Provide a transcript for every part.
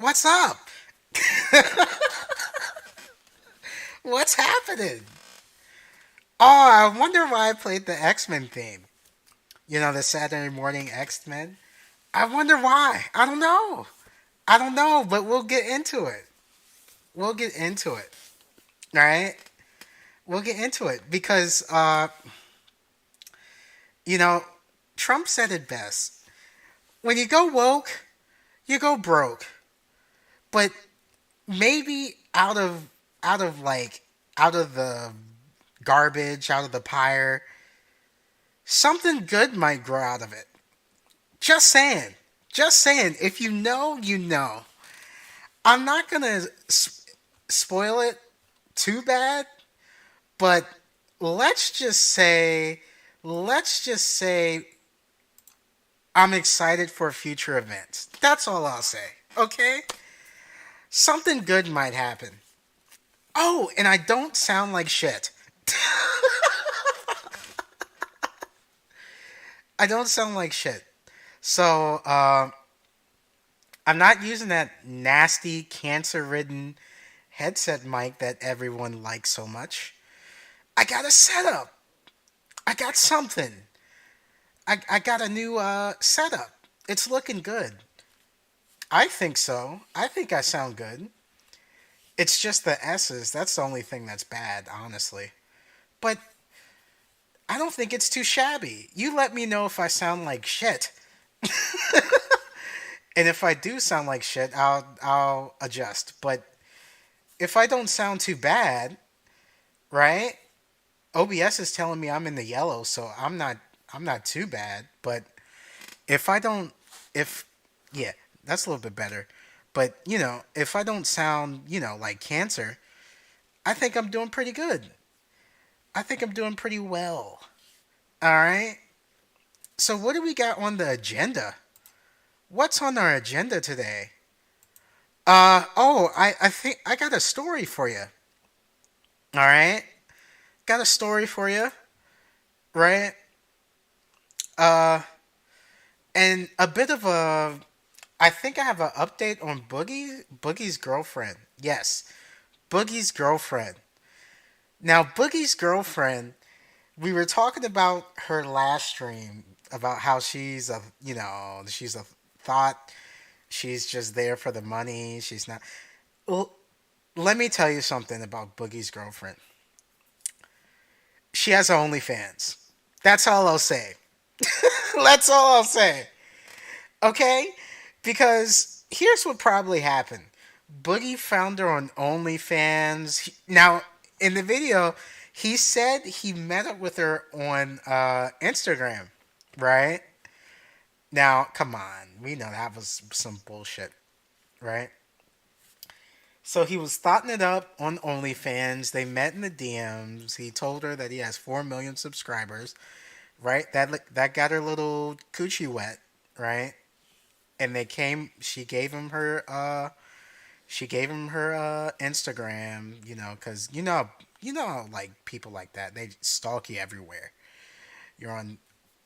What's up? What's happening? Oh, I wonder why I played the X-Men theme. You know, the Saturday morning X-Men. I wonder why. I don't know. I don't know, but we'll get into it. We'll get into it. All right? We'll get into it because, you know, Trump said it best. When you go woke, you go broke. But maybe out of the garbage, out of the pyre, something good might grow out of it. Just saying. Just saying. If you know, you know. I'm not going to spoil it too bad, but let's just say, let's just say I'm excited for future events. That's all I'll say. Okay? Something good might happen. Oh, and I don't sound like shit. I don't sound like shit. So, I'm not using that nasty, cancer ridden headset mic that everyone likes so much. I got a setup. I got something. I got a new setup. It's looking good. I think so. I think I sound good. It's just the S's. That's the only thing that's bad, honestly. But I don't think it's too shabby. You let me know if I sound like shit. And if I do sound like shit, I'll adjust. But if I don't sound too bad, right? OBS is telling me I'm in the yellow, so I'm not too bad. But if I don't if yeah, that's a little bit better. But, if I don't sound, like cancer, I think I'm doing pretty good. I think I'm doing pretty well. All right? So what do we got on the agenda? What's on our agenda today? I think I got a story for you. All right? Got a story for you, right? Uh and a bit of a I think I have an update on Boogie's girlfriend. Yes, Boogie's girlfriend. Now, Boogie's girlfriend, we were talking about her last stream about how she's a thought. She's just there for the money. She's not. Well, let me tell you something about Boogie's girlfriend. She has OnlyFans. That's all I'll say. That's all I'll say. Okay? Because here's what probably happened. Boogie found her on OnlyFans. Now, in the video, he said he met up with her on Instagram, right? Now, come on. We know that was some bullshit, right? So he was thoughting it up on OnlyFans. They met in the DMs. He told her that he has 4 million subscribers, right? That got her little coochie wet, right? And they came. She gave him her Instagram, because like people like that, they stalk you everywhere. You're on,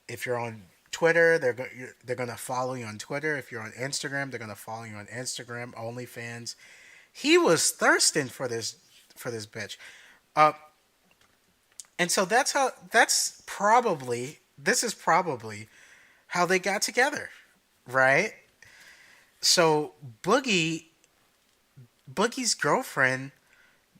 if you're on Twitter, they're gonna follow you on Twitter. If you're on Instagram, they're gonna follow you on Instagram. OnlyFans. He was thirsting for this bitch, uh, and so this is probably how they got together, right? So Boogie's girlfriend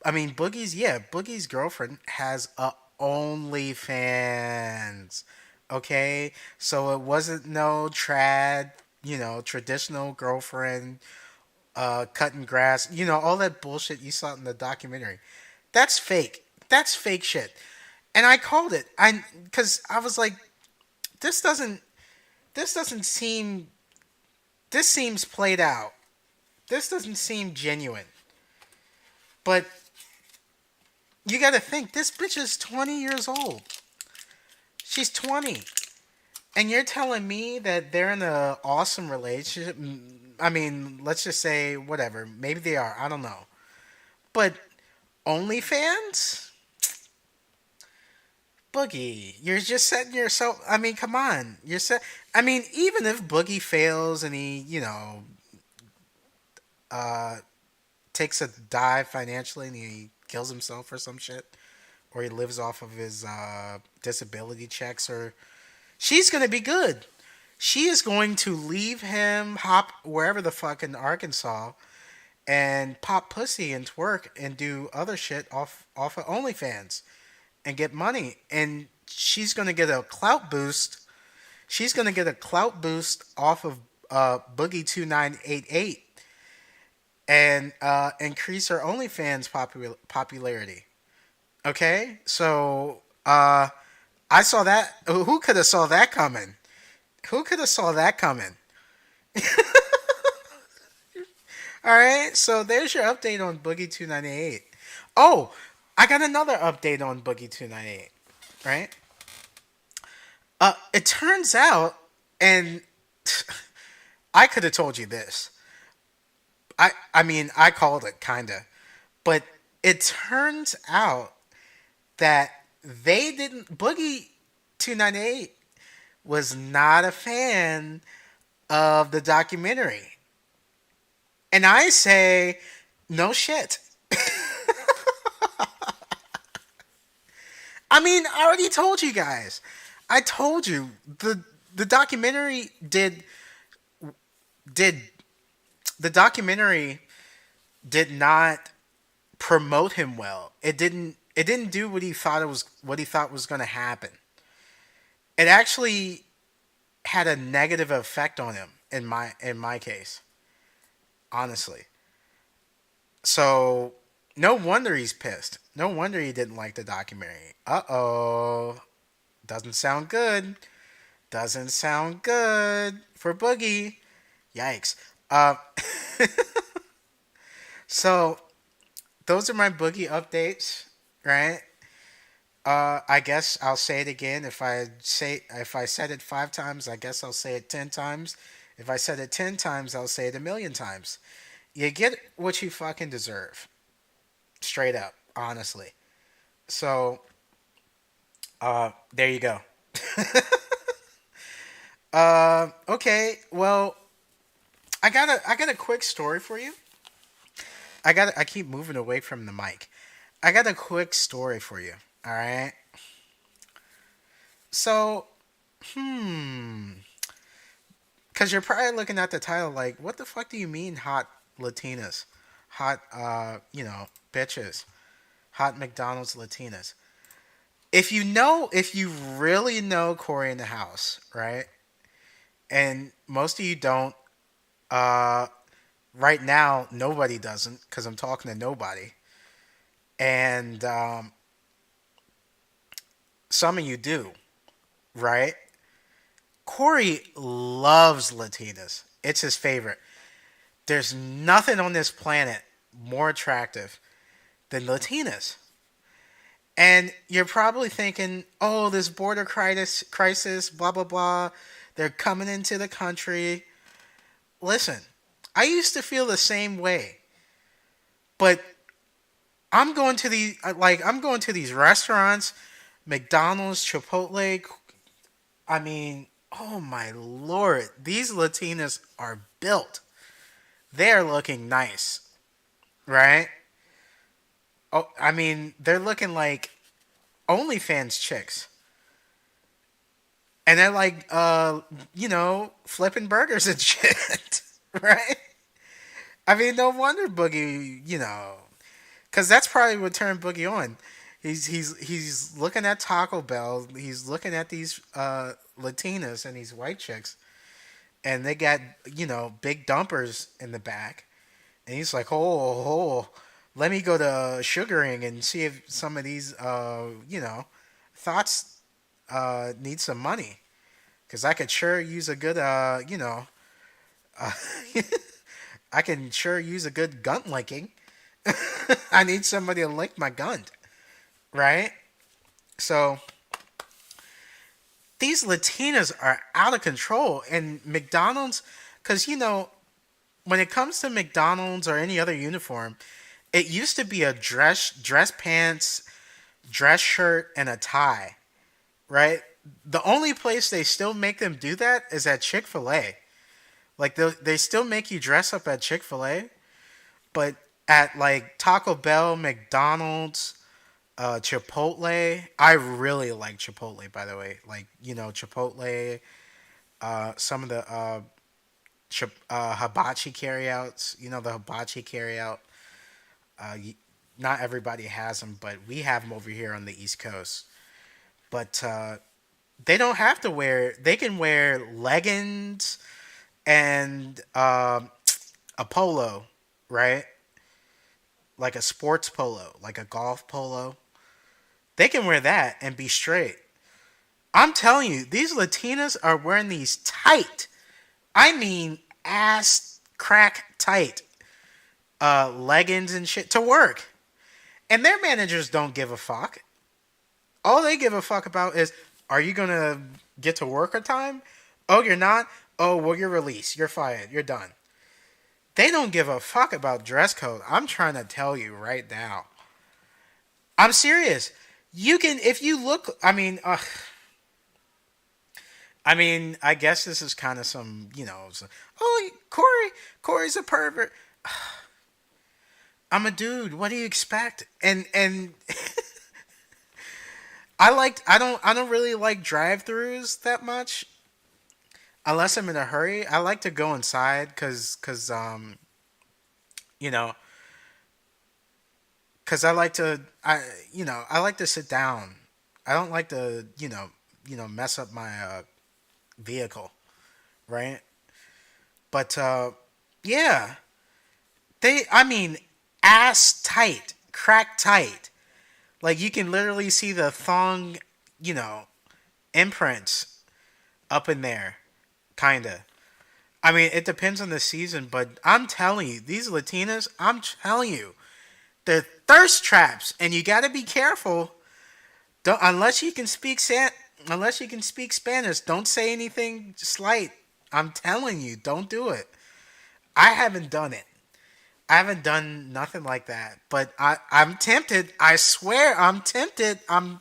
Boogie's girlfriend has a OnlyFans. Okay? So it wasn't no traditional girlfriend cutting grass, all that bullshit you saw in the documentary. That's fake. That's fake shit. And I called it. Cuz I was like, this doesn't this doesn't seem this seems played out. This doesn't seem genuine. But you got to think, this bitch is 20 years old. She's 20. And you're telling me that they're in an awesome relationship? I mean, let's just say whatever. Maybe they are. I don't know. But OnlyFans? Boogie, you're just setting yourself. I mean, come on. You're set. I mean, even if Boogie fails and he, uh, takes a dive financially and he kills himself or some shit, or he lives off of his disability checks, or she's gonna be good. She is going to leave him, hop wherever the fuck in Arkansas, and pop pussy and twerk and do other shit off of OnlyFans and get money. And she's gonna get a clout boost. She's gonna get a clout boost off of Boogie 2988 and increase her OnlyFans popularity. Okay, so I saw that. Who could have saw that coming? Who could have saw that coming? All right, so there's your update on Boogie 298. Oh, I got another update on Boogie 298. Right? It turns out, and I could have told you this. I mean, I called it kinda, but it turns out that they didn't. Boogie 298 was not a fan of the documentary, and I say, no shit. I mean, I already told you guys. I told you the documentary did the documentary did not promote him well. It didn't do what he thought was going to happen. It actually had a negative effect on him in my case, honestly. So no wonder he's pissed. No wonder he didn't like the documentary. Uh-oh. Doesn't sound good. Doesn't sound good for Boogie. Yikes. So those are my Boogie updates, right? I guess I'll say it again. If I said it 5 times, I guess I'll say it 10 times. If I said it 10 times, I'll say it a million times. You get what you fucking deserve, straight up, honestly. So, there you go. Okay. Well, I got a quick story for you. I keep moving away from the mic. I got a quick story for you. All right. So, because you're probably looking at the title like, what the fuck do you mean, hot Latinas, hot, bitches, hot McDonald's Latinas? If you really know Corey in the house, right? And most of you don't. Uh, right now, nobody doesn't because I'm talking to nobody. And some of you do, right? Corey loves Latinas. It's his favorite. There's nothing on this planet more attractive than Latinas. And you're probably thinking, oh, this border crisis, blah, blah, blah. They're coming into the country. Listen, I used to feel the same way. But I'm going to these restaurants, McDonald's, Chipotle. I mean, oh my lord, these Latinas are built. They're looking nice, right? Oh, I mean, they're looking like OnlyFans chicks. And they're like, flipping burgers and shit, right? I mean, no wonder Boogie, because that's probably what turned Boogie on. He's looking at Taco Bell. He's looking at these Latinas and these white chicks, and they got big dumpers in the back, and he's like, oh, let me go to sugaring and see if some of these thoughts need some money, because I could sure use a good uh, I can sure use a good gun licking. I need somebody to lick my gun, right? So these Latinas are out of control, and McDonald's, because when it comes to McDonald's or any other uniform, it used to be a dress pants, dress shirt, and a tie, right? The only place they still make them do that is at Chick-fil-A. Like they still make you dress up at Chick-fil-A, But at like Taco Bell, McDonald's, Chipotle, I really like Chipotle. By the way, like Chipotle, some of the hibachi carryouts. The hibachi carryout. Uh, y- Not everybody has them, but we have them over here on the East Coast. But they don't have to wear. They can wear leggings and a polo, right? Like a sports polo, like a golf polo. They can wear that and be straight. I'm telling you, these Latinas are wearing these tight. I mean, ass crack tight leggings and shit to work. And their managers don't give a fuck. All they give a fuck about is, are you gonna get to work on time? Oh, you're not? Oh, well, you're released. You're fired. You're done. They don't give a fuck about dress code. I'm trying to tell you right now. I'm serious. You can, if you look, I guess this is kind of some, oh, Corey's a pervert. I'm a dude. What do you expect? And I don't really like drive-throughs that much unless I'm in a hurry. I like to go inside you know, cuz I like to sit down. I don't like to, mess up my vehicle, right? But yeah, I mean ass tight, crack tight. Like you can literally see the thong, you know, imprints up in there, kinda. I mean, it depends on the season, but I'm telling you, these Latinas, I'm telling you, they're thirst traps, and you got to be careful. Don't unless you can unless you can speak Spanish. Don't say anything slight. I'm telling you, don't do it. I haven't done it. I haven't done nothing like that, but I'm tempted. I swear, I'm tempted. Woo,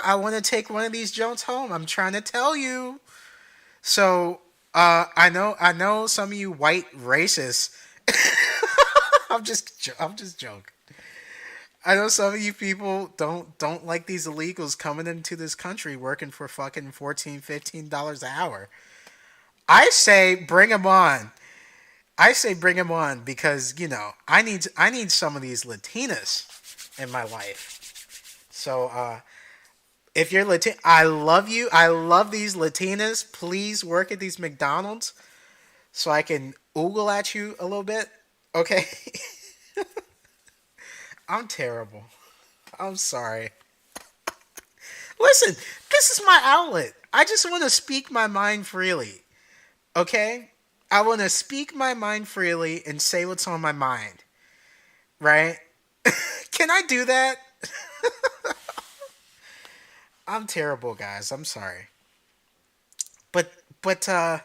I want to take one of these Jones home. I'm trying to tell you. So I know some of you white racists. I'm just joking. I know some of you people don't like these illegals coming into this country working for fucking 14, $15 an hour. I say bring them on. I say bring them on because I need some of these Latinas in my life. So if you're Latin, I love you. I love these Latinas. Please work at these McDonald's so I can oogle at you a little bit. Okay. I'm terrible. I'm sorry. Listen, this is my outlet. I just want to speak my mind freely. Okay? I want to speak my mind freely and say what's on my mind. Right? Can I do that? I'm terrible, guys. I'm sorry. But but I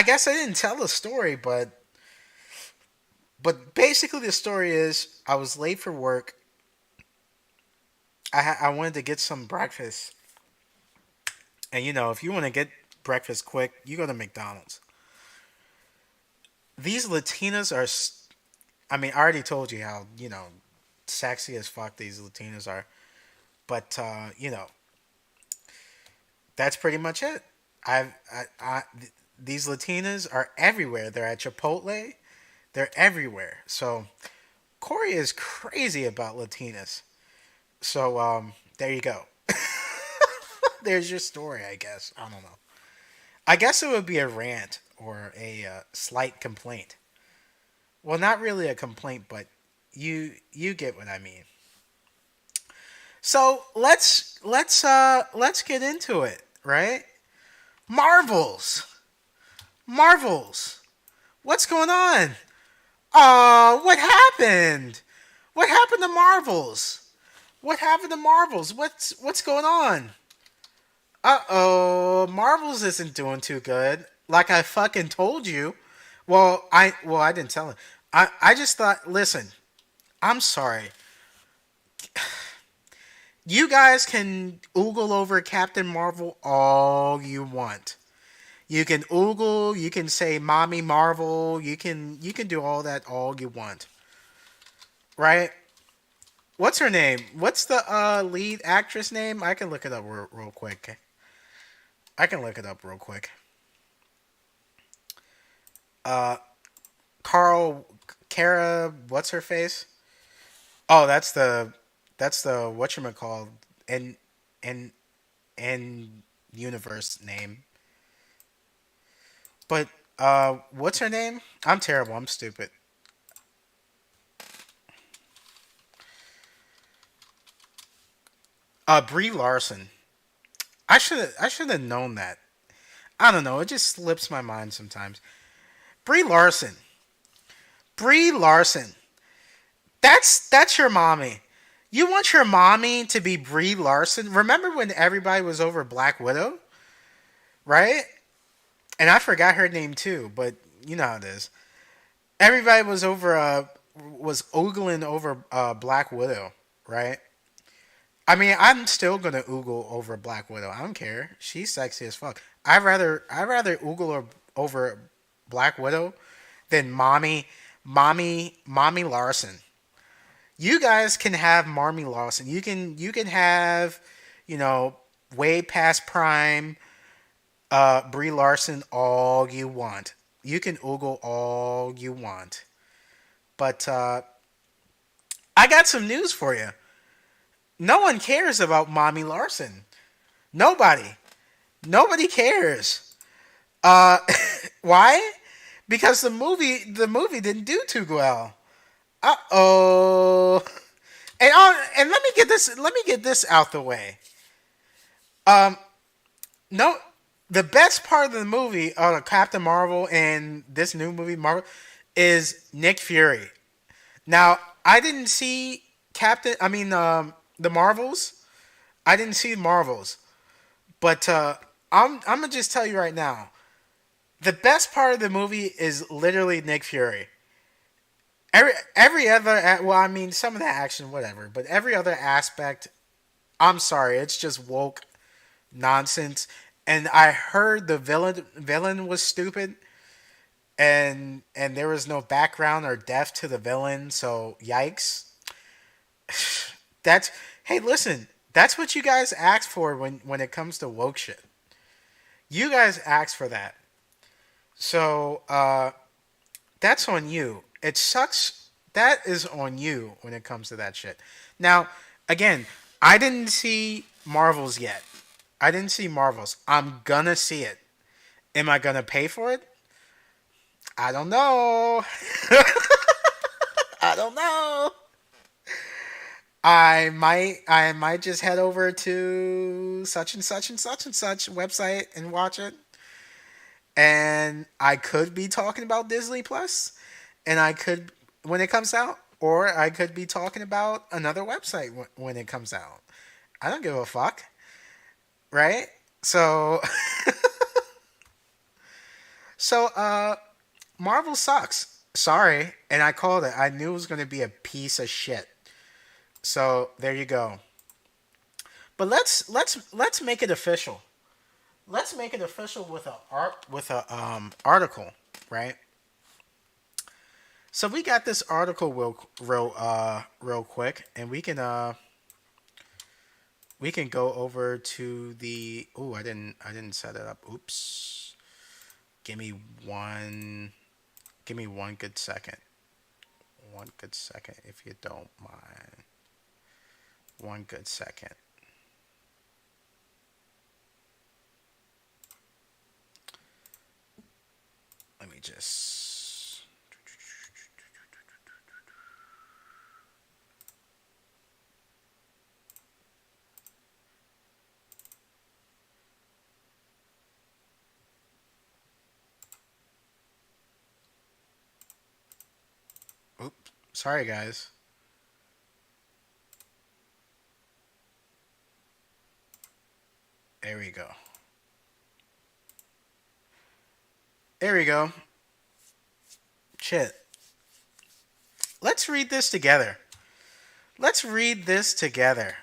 guess I didn't tell the story, but basically the story is I was late for work. I wanted to get some breakfast. And if you want to get breakfast quick, you go to McDonald's. These Latinas are I mean, I already told you how, sexy as fuck these Latinas are. But that's pretty much it. These Latinas are everywhere. They're at Chipotle. They're everywhere. So Corey is crazy about Latinas. So there you go. There's your story, I guess. I don't know. I guess it would be a rant or a slight complaint. Well, not really a complaint, but you get what I mean. So let's get into it, right? Marvels, Marvels. What's going on? What happened? What happened to Marvels? What happened to Marvels? What's going on? Marvels isn't doing too good. Like I fucking told you. I didn't tell him. I just thought. Listen, I'm sorry. You guys can oogle over Captain Marvel all you want. You can oogle, you can say mommy Marvel, you can do all that all you want. Right? What's her name? What's the lead actress name? I can look it up real quick. I can look it up real quick. Uh Carl Kara, what's her face? Oh, that's the whatchamacall and and and universe name. But what's her name? I'm terrible. I'm stupid. Brie Larson. I should have known that. I don't know. It just slips my mind sometimes. Brie Larson. Brie Larson. That's your mommy. You want your mommy to be Brie Larson? Remember when everybody was over Black Widow, right? And I forgot her name too, but you know how it is. Everybody was oogling over Black Widow, right? I mean, I'm still gonna oogle over Black Widow. I don't care. She's sexy as fuck. I'd rather oogle over Black Widow than mommy Larson. You guys can have Marmy Larson. You can have, you know, way past prime Brie Larson all you want. You can oogle all you want. But I got some news for you. No one cares about Mommy Larson. Nobody. Nobody cares. Uh, why? Because the movie didn't do too well. Uh oh. And let me get this out the way. Um, no, the best part of the movie, Captain Marvel and this new movie Marvel, is Nick Fury. Now, I didn't see Captain. I mean, the Marvels. I didn't see Marvels, but I'm gonna just tell you right now. The best part of the movie is literally Nick Fury. Every other well, I mean, some of the action, whatever, but every other aspect, I'm sorry, it's just woke nonsense. And I heard the villain was stupid, and there was no background or depth to the villain. So yikes. That's hey, listen. That's what you guys ask for when it comes to woke shit. You guys ask for that. So that's on you. It sucks. That is on you when it comes to that shit. Now, again, I didn't see Marvels yet. I didn't see Marvels. I'm gonna see it. Am I gonna pay for it? I don't know. I don't know. I might just head over to such and such and such and such website and watch it. And I could be talking about Disney Plus, and I could when it comes out, or I could be talking about another website when it comes out. I don't give a fuck, right? So, so Marvel sucks. Sorry, and I called it. I knew it was going to be a piece of shit. So there you go. But let's make it official. Let's make it official with a article, right? So we got this article real quick, and we can go over to the. Oh, I didn't set it up. Oops. Give me one. Give me one good second. One good second, if you don't mind. One good second. Let me just. Oops. Sorry, guys. There we go. There we go. Shit. Let's read this together. Let's read this together.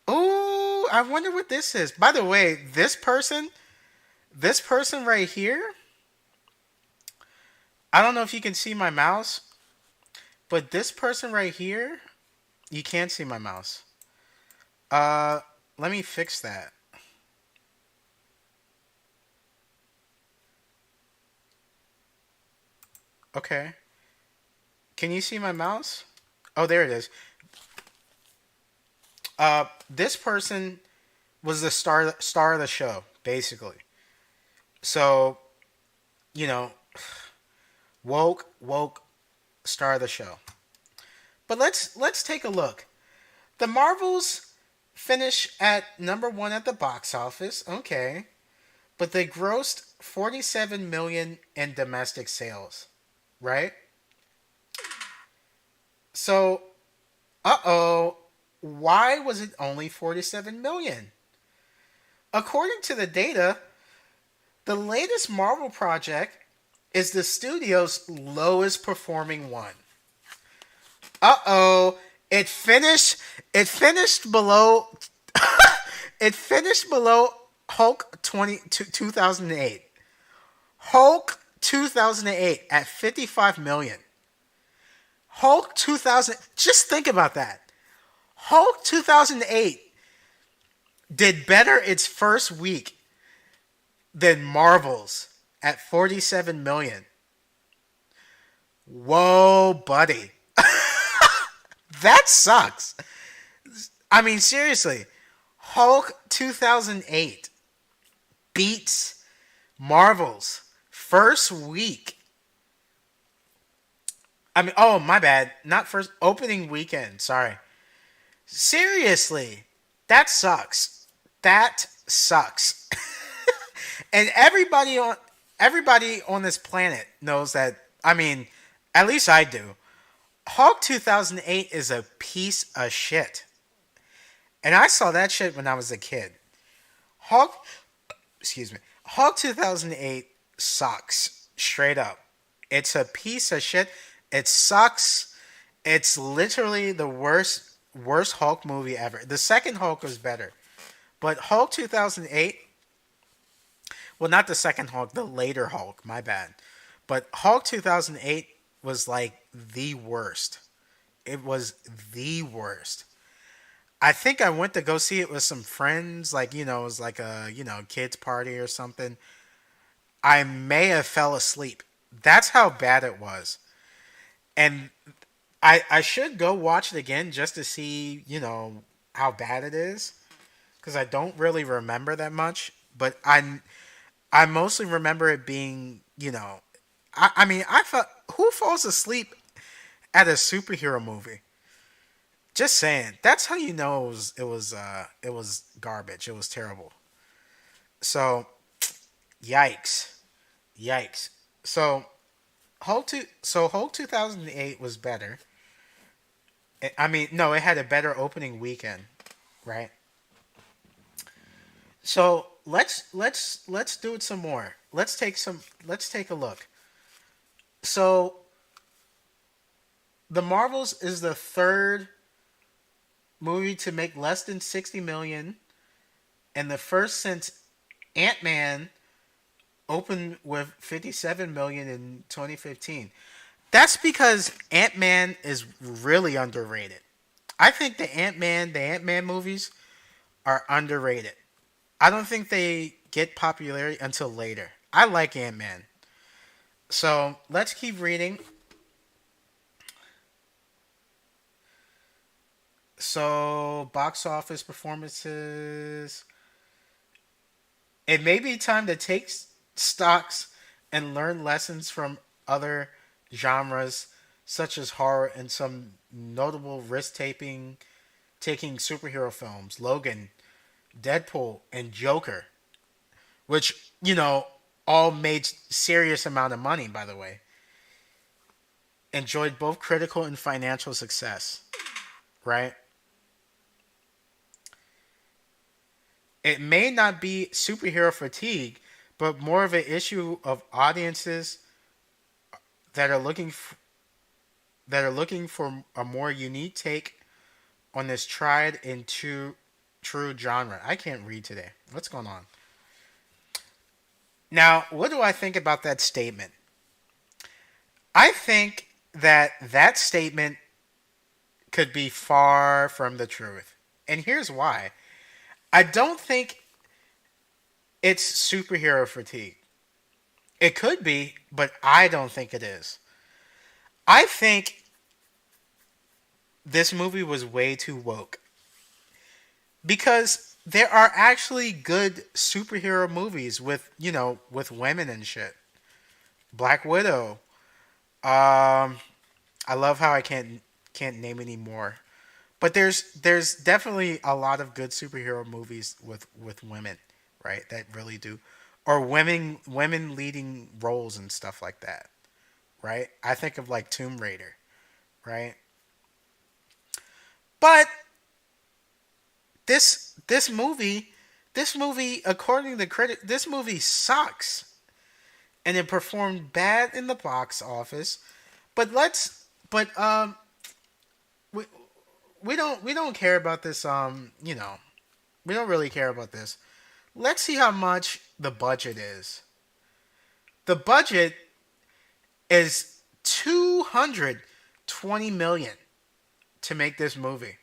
Oh, I wonder what this is. By the way, this person This person right here, I don't know if you can see my mouse, but this person right here, you can't see my mouse. Uh, Let me fix that. Okay. Can you see my mouse? Oh, there it is. This person was the star of the show, basically. So, you know, woke star of the show. But let's take a look. The Marvels finish at number one at the box office. Okay. But they grossed 47 million in domestic sales, right? So, uh-oh, why was it only 47 million? According to the data, the latest Marvel project is the studio's lowest performing one. Uh-oh, it finished it finished below it finished below Hulk 2008. Hulk 2008 at 55 million. Hulk 2000, just think about that. Hulk 2008 did better its first week than Marvel's at 47 million. Whoa, buddy. That sucks. I mean, seriously. Hulk 2008 beats Marvel's first week. I mean, oh, my bad. Not first, opening weekend. Sorry. Seriously. That sucks. That sucks. And everybody on this planet knows that. I mean, at least I do. Hulk 2008 is a piece of shit. And I saw that shit when I was a kid. Hulk, excuse me. Hulk 2008 sucks. Straight up. It's a piece of shit. It sucks. It's literally the worst Hulk movie ever. The second Hulk was better. But Hulk 2008, well, not the second Hulk, the later Hulk, my bad. But Hulk 2008 was like the worst. It was the worst. I think I went to go see it with some friends, like, it was like a, kids party or something. I may have fell asleep. That's how bad it was. And I should go watch it again just to see, how bad it is. Because I don't really remember that much. But I mostly remember it being, I mean, I thought, who falls asleep at a superhero movie? Just saying. That's how you know it was garbage. It was terrible. So, yikes. Yikes. So, Hulk 2008 was better. I mean, no, it had a better opening weekend, right? So, let's do it some more. Let's take a look. So, The Marvels is the third movie to make less than 60 million and the first since Ant-Man opened with 57 million in 2015. That's because Ant-Man is really underrated. I think the Ant-Man movies are underrated. I don't think they get popularity until later. I like Ant-Man. So, let's keep reading. So, box office performances. It may be time to take stocks and learn lessons from other genres such as horror and some notable risk taking superhero films, Logan, Deadpool, and Joker, which, all made serious amount of money, by the way. Enjoyed both critical and financial success, right? It may not be superhero fatigue, but more of an issue of audiences that are looking for a more unique take on this tried and true genre. I can't read today. What's going on? Now, what do I think about that statement? I think that that statement could be far from the truth. And here's why. I don't think it's superhero fatigue. It could be, but I don't think it is. I think this movie was way too woke because there are actually good superhero movies with, with women and shit. Black Widow. I love how I can't name any more. But there's definitely a lot of good superhero movies with women, right? That really do, or women leading roles and stuff like that, right? I think of like Tomb Raider, right? But this movie, according to the critic, this movie sucks, and it performed bad in the box office. But we we don't care about this. We don't really care about this. Let's see how much the budget is. The budget is 220 million to make this movie.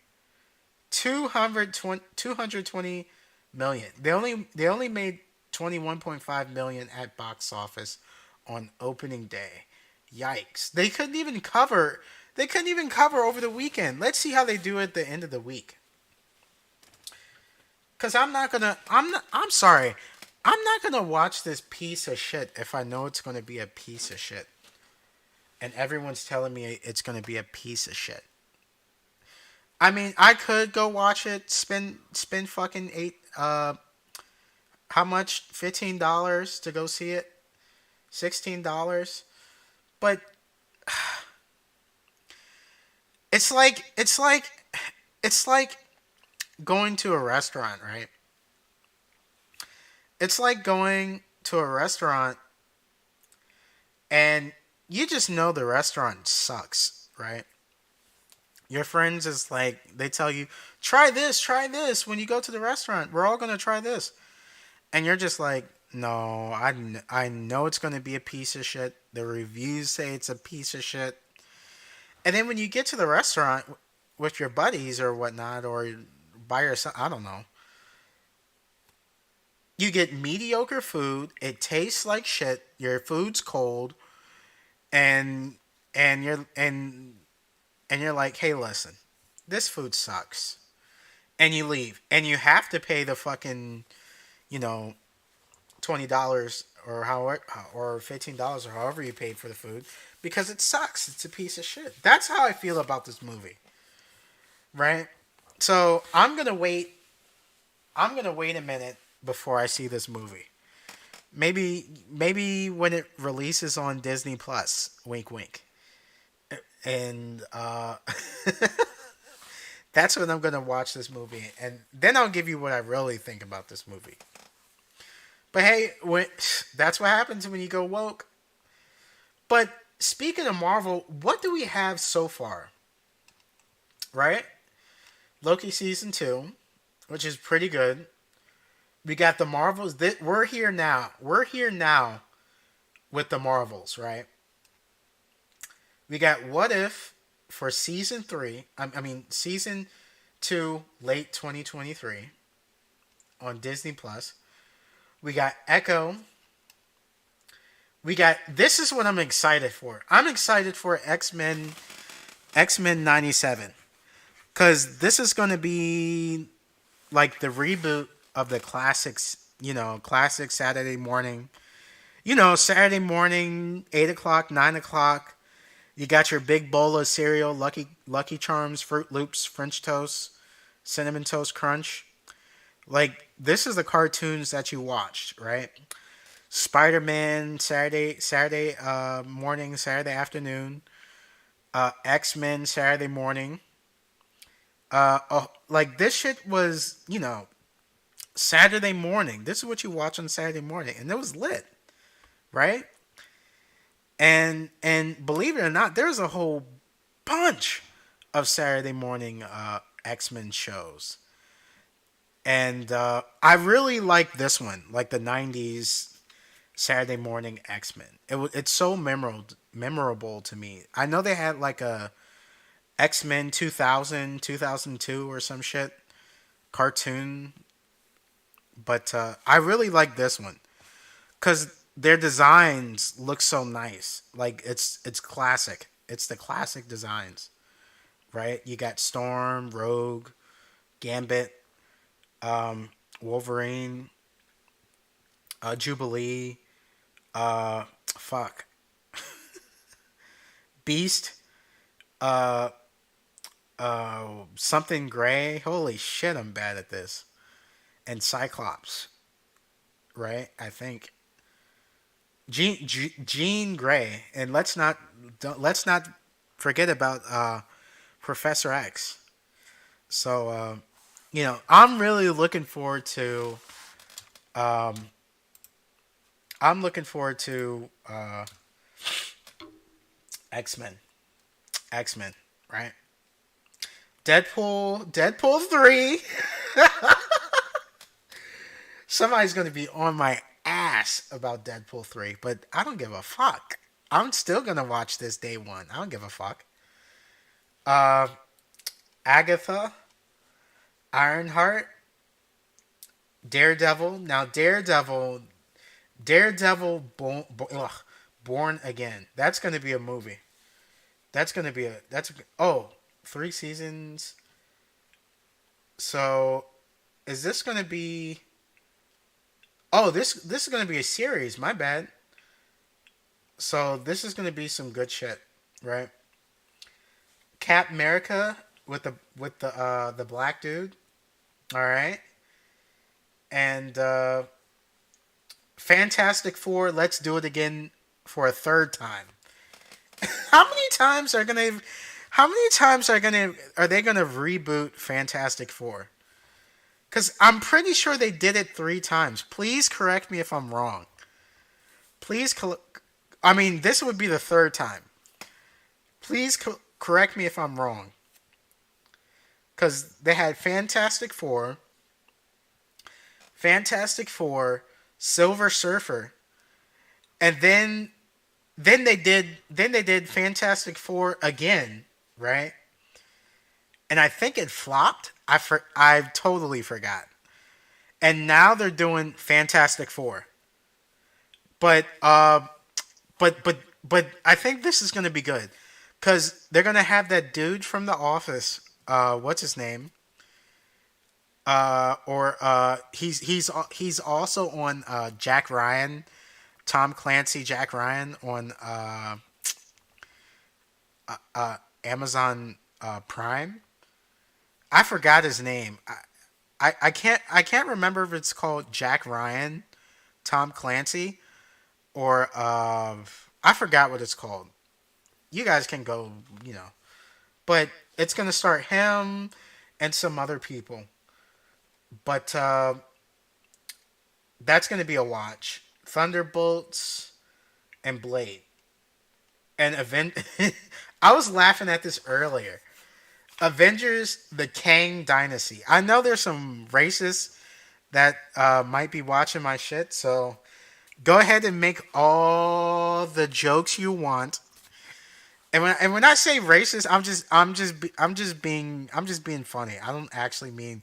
220 million. They only made 21.5 million at box office on opening day. Yikes. They couldn't even cover over the weekend. Let's see how they do at the end of the week. Cause I'm sorry. I'm not gonna watch this piece of shit if I know it's gonna be a piece of shit. And everyone's telling me it's gonna be a piece of shit. I mean, I could go watch it, spend fucking how much? $15 to go see it? $16. But it's like it's like going to a restaurant, right? It's like going to a restaurant and you just know the restaurant sucks, right? Your friends is like they tell you, try this when you go to the restaurant. We're all gonna try this, and you're just like, no, I know it's gonna be a piece of shit. The reviews say it's a piece of shit, and then when you get to the restaurant with your buddies or whatnot, or by yourself, I don't know, you get mediocre food. It tastes like shit. Your food's cold, and and you're and and you're like, hey, listen, this food sucks, and you leave, and you have to pay the fucking, you know, $20 or $15 or however you paid for the food because it sucks. It's a piece of shit. That's how I feel about this movie, right? So I'm gonna wait a minute before I see this movie. Maybe when it releases on Disney Plus, wink wink, and that's when I'm gonna watch this movie, and then I'll give you what I really think about this movie. But hey, that's what happens when you go woke. But speaking of Marvel, what do we have so far? Right? Loki season 2, which is pretty good. We got the Marvels. We're here now. We're here now with the Marvels, right? We got What If for season 3. I mean season 2, late 2023 on Disney Plus. We got Echo. We got this is what I'm excited for. I'm excited for X Men 97 cuz this is going to be like the reboot of the classics, classic Saturday morning. Saturday morning, 8 o'clock, 9 o'clock. You got your big bowl of cereal, Lucky Charms, Fruit Loops, French toast, Cinnamon Toast Crunch. Like this is the cartoons that you watched, right? Spider Man Saturday morning, Saturday afternoon. X Men Saturday morning. Like this shit was Saturday morning. This is what you watch on Saturday morning, and it was lit, right? And believe it or not, there's a whole bunch of Saturday morning X Men shows, and I really like this one, like the '90s Saturday Morning X-Men. It's so memorable to me. I know they had like a X-Men 2000, 2002 or some shit cartoon, but I really like this one cuz their designs look so nice. Like it's classic. It's the classic designs, right? You got Storm, Rogue, Gambit, Wolverine, Jubilee, fuck, Beast, uh, something Gray. Holy shit, I'm bad at this. And Cyclops, right? I think Jean Grey, and let's not forget about Professor X. So I'm really looking forward to. Um, I'm looking forward to X Men. X Men, right? Deadpool 3. Somebody's going to be on my ass about Deadpool 3, but I don't give a fuck. I'm still going to watch this day one. I don't give a fuck. Uh, Agatha, Ironheart, Daredevil. Now, Daredevil Born Again. That's going to be a movie. That's going to be a. Oh, 3 seasons. So, is this going to be. Oh, this is going to be a series. My bad. So this is gonna be some good shit, right? Cap America with the black dude, all right, and Fantastic Four. Let's do it again for a third time. How many times are gonna? How many times are they gonna reboot Fantastic Four? Because I'm pretty sure they did it 3 times. Please correct me if I'm wrong. Please, I mean this would be the third time. Please correct me if I'm wrong. Because they had Fantastic Four, Silver Surfer, and then they did Fantastic Four again, right? And I think it flopped. I totally forgot. And now they're doing Fantastic Four, but but I think this is gonna be good because they're gonna have that dude from The Office. What's his name? Or he's also on Jack Ryan, Tom Clancy, Jack Ryan on Amazon Prime. I forgot his name. I can't remember if it's called Jack Ryan, Tom Clancy, or I forgot what it's called. You guys can go, but it's gonna start him and some other people. But that's gonna be a watch. Thunderbolts and Blade and event. I was laughing at this earlier. Avengers: The Kang Dynasty. I know there's some racists that might be watching my shit, so go ahead and make all the jokes you want. And when I say racist, I'm just being funny. I don't actually mean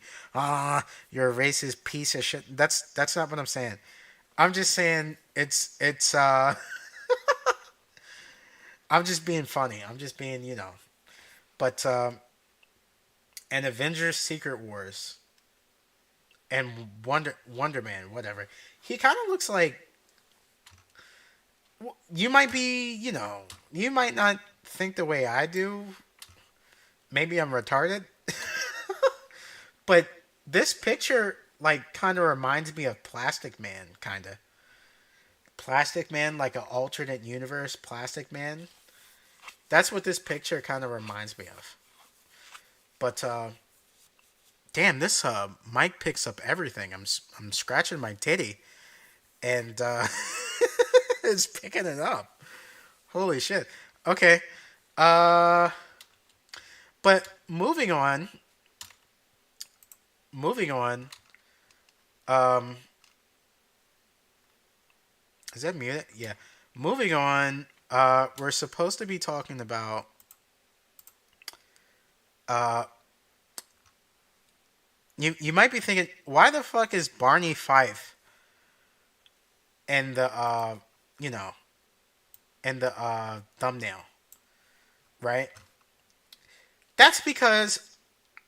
you're a racist piece of shit. That's not what I'm saying. I'm just saying it's I'm just being funny. I'm just being but and Avengers Secret Wars and Wonder Man, whatever. He kind of looks like you might be, you might not think the way I do. Maybe I'm retarded. But this picture like kind of reminds me of Plastic Man, kind of. Plastic Man, like an alternate universe Plastic Man. That's what this picture kind of reminds me of. But damn, this mic picks up everything. I'm scratching my titty and it's picking it up. Holy shit. Okay. Uh but moving on. Um Is that muted? Yeah. Moving on. We're supposed to be talking about. Uh, you might be thinking, why the fuck is Barney Fife in the you know in the thumbnail, right? That's because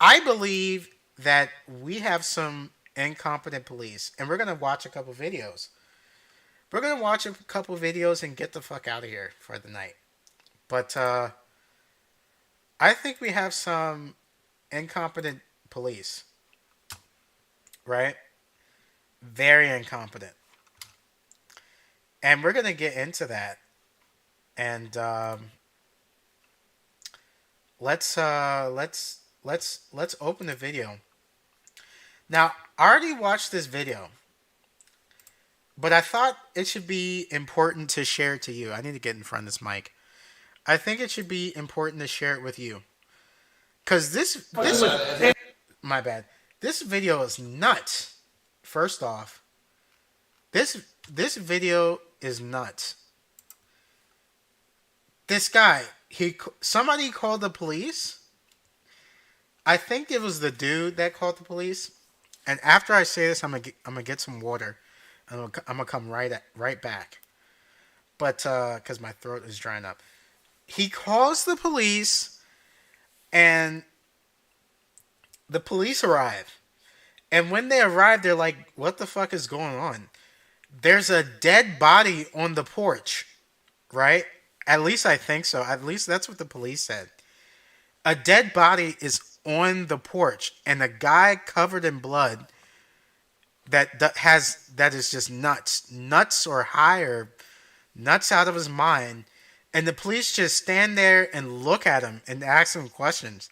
I believe that we have some incompetent police, and we're gonna watch a couple videos. We're gonna watch a couple videos and get the fuck out of here for the night. But I think we have some incompetent police, right? Very incompetent, and we're gonna get into that. And let's open the video. Now, I already watched this video, but I thought it should be important to share it to you. I need to get in front of this mic. I think it should be important to share it with you. Cause this my bad. This video is nuts. First off, this video is nuts. This guy, somebody called the police. I think it was the dude that called the police. And after I say this, I'm gonna get some water. I'm gonna come right back. But because my throat is drying up, he calls the police, and the police arrive. And when they arrive, they're like, "What the fuck is going on?" There's a dead body on the porch, right? At least I think so. At least that's what the police said. A dead body is on the porch, and a guy covered in blood that is just nuts or high or nuts out of his mind, and the police just stand there and look at him and ask him questions,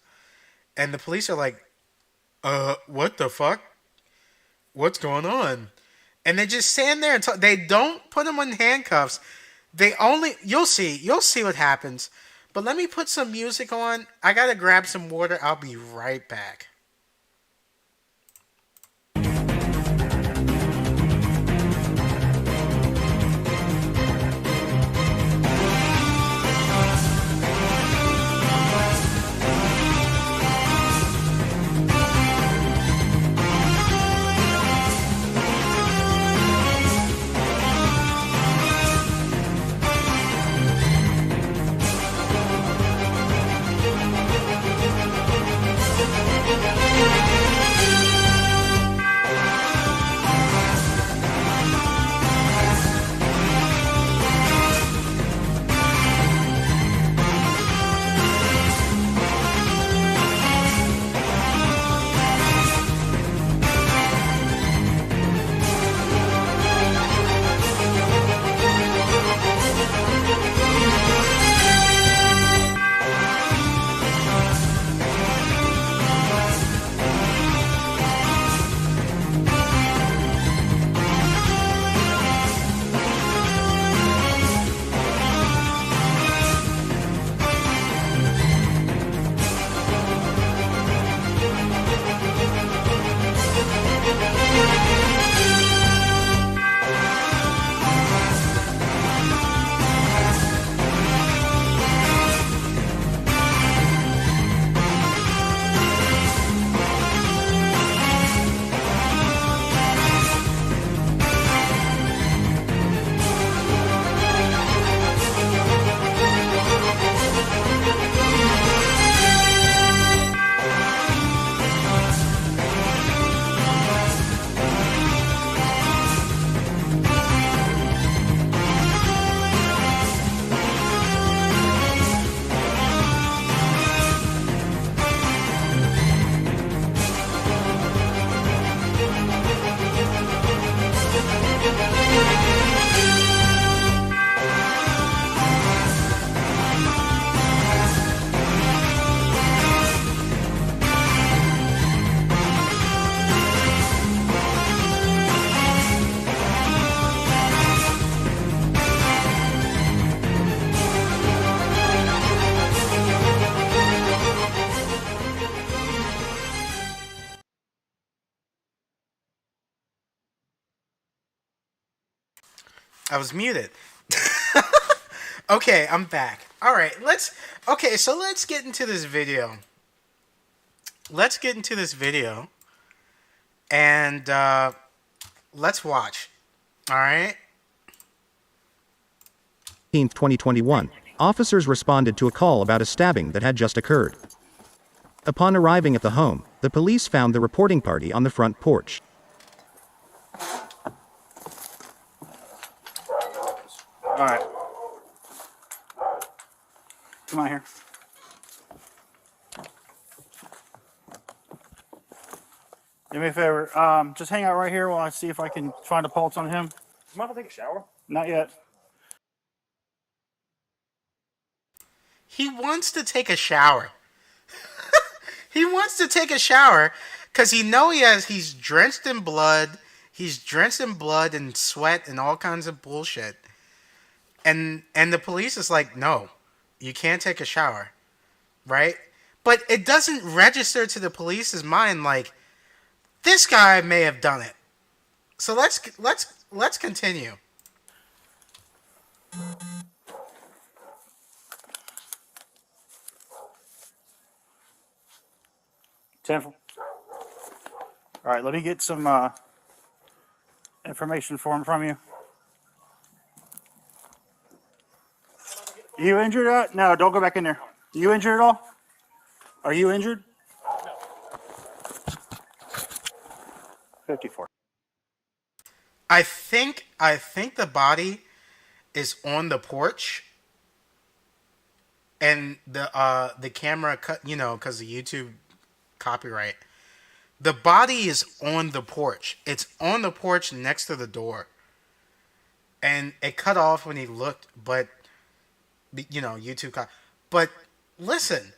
and the police are like, what the fuck? What's going on? And they just stand there and talk. They don't put him in handcuffs. You'll see what happens. But let me put some music on. I gotta grab some water. I'll be right back. I was muted. Okay, I'm back. All right, Okay, so let's get into this video. Let's get into this video, and let's watch. All right. 2021, officers responded to a call about a stabbing that had just occurred. Upon arriving at the home, the police found the reporting party on the front porch. All right. Come on here. Do me a favor. Just hang out right here while I see if I can find a pulse on him. You mind if I take a shower? Not yet. He wants to take a shower. He wants to take a shower because he's drenched in blood. He's drenched in blood and sweat and all kinds of bullshit. And the police is like, no, you can't take a shower, right? But it doesn't register to the police's mind like this guy may have done it. So let's continue. All right, let me get some information from you. You injured? No, don't go back in there. You injured at all? Are you injured? No. 54. I think the body is on the porch, and the camera cut, because of YouTube copyright. The body is on the porch. It's on the porch next to the door, and it cut off when he looked, but YouTube. But listen,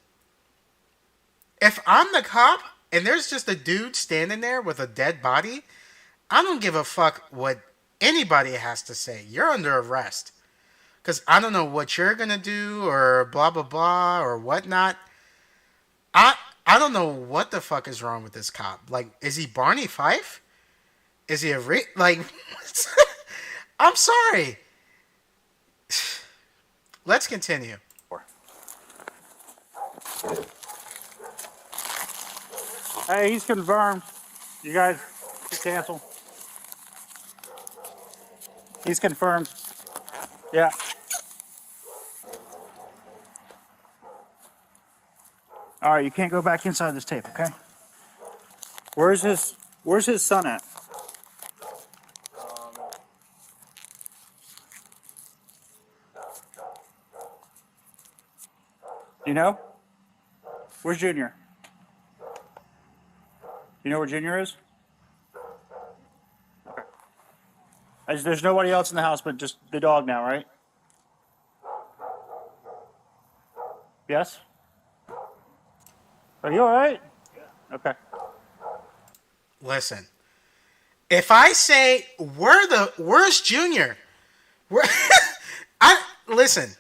if I'm the cop and there's just a dude standing there with a dead body, I don't give a fuck what anybody has to say. You're under arrest. Because I don't know what you're going to do or blah, blah, blah or whatnot. I don't know what the fuck is wrong with this cop. Like, is he Barney Fife? Is he I'm sorry. Let's continue. Hey, he's confirmed. You guys can cancel. He's confirmed. Yeah. All right, you can't go back inside this tape, okay? Where's his son at? You know? Where's Junior? You know where Junior is? Okay. There's nobody else in the house but just the dog now, right? Yes? Are you all right? Yeah. Okay. Listen, if I say where's Junior? Listen,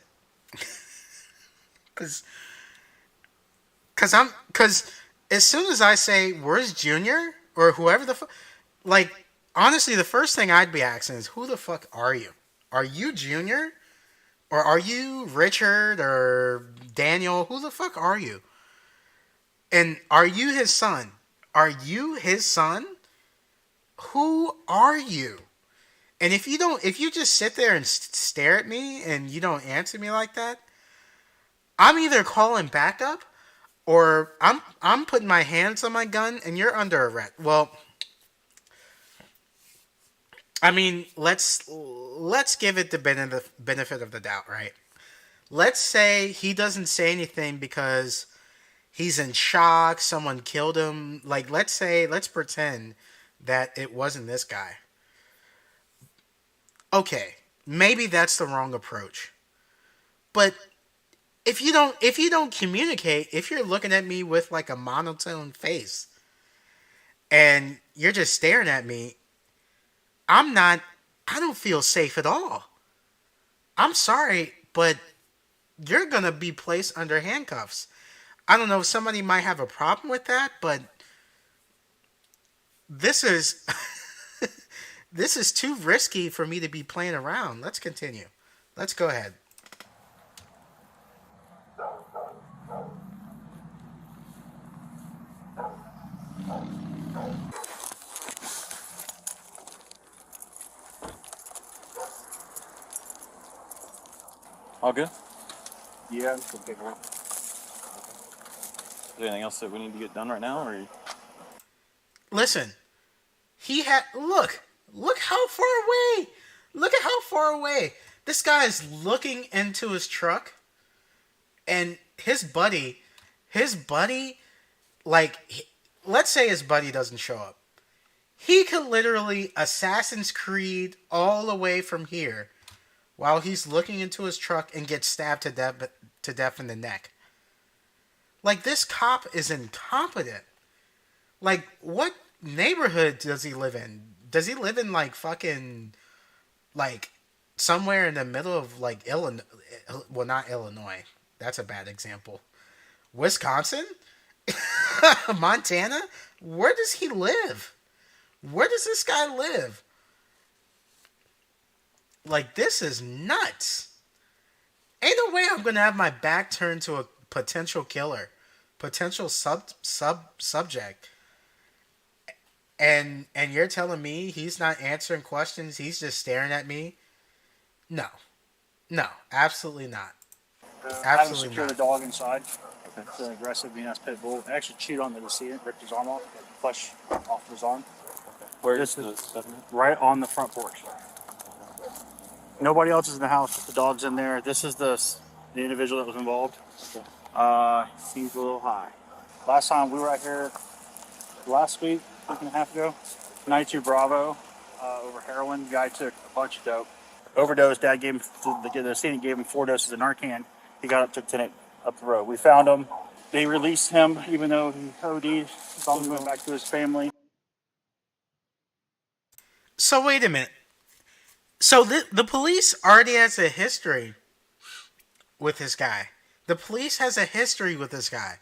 because as soon as I say where's Junior or whoever honestly, the first thing I'd be asking is who the fuck are you? Are you Junior? Or are you Richard or Daniel? Who the fuck are you? And are you his son? Are you his son? Who are you? And if you just sit there and stare at me and you don't answer me like that, I'm either calling backup or I'm putting my hands on my gun and you're under arrest. Well, I mean, let's give it the benefit of the doubt, right? Let's say he doesn't say anything because he's in shock, someone killed him. Like, let's pretend that it wasn't this guy. Okay, maybe that's the wrong approach. But if you don't communicate, if you're looking at me with like a monotone face and you're just staring at me, I don't feel safe at all. I'm sorry, but you're going to be placed under handcuffs. I don't know if somebody might have a problem with that, but this is This is too risky for me to be playing around. Let's continue. Let's go ahead. All good? Yeah, it's a big one. Is there anything else that we need to get done right now, or? Listen, he had look how far away. Look at how far away. This guy is looking into his truck, and his buddy, like, let's say his buddy doesn't show up. He could literally Assassin's Creed all the way from here while he's looking into his truck and get stabbed to death in the neck. Like, this cop is incompetent. Like, what neighborhood does he live in? Does he live in, like, fucking, like, somewhere in the middle of, like, Illinois? Well, not Illinois. That's a bad example. Wisconsin? Montana? Where does he live? Where does this guy live? Like, this is nuts. Ain't no way I'm gonna have my back turned to a potential killer, potential subject, and you're telling me he's not answering questions, he's just staring at me? No, no, absolutely not. Having Absolutely secure the not. dog inside. It's an aggressive, mean-ass pit bull. It actually chewed on the decedent, ripped his arm off, flesh off of his arm. Where's This the is stuff? right on the front porch. Nobody else is in the house. The dog's in there. This is the individual that was involved. He's a little high. Last time we were out here last week and a half ago, 92 Bravo, over heroin. Guy took a bunch of dope. Overdosed. Dad gave him, the decedent gave him 4 doses of Narcan. He got up, took 10 up the road. We found him. They released him even though he OD'd. He's all going back to his family. So wait a minute. So the police already has a history with this guy. The police has a history with this guy.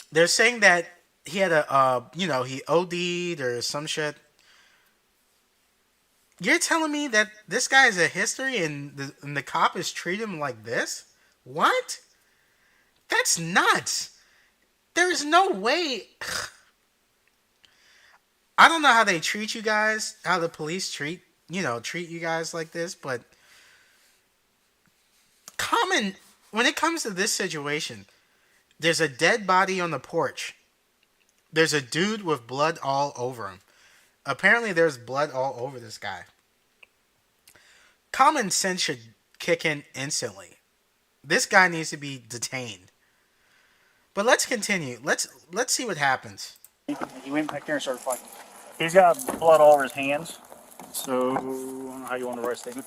They're saying that he had he OD'd or some shit. You're telling me that this guy has a history and the cop is treating him like this? What? That's nuts. There's no way. I don't know how they treat you guys, how the police treat you guys like this, but when it comes to this situation, there's a dead body on the porch. There's a dude with blood all over him. Apparently there's blood all over this guy. Common sense should kick in instantly. This guy needs to be detained. But let's continue. Let's see what happens. He went back there and started fighting. He's got blood all over his hands. So, I don't know how you want to write a statement.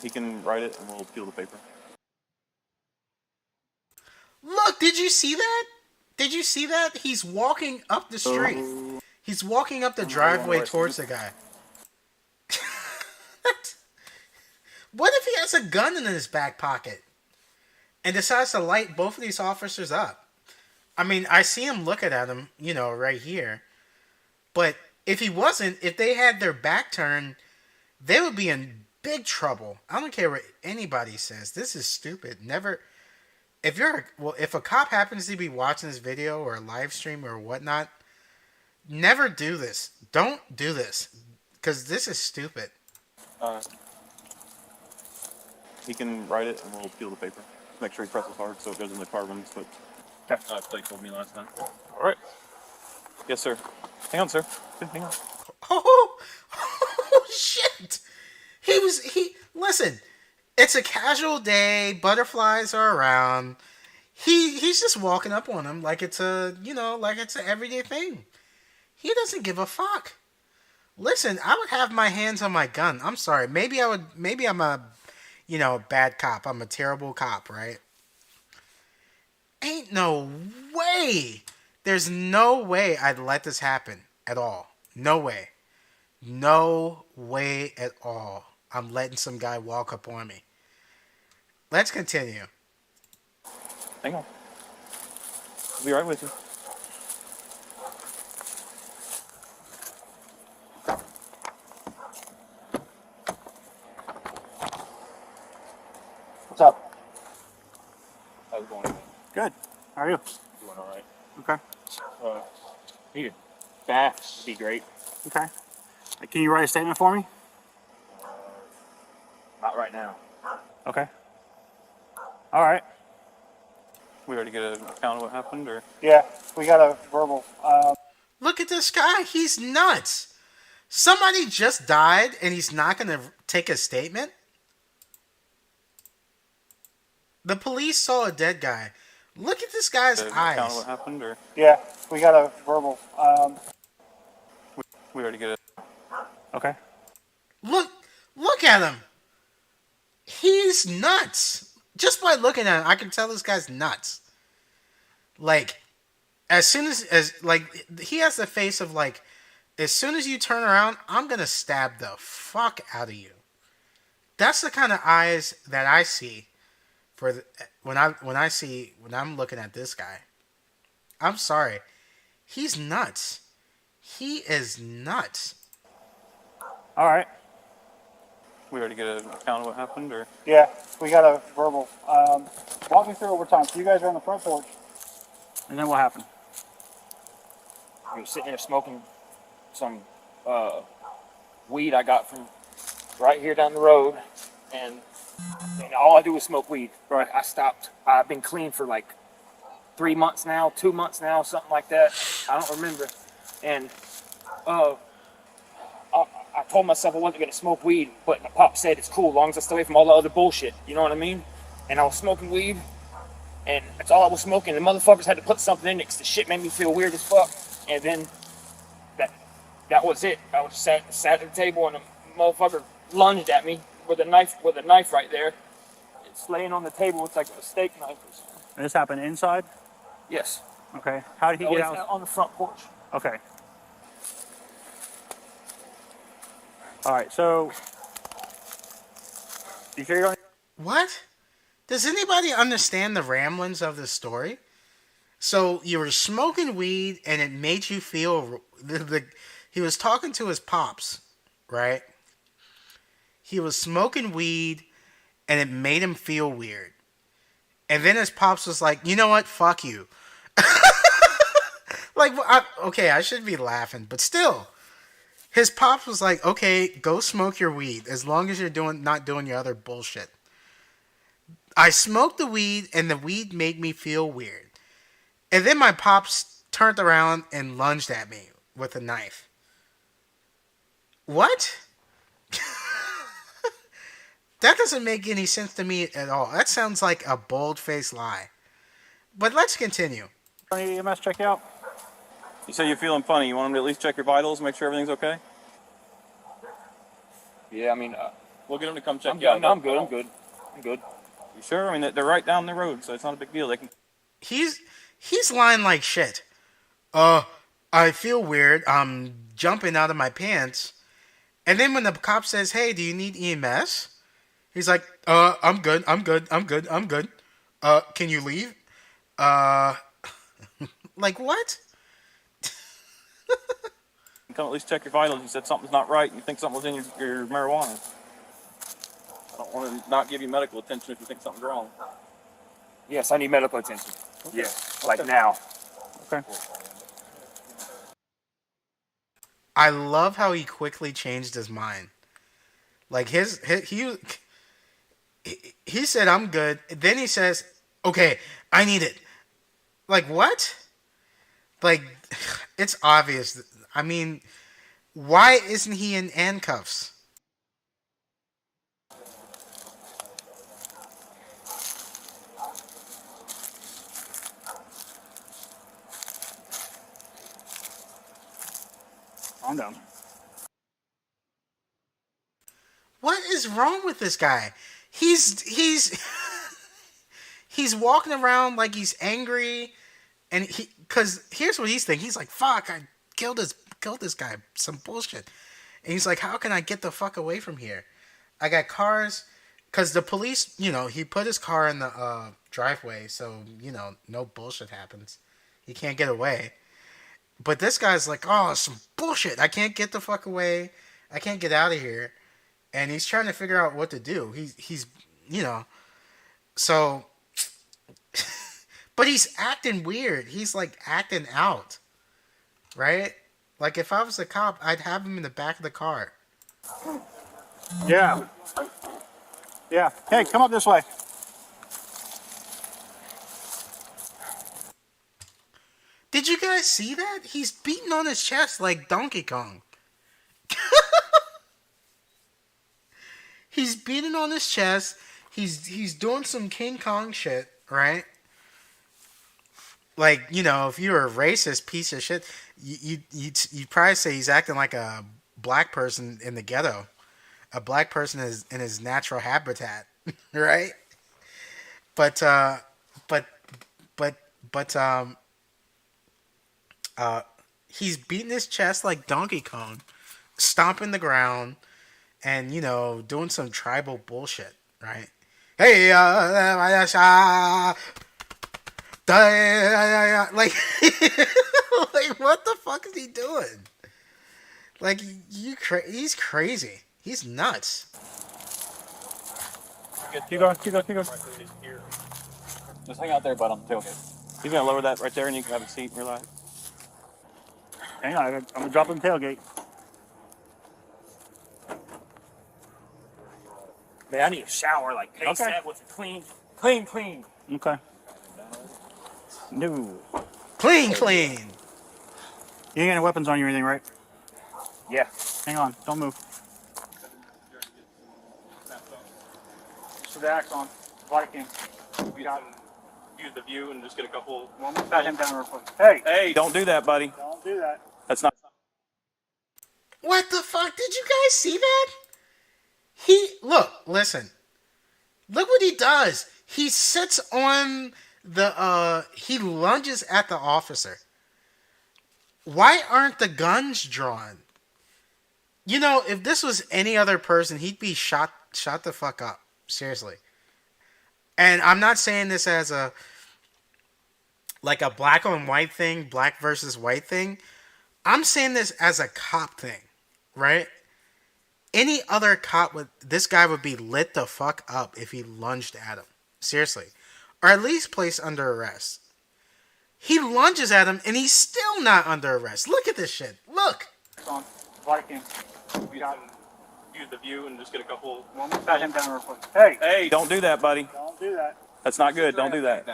He can write it, and we'll peel the paper. Look, did you see that? Did you see that? He's walking up the street. He's walking up the driveway towards the guy. What if he has a gun in his back pocket and decides to light both of these officers up? I mean, I see him looking at him, right here. But if he wasn't, if they had their back turned, they would be in big trouble. I don't care what anybody says. This is stupid. Never. If a cop happens to be watching this video or a live stream or whatnot, never do this. Don't do this. Because this is stupid. He can write it, and we'll peel the paper. Make sure he presses hard so it goes in the carbon. So Blake told me last time. All right. Yes, sir. Hang on, sir. Hang on. Oh shit! Listen. It's a casual day. Butterflies are around. He's just walking up on him like it's an everyday thing. He doesn't give a fuck. Listen, I would have my hands on my gun. I'm sorry. Maybe I'm a bad cop. I'm a terrible cop, right? Ain't no way. There's no way I'd let this happen at all. No way. No way at all. I'm letting some guy walk up on me. Let's continue. Hang on. I'll be right with you. How are you? Doing all right. Okay. Need a bath would be great. Okay. Can you write a statement for me? Not right now. Okay. All right. We already get an account of what happened, or Yeah, we got a verbal. Look at this guy. He's nuts. Somebody just died and he's not going to take a statement? The police saw a dead guy. Look at this guy's an account of eyes. what happened, or Yeah, we got a verbal. we already get Okay. Look at him. He's nuts. Just by looking at him, I can tell this guy's nuts. Like, as soon as like he has the face of like, as soon as you turn around, I'm gonna stab the fuck out of you. That's the kind of eyes that I see for when I'm looking at this guy. I'm sorry, he's nuts. He is nuts. All right. we already get an account of what happened, or Yeah, we got a verbal. Walk me through over time. So you guys are on the front porch, and then what happened? I was sitting there smoking some weed I got from right here down the road, and all I do is smoke weed. Right. I stopped. I've been clean for like 3 months now, 2 months now, something like that. I don't remember. And I told myself I wasn't gonna smoke weed, but my pop said it's cool as long as I stay away from all the other bullshit. You know what I mean? And I was smoking weed, and that's all I was smoking. The motherfuckers had to put something in it because the shit made me feel weird as fuck. And then that was it. I was sat at the table, and a motherfucker lunged at me with a knife right there. It's laying on the table. It's like a steak knife or something. And this happened inside. Yes. Okay. How did he get out? On the front porch. Okay. All right. So you sure you're going? What? Does anybody understand the ramblings of the story? So you were smoking weed and it made you feel he was talking to his pops, right? He was smoking weed and it made him feel weird. And then his pops was like, "You know what? Fuck you." Like, okay, I should be laughing, but still. His pops was like, "Okay, go smoke your weed as long as you're not doing your other bullshit." I smoked the weed and the weed made me feel weird. And then my pops turned around and lunged at me with a knife. What? That doesn't make any sense to me at all. That sounds like a bold-faced lie. But let's continue. EMS check out. you say you're feeling funny. You want them to at least check your vitals, make sure everything's okay. Yeah, I mean, We'll get them to come check I'm you out. good. I'm good. I'm good. I'm good. You sure? I mean, they're right down the road, so it's not a big deal. They can. He's lying like shit. I feel weird. I'm jumping out of my pants. And then when the cop says, "Hey, do you need EMS?" He's like, I'm good. I'm good. I'm good. I'm good. Can you leave? Like what? Come at least check your vitals. You said something's not right. You think something was in your marijuana. I don't want to not give you medical attention if you think something's wrong. Yes, I need medical attention. Yeah, like now. Okay. I love how he quickly changed his mind. Like he said, "I'm good." Then he says, "Okay, I need it." Like what? Like it's obvious. I mean, why isn't he in handcuffs? Calm down. What is wrong with this guy? He's he's walking around like he's angry, and because here's what he's thinking. He's like, "Fuck, I killed this guy, some bullshit," and he's like, "How can I get the fuck away from here? I got cars." Because the police, he put his car in the driveway, so no bullshit happens. He can't get away. But this guy's like, "Oh, some bullshit. I can't get the fuck away. I can't get out of here." And he's trying to figure out what to do. He's so. But he's acting weird. He's like acting out, right? Like if I was a cop, I'd have him in the back of the car. Yeah. Yeah. Hey, come up this way. Did you guys see that? He's beating on his chest like Donkey Kong. He's beating on his chest. He's doing some King Kong shit, right? Like, you know, if you're a racist piece of shit, you'd probably say he's acting like a black person in the ghetto, a black person is in his natural habitat, right? But but but but uh, he's beating his chest like Donkey Kong, stomping the ground, and you know, doing some tribal bullshit, right? Hey, like, like what the fuck is he doing? Like he's crazy. He's nuts. Keep going, keep going, keep going. Just hang out there, bud, on the tailgate. He's gonna lower that right there, and you can have a seat and relax. Hang on, I'm gonna drop in the tailgate. Man, I need a shower like ASAP with a clean. Okay. No. Clean. You ain't got any weapons on you or anything, right? Yeah. Hang on, don't move. Just the axe on. Body cam. We got use the view and just get a couple. Well, I'm gonna pat him down real quick. Hey! Hey, don't do that, buddy. Don't do that. That's not. What the fuck? Did you guys see that? Listen. Look what he does. He sits on the he lunges at the officer. Why aren't the guns drawn? You know, if this was any other person, he'd be shot the fuck up. Seriously. And I'm not saying this as a like a black on white thing, black versus white thing. I'm saying this as a cop thing, right? Any other cop this guy would be lit the fuck up if he lunged at him. Seriously. Or at least placed under arrest. He lunges at him and he's still not under arrest. Look at this shit. Look. On. Body cam. We got use the view and just get a couple. Well, I'm gonna pat him down real quick. Hey! Hey, don't do that, buddy. Don't do that. That's not good. Don't do that.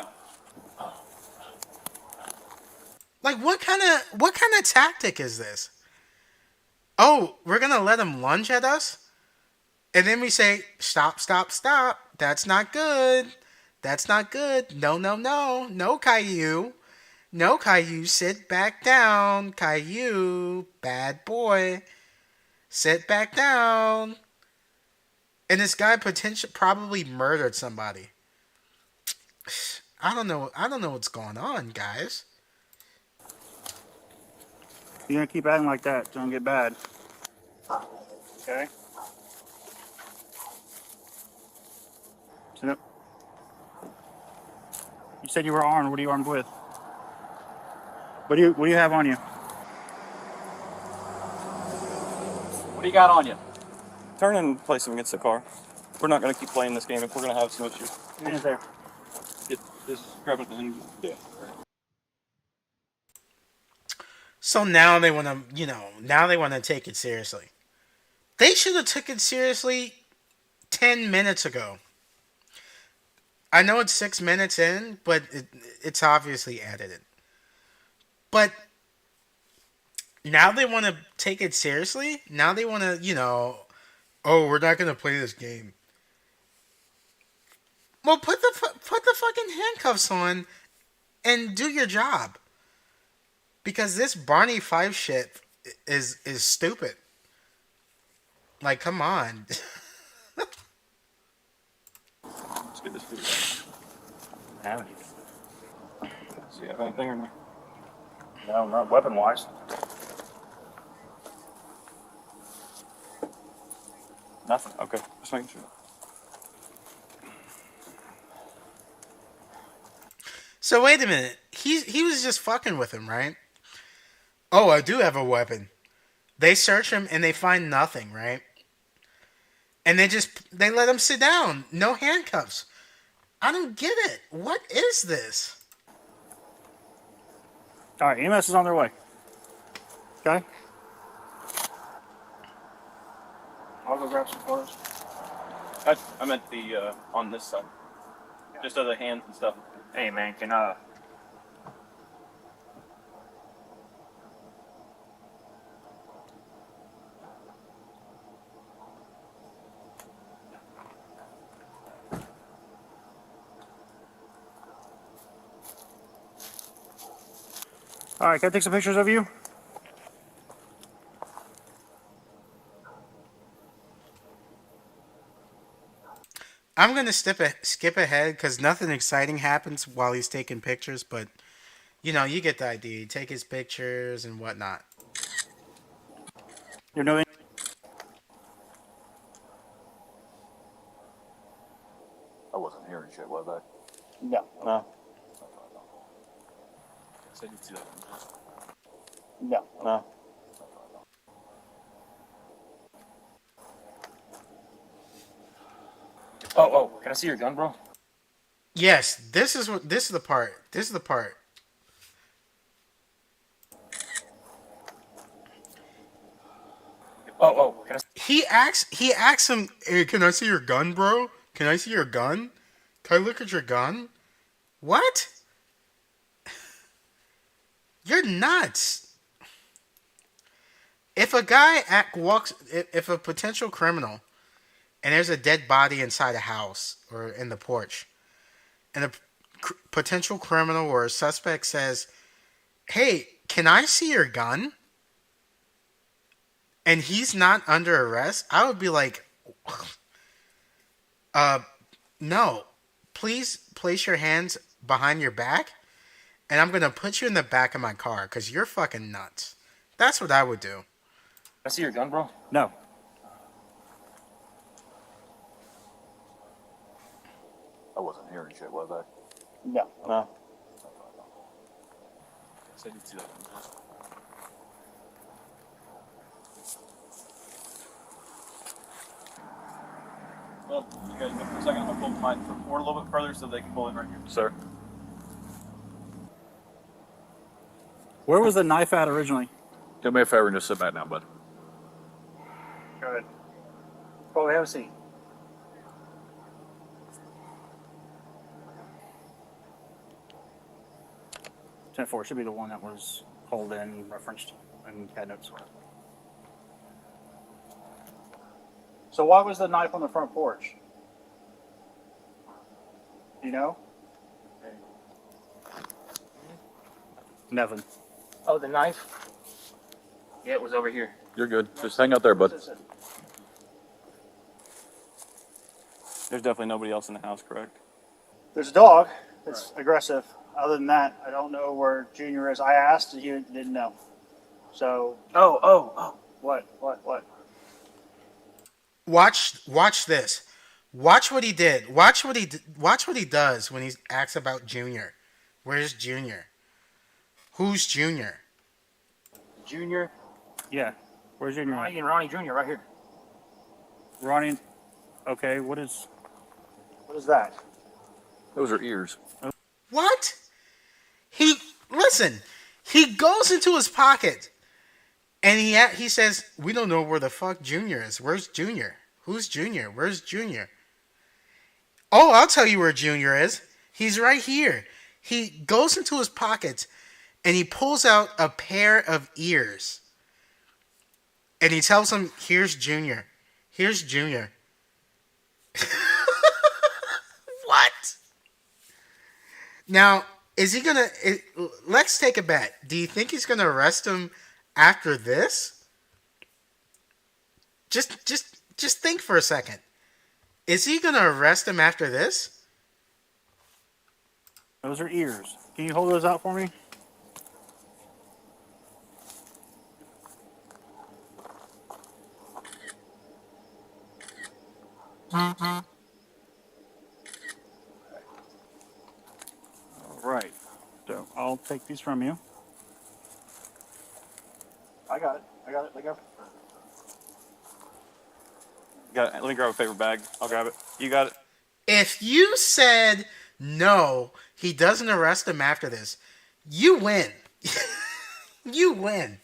Like what kind of tactic is this? Oh, we're gonna let him lunge at us? And then we say, stop. That's not good. That's not good. No. No, Caillou. No, Caillou, sit back down. Caillou, bad boy. Sit back down. And this guy probably murdered somebody. I don't know what's going on, guys. You're gonna keep acting like that, it's gonna get bad. Okay? Sit up. You said you were armed. What are you armed with? What do you have on you? What do you got on you? Turn and place him against the car. We're not gonna keep playing this game if we're gonna have some issues. Get in there. Get this, grab it, and yeah. So now they want to, take it seriously. They should have took it seriously 10 minutes ago. I know it's 6 minutes in, but it's obviously edited. But now they want to take it seriously. Now they want to, oh, we're not going to play this game. Well, put the fucking handcuffs on and do your job. Because this Barney Fife shit is stupid. Like, come on. Let's get this food. Have Do you have anything or no? No, not weapon wise. Nothing. Okay, just making sure. So wait a minute. He was just fucking with him, right? Oh, I do have a weapon. They search him and they find nothing, right? And they let him sit down. No handcuffs. I don't get it. What is this? All right, EMS is on their way. Okay. I'll go grab some photos. I meant the on this side, just of the hands and stuff. Hey man, can All right, can I take some pictures of you? I'm gonna skip ahead because nothing exciting happens while he's taking pictures, but you know, you get the idea. Take his pictures and whatnot. You're doing. I wasn't hearing shit, was I? No. No. I didn't see that. No. No. oh, can I see your gun, bro? Yes, this is the part. This is the part. Can I? He asks him, "Hey, can I see your gun, bro? Can I see your gun? Can I look at your gun?" What? You're nuts. If a guy if a potential criminal, and there's a dead body inside a house or in the porch, and a potential criminal or a suspect says, "Hey, can I see your gun?" and he's not under arrest, I would be like, no. Please place your hands behind your back, and I'm going to put you in the back of my car because you're fucking nuts. That's what I would do. Can I see your gun, bro? No. I wasn't hearing shit, was I? No. No. I didn't see that. Well, you guys wait for a second. I'm gonna pull mine forward a little bit further so they can pull in right here. Sir. Where was the knife at originally? Do me a favor and just sit back down, bud. Go ahead. Oh, have a seat. Four should be the one that was pulled in, referenced, and had notes. So why was the knife on the front porch? You know? Nothing. Oh, the knife. Yeah, it was over here. You're good. Just hang out there, bud. There's definitely nobody else in the house, correct? There's a dog that's aggressive. Other than that, I don't know where Junior is. I asked, and he didn't know. So. Oh. What? Watch this. Watch what he did. Watch what he does when he asks about Junior. Where's Junior? Who's Junior? Junior. Yeah. Where's Junior? Ronnie Jr. right here. Ronnie. Okay. What is that? Those are ears. What? He goes into his pocket and he says, "We don't know where the fuck Junior is. Where's Junior? Who's Junior? Where's Junior?" Oh, I'll tell you where Junior is. He's right here. He goes into his pocket and he pulls out a pair of ears. And he tells him, "Here's Junior. Here's Junior." What? Now, is he gonna? Let's take a bet. Do you think he's gonna arrest him after this? Just think for a second. Is he gonna arrest him after this? Those are ears. Can you hold those out for me? All right. So I'll take these from you. I got it. Let me grab a paper bag. I'll grab it. You got it. If you said no, he doesn't arrest him after this, you win. You win.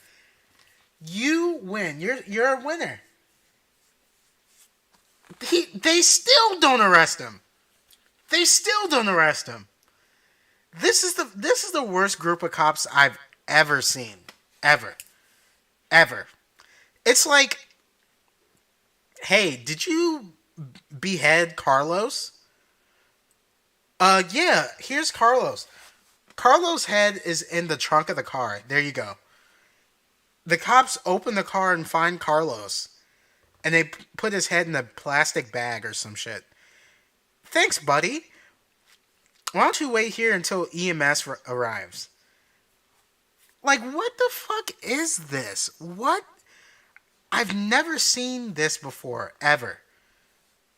You win. You're a winner. They still don't arrest him. They still don't arrest him. This is the worst group of cops I've ever seen. Ever. Ever. It's like, hey, did you behead Carlos? Yeah, here's Carlos. Carlos' head is in the trunk of the car. There you go. The cops open the car and find Carlos. And they put his head in a plastic bag or some shit. Thanks, buddy. Why don't you wait here until EMS arrives? Like, what the fuck is this? What? I've never seen this before, ever.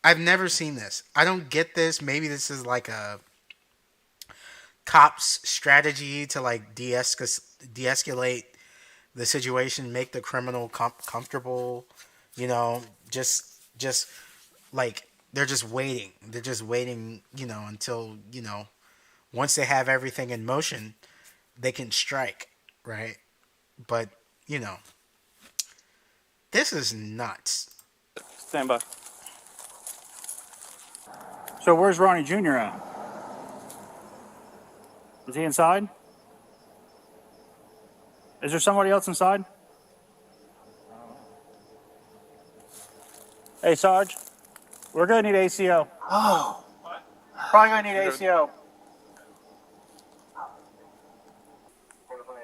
I've never seen this. I don't get this. Maybe this is like a cop's strategy to like de-escalate the situation, make the criminal comfortable. You know, just like they're just waiting. They're just waiting. Until once they have everything in motion, they can strike, right? But this is nuts. Stand by. So where's Ronnie Jr. at? Is he inside? Is there somebody else inside? Hey, Sarge, we're gonna need ACO. Oh. Probably gonna need ACO.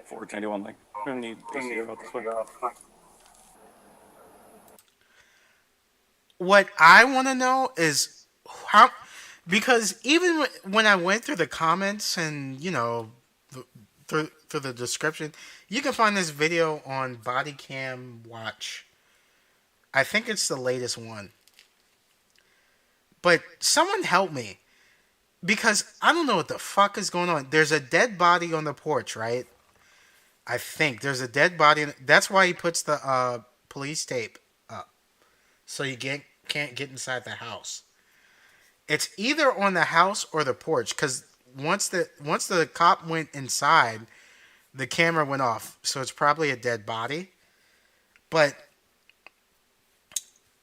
491 link. We're gonna need ACO about this way. What I want to know is how, because even when I went through the comments and through the description, you can find this video on Body Cam Watch. I think it's the latest one. But someone help me, because I don't know what the fuck is going on. There's a dead body on the porch, right? I think there's a dead body. That's why he puts the police tape up, so you can't get inside the house. It's either on the house or the porch, because once the cop went inside, the camera went off. So it's probably a dead body.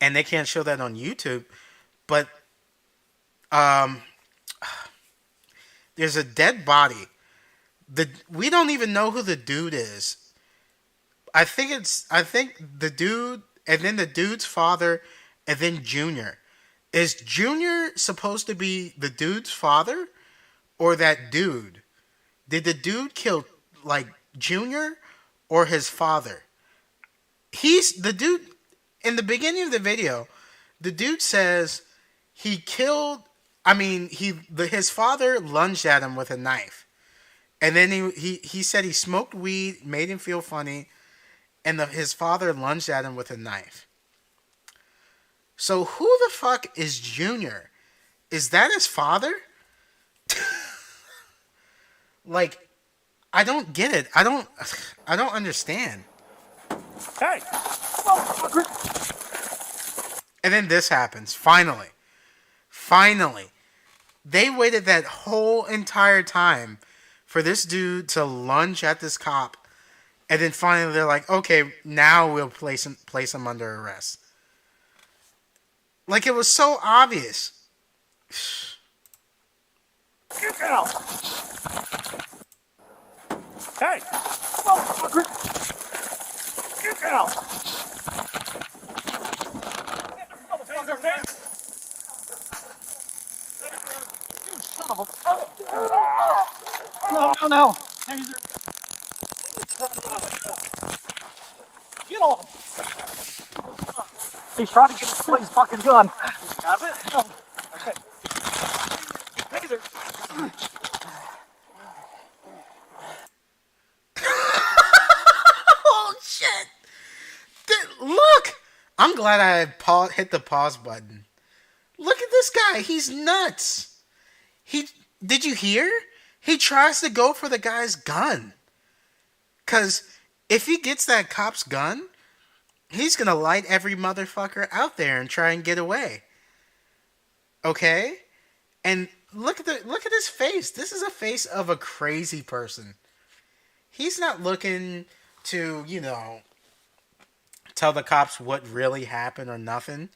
And they can't show that on YouTube. But there's a dead body. We don't even know who the dude is. I think the dude, and then the dude's father, and then Junior. Is Junior supposed to be the dude's father, or that dude? Did the dude kill like Junior or his father? He's the dude in the beginning of the video. The dude says he killed. I mean, his father lunged at him with a knife, and then he said he smoked weed, made him feel funny, and his father lunged at him with a knife. So who the fuck is Junior? Is that his father? Like, I don't get it. I don't understand. Hey! And then this happens. Finally. They waited that whole entire time for this dude to lunge at this cop. And then finally they're like, okay, now we'll place him under arrest. Like, it was so obvious. Get out! Hey! Motherfucker! Get out! Motherfucker, man! You son of a... No. Get off! He's trying to get his fucking gun. Got it? No. Okay. Taser. Oh shit! Look! I'm glad I hit the pause button. Look at this guy. He's nuts. Did you hear? He tries to go for the guy's gun. Cause if he gets that cop's gun, he's gonna light every motherfucker out there and try and get away. Okay? And look at his face. This is a face of a crazy person. He's not looking to, tell the cops what really happened or nothing.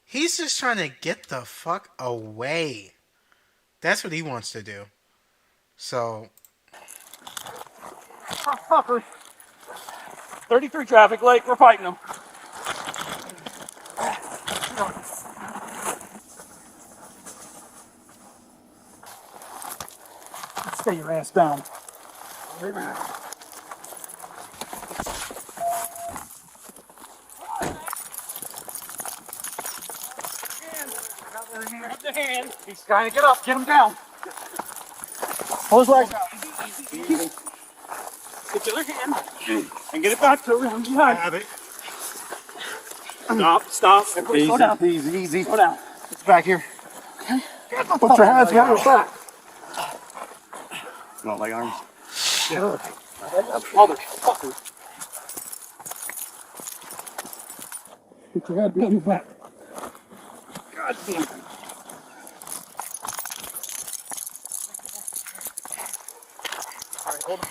He's just trying to get the fuck away. That's what he wants to do. So, Fucker. 33 traffic light. We're fighting them. Stay your ass down. Grab the hand. He's trying to get up. Get him down. Hold his legs down. Easy. Get the other hand and get it back to him behind. Have it. Stop. Easy, slow down. Easy. Slow down. It's back here. Okay. Put your hands behind your back. You don't like arms? Yeah. Motherfucker. Put your head behind your back. God damn it.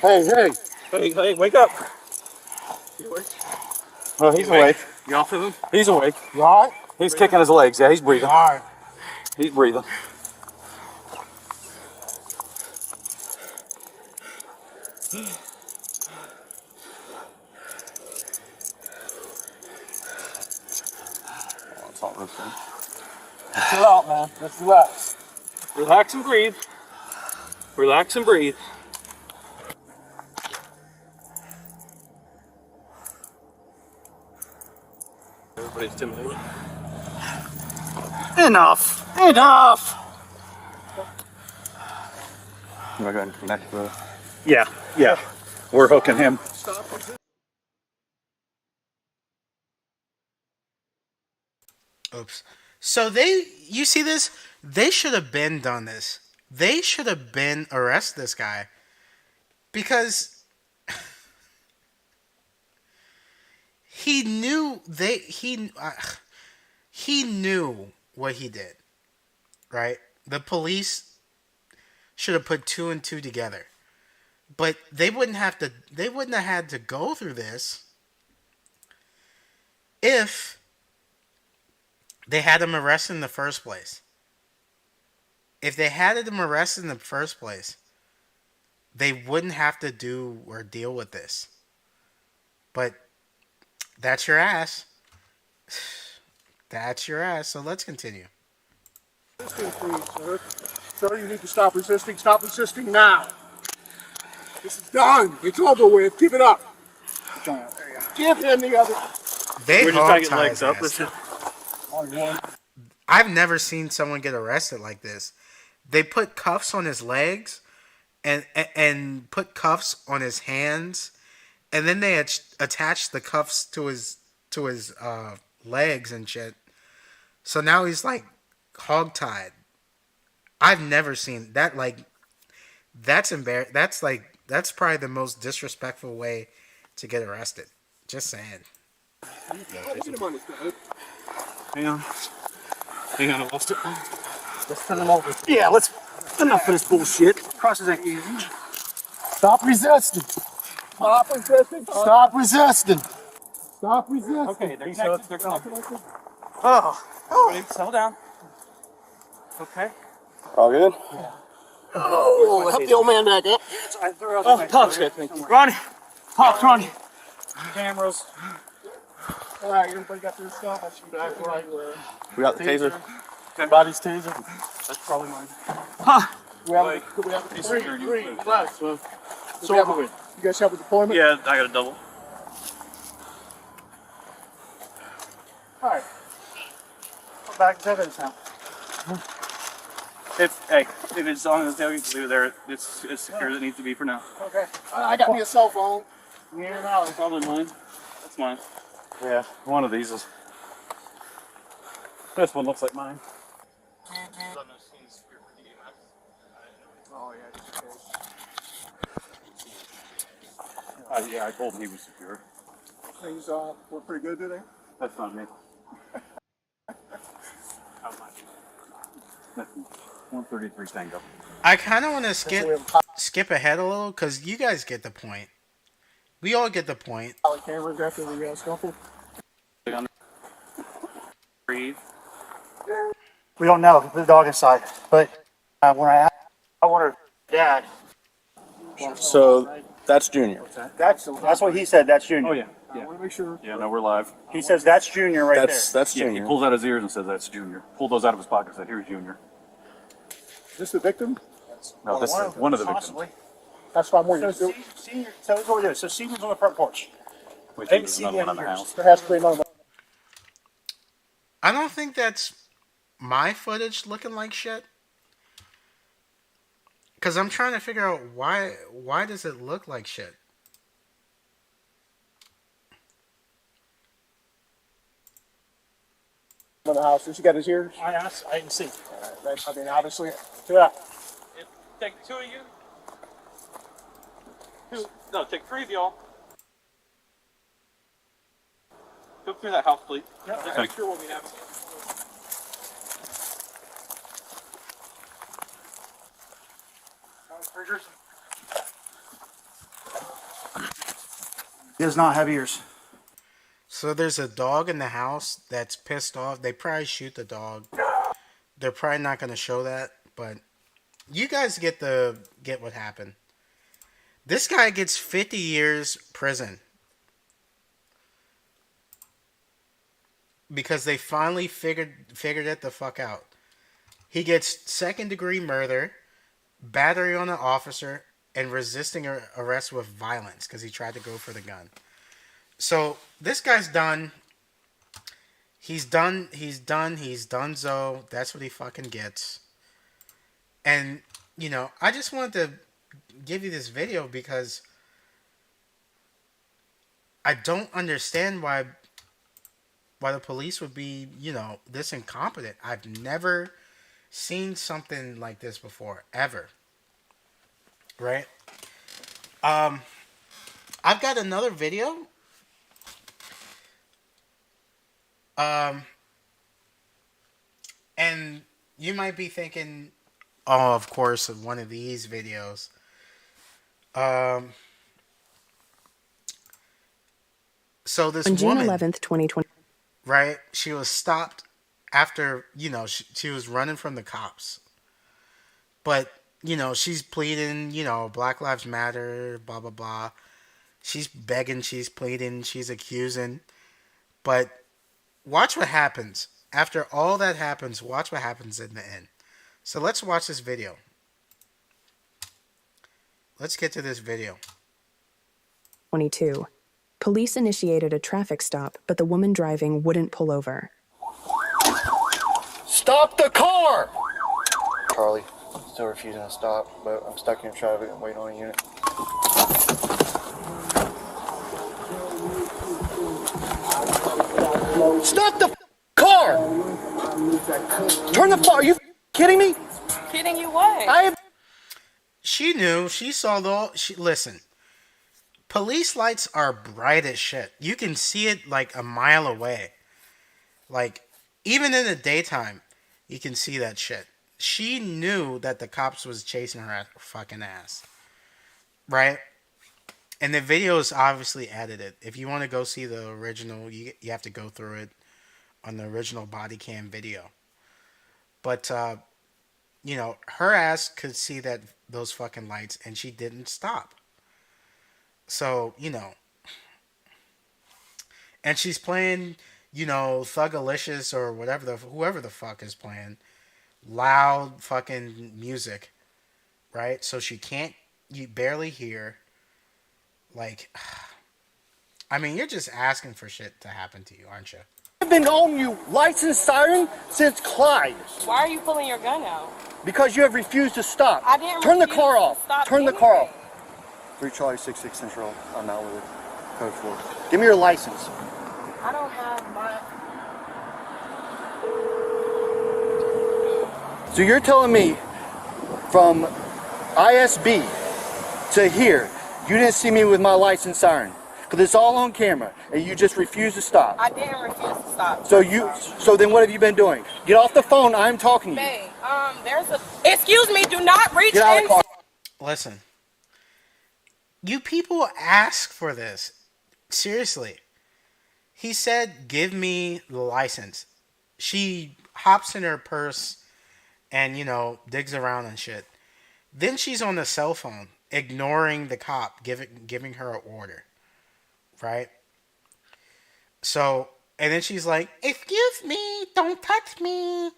Hey, wake up. Oh, he's awake. You off of him? He's awake. you alright? He's kicking his legs. Yeah, he's breathing. Alright. He's breathing. It's all this thing. Chill out, man. Let's relax. Relax and breathe. Relax and breathe. Everybody's intimidated. Enough! I'm gonna go ahead and connect the. Yeah. We're hooking him. Oops. So you see this? They should have been done this. They should have been arrest this guy. Because he knew he knew what he did. Right? The police should have put two and two together. But they wouldn't have had to go through this if they had him arrested in the first place. If they had him arrested in the first place, they wouldn't have to do or deal with this. But that's your ass. That's your ass. So let's continue. Sir, you need to stop resisting. Stop resisting now. This is done. It's over with. Keep it up. Give him the other. They We're just trying to get legs up. hog-tied. I've never seen someone get arrested like this. They put cuffs on his legs and put cuffs on his hands, and then they attached the cuffs to his legs and shit. So now he's like hog-tied. I've never seen that. Like, that's embarrassing. That's probably the most disrespectful way to get arrested. Just saying. Hang on, I lost it. Let's turn him over. Yeah, let's. Enough of this bullshit. Cross his ankle. Stop resisting. Stop resisting. Stop resisting. Stop resisting. Okay, they're connected. They're connected. Everybody, settle down. Okay. All good? Oh, help the old man back up. Pop's good. Ronnie. Pop's Ronnie. Cameras. All right, everybody got their stuff. I should back right where. We got the taser. Everybody's taser. That's probably mine. We have three. Relax. So you guys have a deployment? Yeah, I got a double. All right. Come back to this now. If it's on the tail, you can leave it there. It's secure as it needs to be for now. Okay. I got me a cell phone. Here now. That's probably mine. That's mine. Yeah, one of these is. This one looks like mine. Oh yeah. Yeah, I told him he was secure. Things were pretty good today. That's not me. 133 Tango. I kind of want to skip ahead a little because you guys get the point. We all get the point. Cameras after the scuffle. Breathe. We don't know. The dog inside, but when I wonder, Dad. So that's Junior. That's what he said. That's Junior. Oh yeah. I want to make sure. Yeah, no, we're live. He says that's Junior right That's Yeah, he Junior. pulls out his ears and says that's Junior. Pulled those out of his pocket and said, here's Junior. Is this the victim? No, this is one of the victims. Possibly. That's what I'm wondering. So senior. So this is what we do. So Senior's on the front porch. Wait, They there's see another the one on the ears. house. There has to be another one. I don't think that's my footage looking like shit. Because I'm trying to figure out why does it look like shit? In the house. Has he got his ears? I asked. I didn't see. I mean, obviously. Yeah. Take two of you. No, take three of y'all. Go through that house, please. Just make sure what we have. He does not have ears. So there's a dog in the house that's pissed off. They probably shoot the dog. They're probably not going to show that, but you guys get what happened. This guy gets 50 years prison because they finally figured it the fuck out. He gets second-degree murder, battery on an officer, and resisting arrest with violence because he tried to go for the gun. So this guy's done. He's done. He's donezo. That's what he fucking gets. And, I just wanted to give you this video because I don't understand why the police would be, this incompetent. I've never seen something like this before, ever. Right? I've got another video. And you might be thinking, oh, of course, one of these videos. So this On June woman, 11th, 2020. right? She was stopped after, she was running from the cops. But, she's pleading, Black Lives Matter, blah, blah, blah. She's begging, she's pleading, she's accusing. But watch what happens. After all that happens, watch what happens in the end. So let's watch this video. Let's get to this video. 22. Police initiated a traffic stop, but the woman driving wouldn't pull over. Stop the car! Charlie, still refusing to stop, but I'm stuck in traffic and waiting on a unit. Stop the car! Turn the car! Are you kidding me? Kidding you what? I am. She knew. She saw listen. Police lights are bright as shit. You can see it like a mile away. Like, even in the daytime, you can see that shit. She knew that the cops was chasing her fucking ass. Right? And the video is obviously edited. If you want to go see the original, you have to go through it on the original body cam video. But, her ass could see those fucking lights, and she didn't stop. So, and she's playing, Thugalicious or whoever the fuck is playing loud fucking music, right? So you barely hear. Like, I mean, you're just asking for shit to happen to you, aren't you? I've been on you licensed siren since Clyde. Why are you pulling your gun out? Because you have refused to stop. I didn't Turn the refuse car to off. stop Turn the car anything. off. 3 Charlie 66 Central. I'm out with it. Code 4. Give me your license. I don't have my... So you're telling me from ISB to here, you didn't see me with my license siren? Because it's all on camera, and you just refused to stop. I didn't refuse to stop. So then what have you been doing? Get off the phone, I'm talking to you. Babe, there's a... Excuse me, do not reach Get out of in... the car. Listen. You people ask for this. Seriously. He said, "Give me the license." She hops in her purse and, digs around and shit. Then she's on the cell phone, ignoring the cop, giving her an order, right? So, and then she's like, "Excuse me, don't touch me."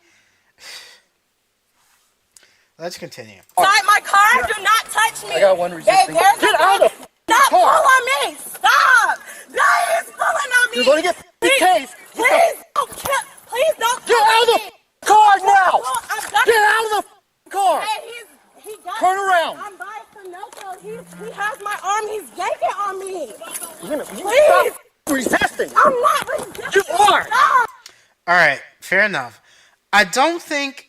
Let's continue. Inside my car, do not touch me. I got one resisting. Get out of the Stop car. pulling me. Stop. Guys, pulling on me. You're gonna get case. Please don't Get out of the car now. Get out of the car. Hey, he got Turn around. I'm by Sunoco. He has my arm. He's yanking on me. Please. Stop resisting. I'm not resisting. You are. Stop. All right, fair enough. I don't think.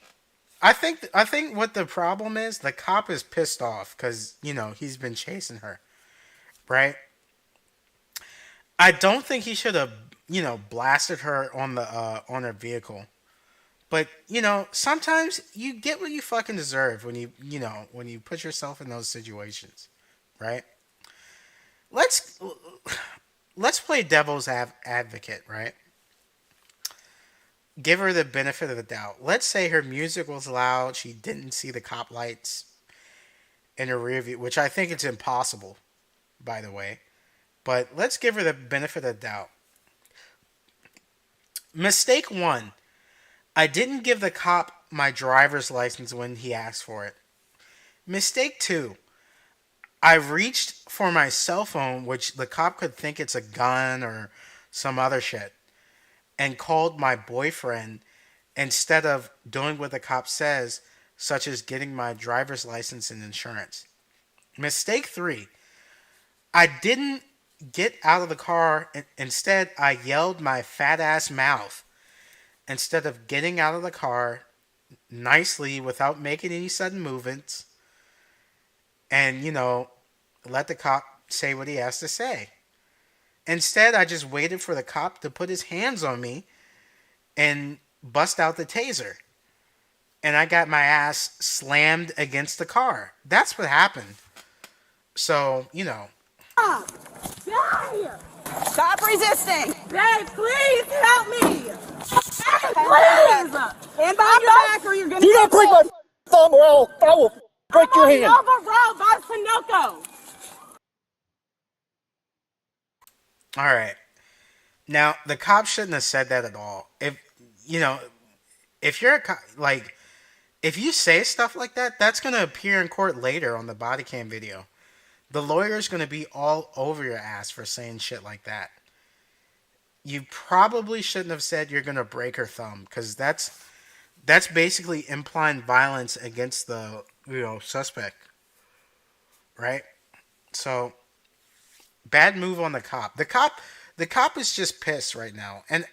I think what the problem is, the cop is pissed off because he's been chasing her, right? I don't think he should have blasted her on her vehicle, but sometimes you get what you fucking deserve when you put yourself in those situations, right? Let's play devil's advocate, right? Give her the benefit of the doubt. Let's say her music was loud. She didn't see the cop lights in her rear view, which I think it's impossible, by the way. But let's give her the benefit of the doubt. Mistake 1. I didn't give the cop my driver's license when he asked for it. Mistake 2. I reached for my cell phone, which the cop could think it's a gun or some other shit, and called my boyfriend instead of doing what the cop says, such as getting my driver's license and insurance. Mistake 3. I didn't get out of the car. Instead, I yelled my fat ass mouth instead of getting out of the car nicely without making any sudden movements and, let the cop say what he has to say. Instead, I just waited for the cop to put his hands on me and bust out the taser. And I got my ass slammed against the car. That's what happened. So, Stop resisting. Babe, please help me. Please. Hand behind your back or you're going to Do not break my thumb or I will break your hand. I'm on the road by Sunoco. all right. Now, the cop shouldn't have said that at all. If you're a cop, if you say stuff like that, that's going to appear in court later on the body cam video. The lawyer's going to be all over your ass for saying shit like that. You probably shouldn't have said you're going to break her thumb, because that's basically implying violence against the suspect, right? So, bad move on the cop. The cop is just pissed right now, and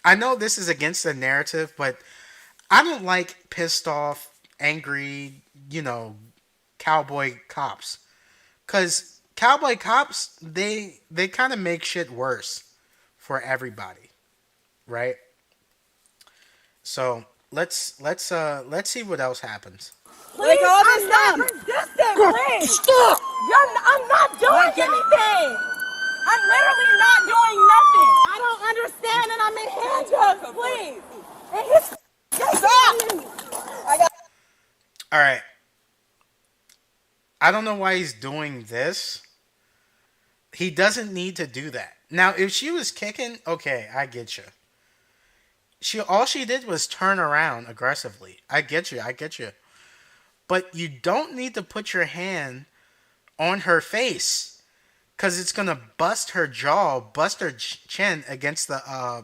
I know this is against the narrative, but I don't like pissed off, angry, cowboy cops. Because cowboy cops, they kind of make shit worse for everybody, right? So let's see what else happens. Please, I'm not resisting, please. Stop! I'm not doing anything. I'm literally not doing nothing. I don't understand and I'm in handcuffs, please. And stop! All right. I don't know why he's doing this. He doesn't need to do that. Now, if she was kicking, okay, I get you. All she did was turn around aggressively. I get you. But you don't need to put your hand on her face, because it's gonna bust her jaw, bust her chin against the,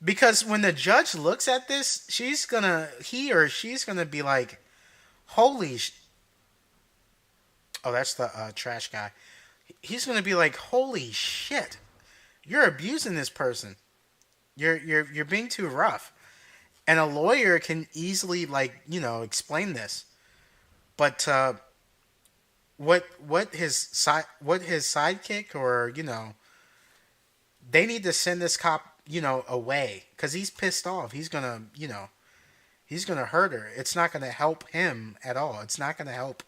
because when the judge looks at this, he or she's gonna be like, holy oh, that's the trash guy. He's gonna be like, holy shit, you're abusing this person. You're being too rough. And a lawyer can easily explain this. But what his sidekick or they need to send this cop away, because he's pissed off. He's gonna hurt her. It's not gonna help him at all. It's not gonna help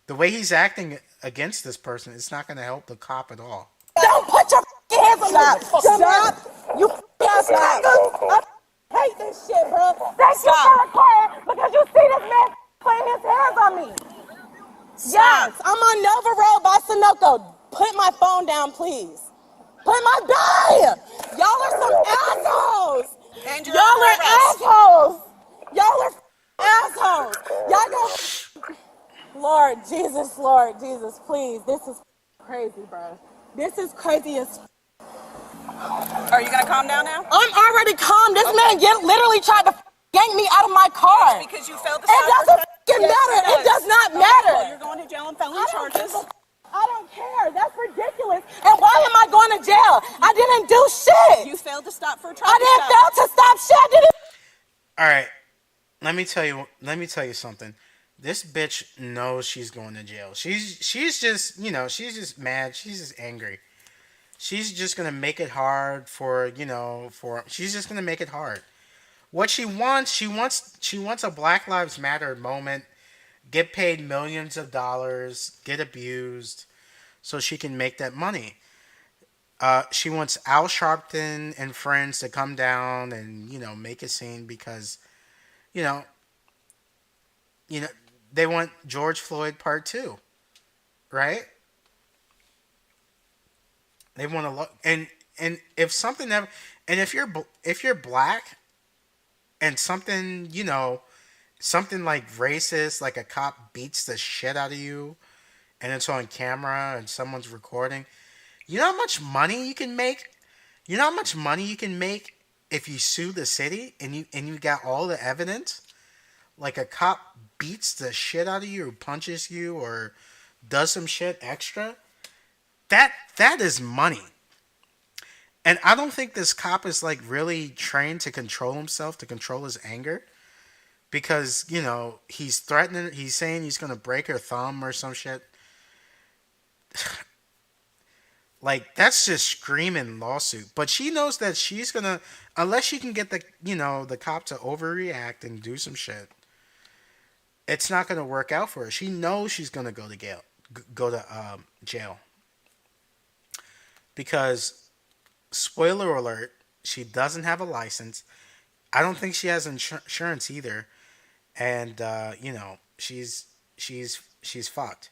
The way he's acting against this person, it's not going to help the cop at all. Don't put your hands on me. Stop. You ass niggas. I hate this shit, bro. Thank you for recording because you see this man putting his hands on me. Yes, I'm on Nova Road by Sunoco. Put my phone down, please. Put my bag. Y'all are some assholes. Y'all are assholes. Y'all are assholes. Y'all go. Lord Jesus, please. This is crazy, bro. This is crazy as. Are you gonna calm down now? I'm already calm. This man literally tried to yank me out of my car. Because you failed to It stop. doesn't matter. It does not matter. Well, you're going to jail on felony charges. I don't care. That's ridiculous. And why am I going to jail? I didn't do shit. You failed to stop for a traffic I didn't stop. fail to stop shit. I didn't. All right, let me tell you something. This bitch knows she's going to jail. She's just, she's just mad. She's just angry. She's just gonna make it hard she's just gonna make it hard. What she wants a Black Lives Matter moment, get paid millions of dollars, get abused, so she can make that money. She wants Al Sharpton and friends to come down and make a scene because you know they want George Floyd Part 2, right? They want to look and if something ever and if you're black and something something like racist, like a cop beats the shit out of you and it's on camera and someone's recording, you know how much money you can make? You know how much money you can make if you sue the city and you got all the evidence? Like a cop beats the shit out of you or punches you or does some shit extra? That is money. And I don't think this cop is like really trained to control himself, to control his anger. Because, he's threatening, he's saying he's going to break her thumb or some shit. Like, that's just screaming lawsuit. But she knows that she's going to, unless she can get the cop to overreact and do some shit, it's not going to work out for her. She knows she's going to go to jail. Because, spoiler alert, she doesn't have a license. I don't think she has insurance either. And, she's fucked.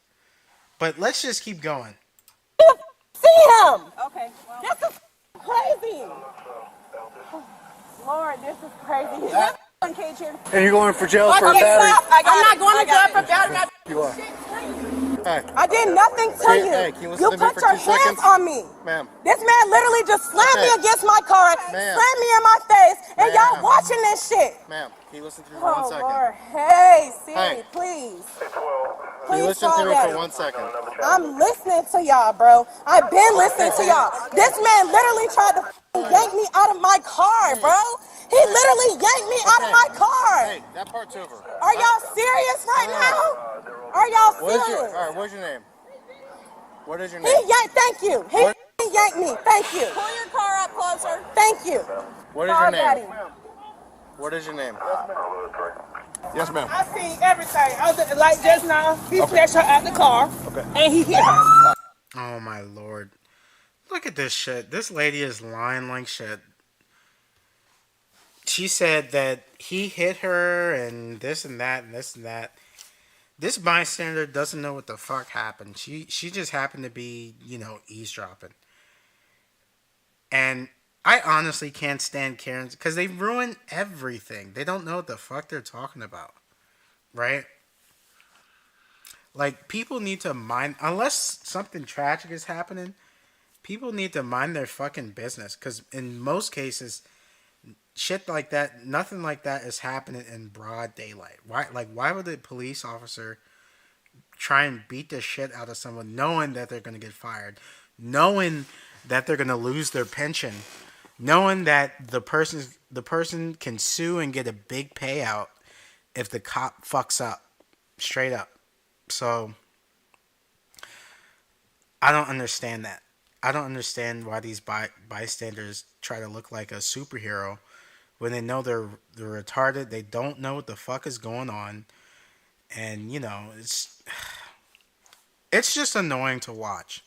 But let's just keep going. See him. Okay, well. This is crazy. Lord, this is crazy. Cage here. And you're going for jail for Okay, battery. stop. I'm not going to jail for battery. You are. Hey. I did nothing to you. Hey, can you listen You to me put for your 2 hands seconds? on me. Ma'am. This man literally just slammed me Okay. against my car, Ma'am. slammed me in my face, and y'all Ma'am. watching this shit. Ma'am, can you listen to me for 1 Oh, second? Lord. Hey, Siri, Hey. please. Can you listen to me for 1 second? I'm listening to y'all, bro. I've been listening to y'all. This man literally tried to yank me out of my car, bro. He literally yanked me out of my car. Hey, that part's over. Are y'all serious right now? Are y'all serious? All right, what's your name? What is your He name? yanked, thank you. He yanked me, thank you. Pull your car up closer. Thank you. What is your name? What is your name? Yes, ma'am. I seen everything. I was like just now. He snatched her out the car. Okay. And he hit her. Oh my lord. Look at this shit. This lady is lying like shit. She said that he hit her and this and that and this and that. This bystander doesn't know what the fuck happened. She just happened to be, eavesdropping. And I honestly can't stand Karens because they ruin everything. They don't know what the fuck they're talking about. Right? Like, people need to mind, unless something tragic is happening, people need to mind their fucking business. Because in most cases, shit like that, nothing like that is happening in broad daylight. Why would a police officer try and beat the shit out of someone knowing that they're going to get fired, knowing that they're going to lose their pension, knowing that the person can sue and get a big payout if the cop fucks up, straight up. So I don't understand that. I don't understand why these bystanders try to look like a superhero when they know they're retarded. They don't know what the fuck is going on, and it's It's just annoying to watch.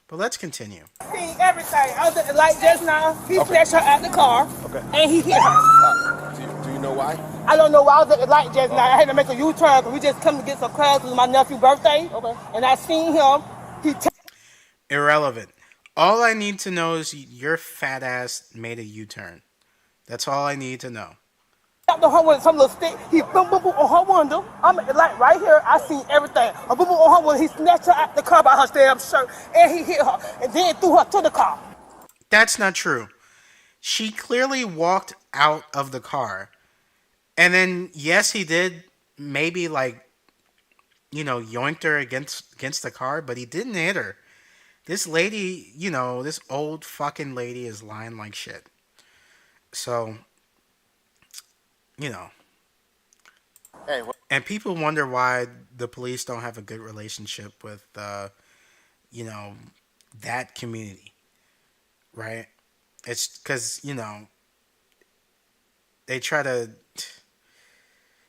But let's continue. See everything. I was at the light just now. He snatched her out the car. Okay. And he hit her. Do you know why? I don't know why. I was at the light just now. I had to make a U-turn because we just come to get some crabs. It was my nephew's birthday. Okay. And I seen him. Irrelevant. All I need to know is your fat ass made a U-turn. That's all I need to know. Out the home with some little stick. He boom, boom, boom on her window. I'm at the light right here. I seen everything. A boom, boom on her window. He snatched her out the car by her damn shirt. And he hit her. And then threw her to the car. That's not true. She clearly walked out of the car. And then, yes, he did maybe yoinked her against the car, but he didn't hit her. This lady, this old fucking lady is lying like shit. So, and people wonder why the police don't have a good relationship with, that community, right? It's because, they try to,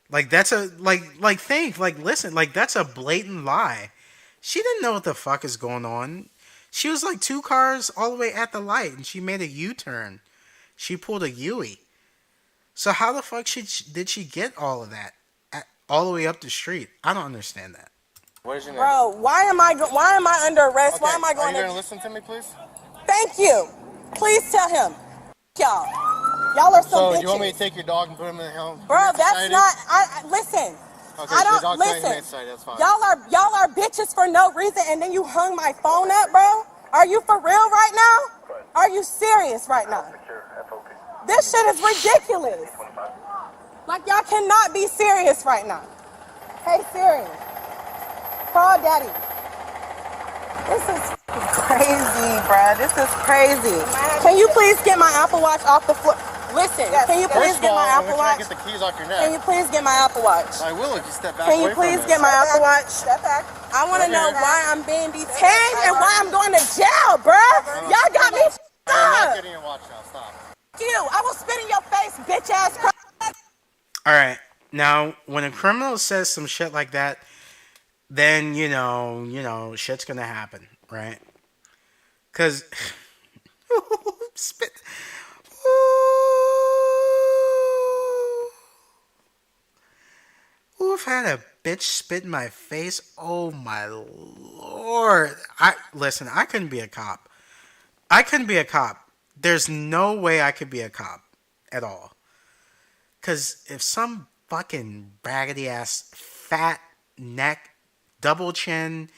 that's a, listen, that's a blatant lie. She didn't know what the fuck is going on. She was 2 cars all the way at the light, and she made a U-turn. She pulled a Yui. So how the fuck did she get all of that all the way up the street? I don't understand that. What is your name? Bro, why am I under arrest? Okay. Why am I going Are you going to listen to me, please? Thank you. Please tell him. Y'all. Y'all are some bitches. So, you want me to take your dog and put him in the home? Bro, that's not... listen. Okay, I don't... so your dog's listen. Society, that's fine. Y'all are bitches for no reason, and then you hung my phone up, bro? Are you for real right now? Are you serious right now? This shit is ridiculous. Y'all cannot be serious right now. Hey, Siri. Call Daddy. This is crazy, bruh. This is crazy. Can you please get my Apple Watch off the floor? Listen, can you please get my Apple Watch? Get the keys off your neck. Can you please get my Apple Watch? I will if you step back. Can you please get my Apple Watch? Step back. I want to know why I'm being detained and why I'm going to jail, bruh. Y'all got me I'm not getting your watch now. Stop. you. I will spit in your face, bitch ass. All right. Now, when a criminal says some shit like that, then, shit's going to happen, right? Because, spit. Ooh, I've had a bitch spit in my face. Oh, my Lord. Listen, I couldn't be a cop. I couldn't be a cop. There's no way I could be a cop at all. Because if some fucking raggedy ass, fat neck, double chin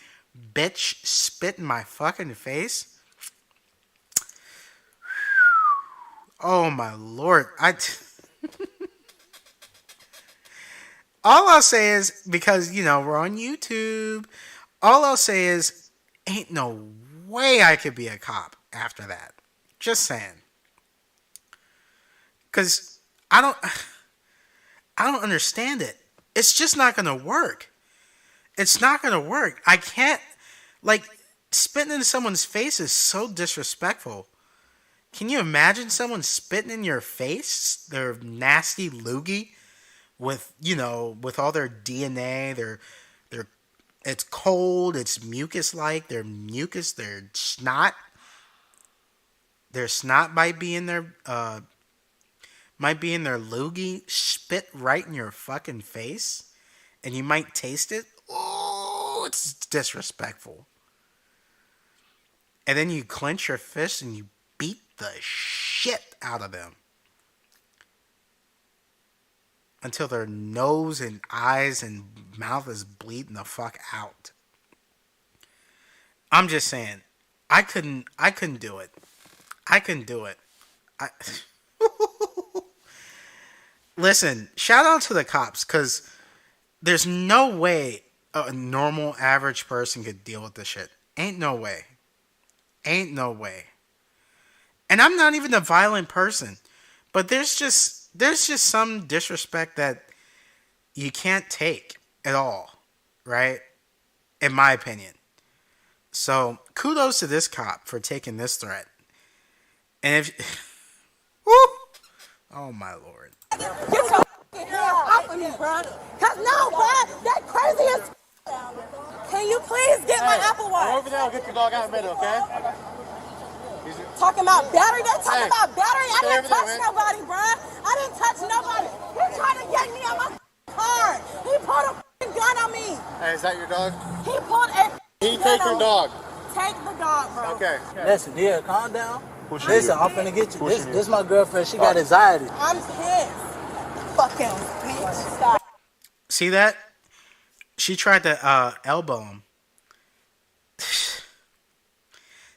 bitch spit in my fucking face, oh my Lord. All I'll say is, because, we're on YouTube, all I'll say is, ain't no way I could be a cop after that. Just saying. Because I don't understand it. It's just not going to work. It's not going to work. I can't, spitting in someone's face is so disrespectful. Can you imagine someone spitting in your face? Their nasty loogie with all their DNA, it's cold, it's mucus-like, their mucus, their snot might be in their loogie, spit right in your fucking face, and you might taste it. Oh, it's disrespectful. And then you clench your fist and you beat the shit out of them until their nose and eyes and mouth is bleeding the fuck out. I'm just saying, I couldn't do it. I couldn't do it. Listen, shout out to the cops, because there's no way a normal, average person could deal with this shit. Ain't no way. Ain't no way. And I'm not even a violent person, but there's just some disrespect that you can't take at all, right? In my opinion. So, kudos to this cop for taking this threat. And if... Woo! Oh, my Lord. Get your hands off of me, bro. Cause no, bro, that crazy as Can you please get my Apple Watch? Over there, I'll get your dog out in a minute, okay? Talking about battery? They're talking about battery? I didn't over there, touch man. nobody, bruh. I didn't touch nobody. He tried to get me on my car. He pulled a gun on me. Hey, is that your dog? He pulled a He gun take on your me. dog. Take the dog, bro. Okay. Listen, dear, calm down. Listen, I'm finna get you. This my girlfriend. She got Oh. anxiety. I'm pissed. Fucking bitch. Stop. See that? She tried to elbow him.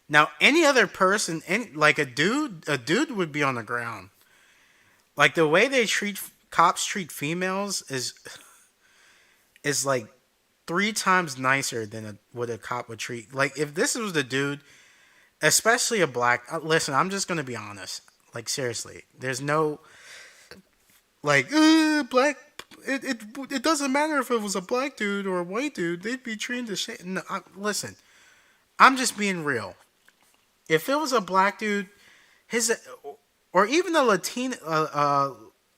Now, any other person, like a dude would be on the ground. Like the way cops treat females is like 3 times nicer than what a cop would treat. Like if this was the dude, especially a black. Listen, I'm just gonna be honest. Like seriously, there's no like black. It doesn't matter if it was a black dude or a white dude. They'd be treated the same. No, listen, I'm just being real. If it was a black dude, or even a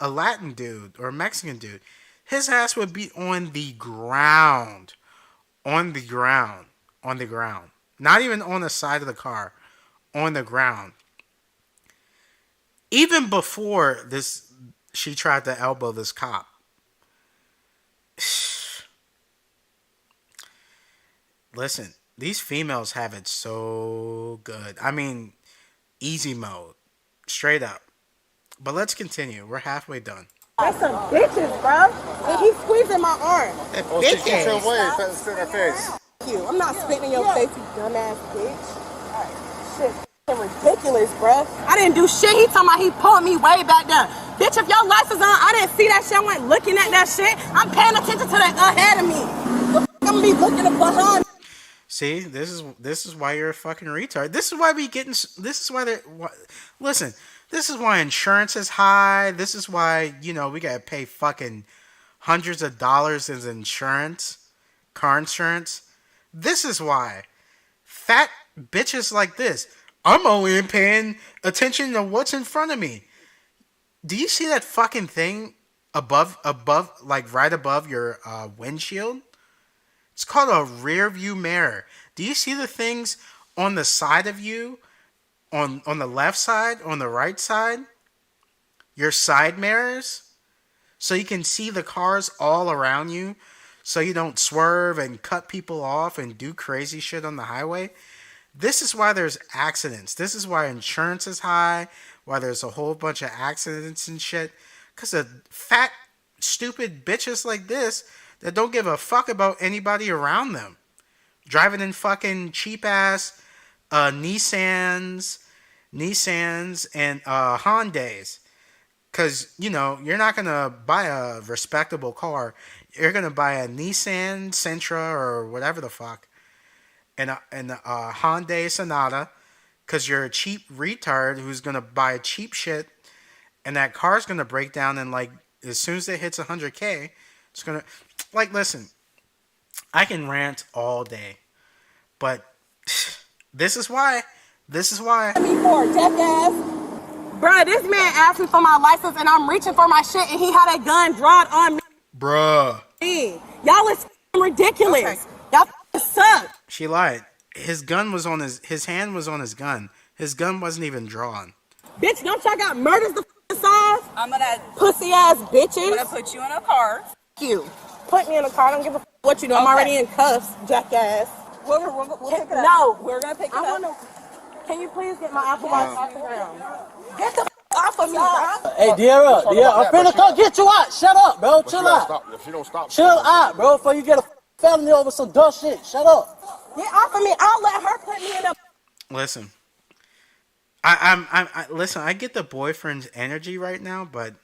a Latin dude or a Mexican dude, his ass would be on the ground, on the ground, on the ground. Not even on the side of the car, on the ground. Even before this, she tried to elbow this cop. Listen, these females have it so good. I mean, easy mode. Straight up. But let's continue. We're halfway done. That's some bitches, bro. And he's squeezing my arm. She gets your way. Spit in her face. You. I'm not spitting in your face, you dumbass bitch. Shit, ridiculous, bro. I didn't do shit. He talking about he pulled me way back there. Bitch, if your lights is on, I didn't see that shit. I went looking at that shit. I'm paying attention to that ahead of me. I'm gonna be looking up behind. See, this is why you're a fucking retard. This is why listen, this is why insurance is high. This is why, we gotta pay fucking hundreds of dollars in insurance, car insurance. This is why fat bitches like this. I'm only paying attention to what's in front of me. Do you see that fucking thing above, like right above your windshield? It's called a rear view mirror. Do you see the things on the side of you? On the left side, on the right side? Your side mirrors? So you can see the cars all around you. So you don't swerve and cut people off and do crazy shit on the highway. This is why there's accidents. This is why insurance is high. Why there's a whole bunch of accidents and shit. Because of fat, stupid bitches like this that don't give a fuck about anybody around them. Driving in fucking cheap ass Nissans and Hondas. Because, you're not going to buy a respectable car. You're going to buy a Nissan Sentra or whatever the fuck. And a Hyundai Sonata. Because you're a cheap retard who's going to buy cheap shit. And that car's going to break down and as soon as it hits 100K, it's going to... listen, I can rant all day, but this is why. Before, jackass. Bruh, this man asked me for my license and I'm reaching for my shit and he had a gun drawn on me. Bruh. Y'all is ridiculous. Okay. Y'all suck. She lied. His hand was on his gun. His gun wasn't even drawn. Bitch, don't y'all got murders to solve? I'm gonna pussy ass bitches. I'm gonna put you in a car. You. Put me in a car. I don't give a what you do. I'm already in cuffs, jackass. We'll pick it up. No. We're gonna pick it up. Can you please get my Apple Watch off the ground? Get the off of me, bro. Hey, Dear, I'm finna come get you out. Shut up, bro. Chill out. If you don't stop. Chill out, bro, before you get a felony over some dumb shit. Shut up. Get off of me. I'll let her put me in a... Listen. I get the boyfriend's energy right now, but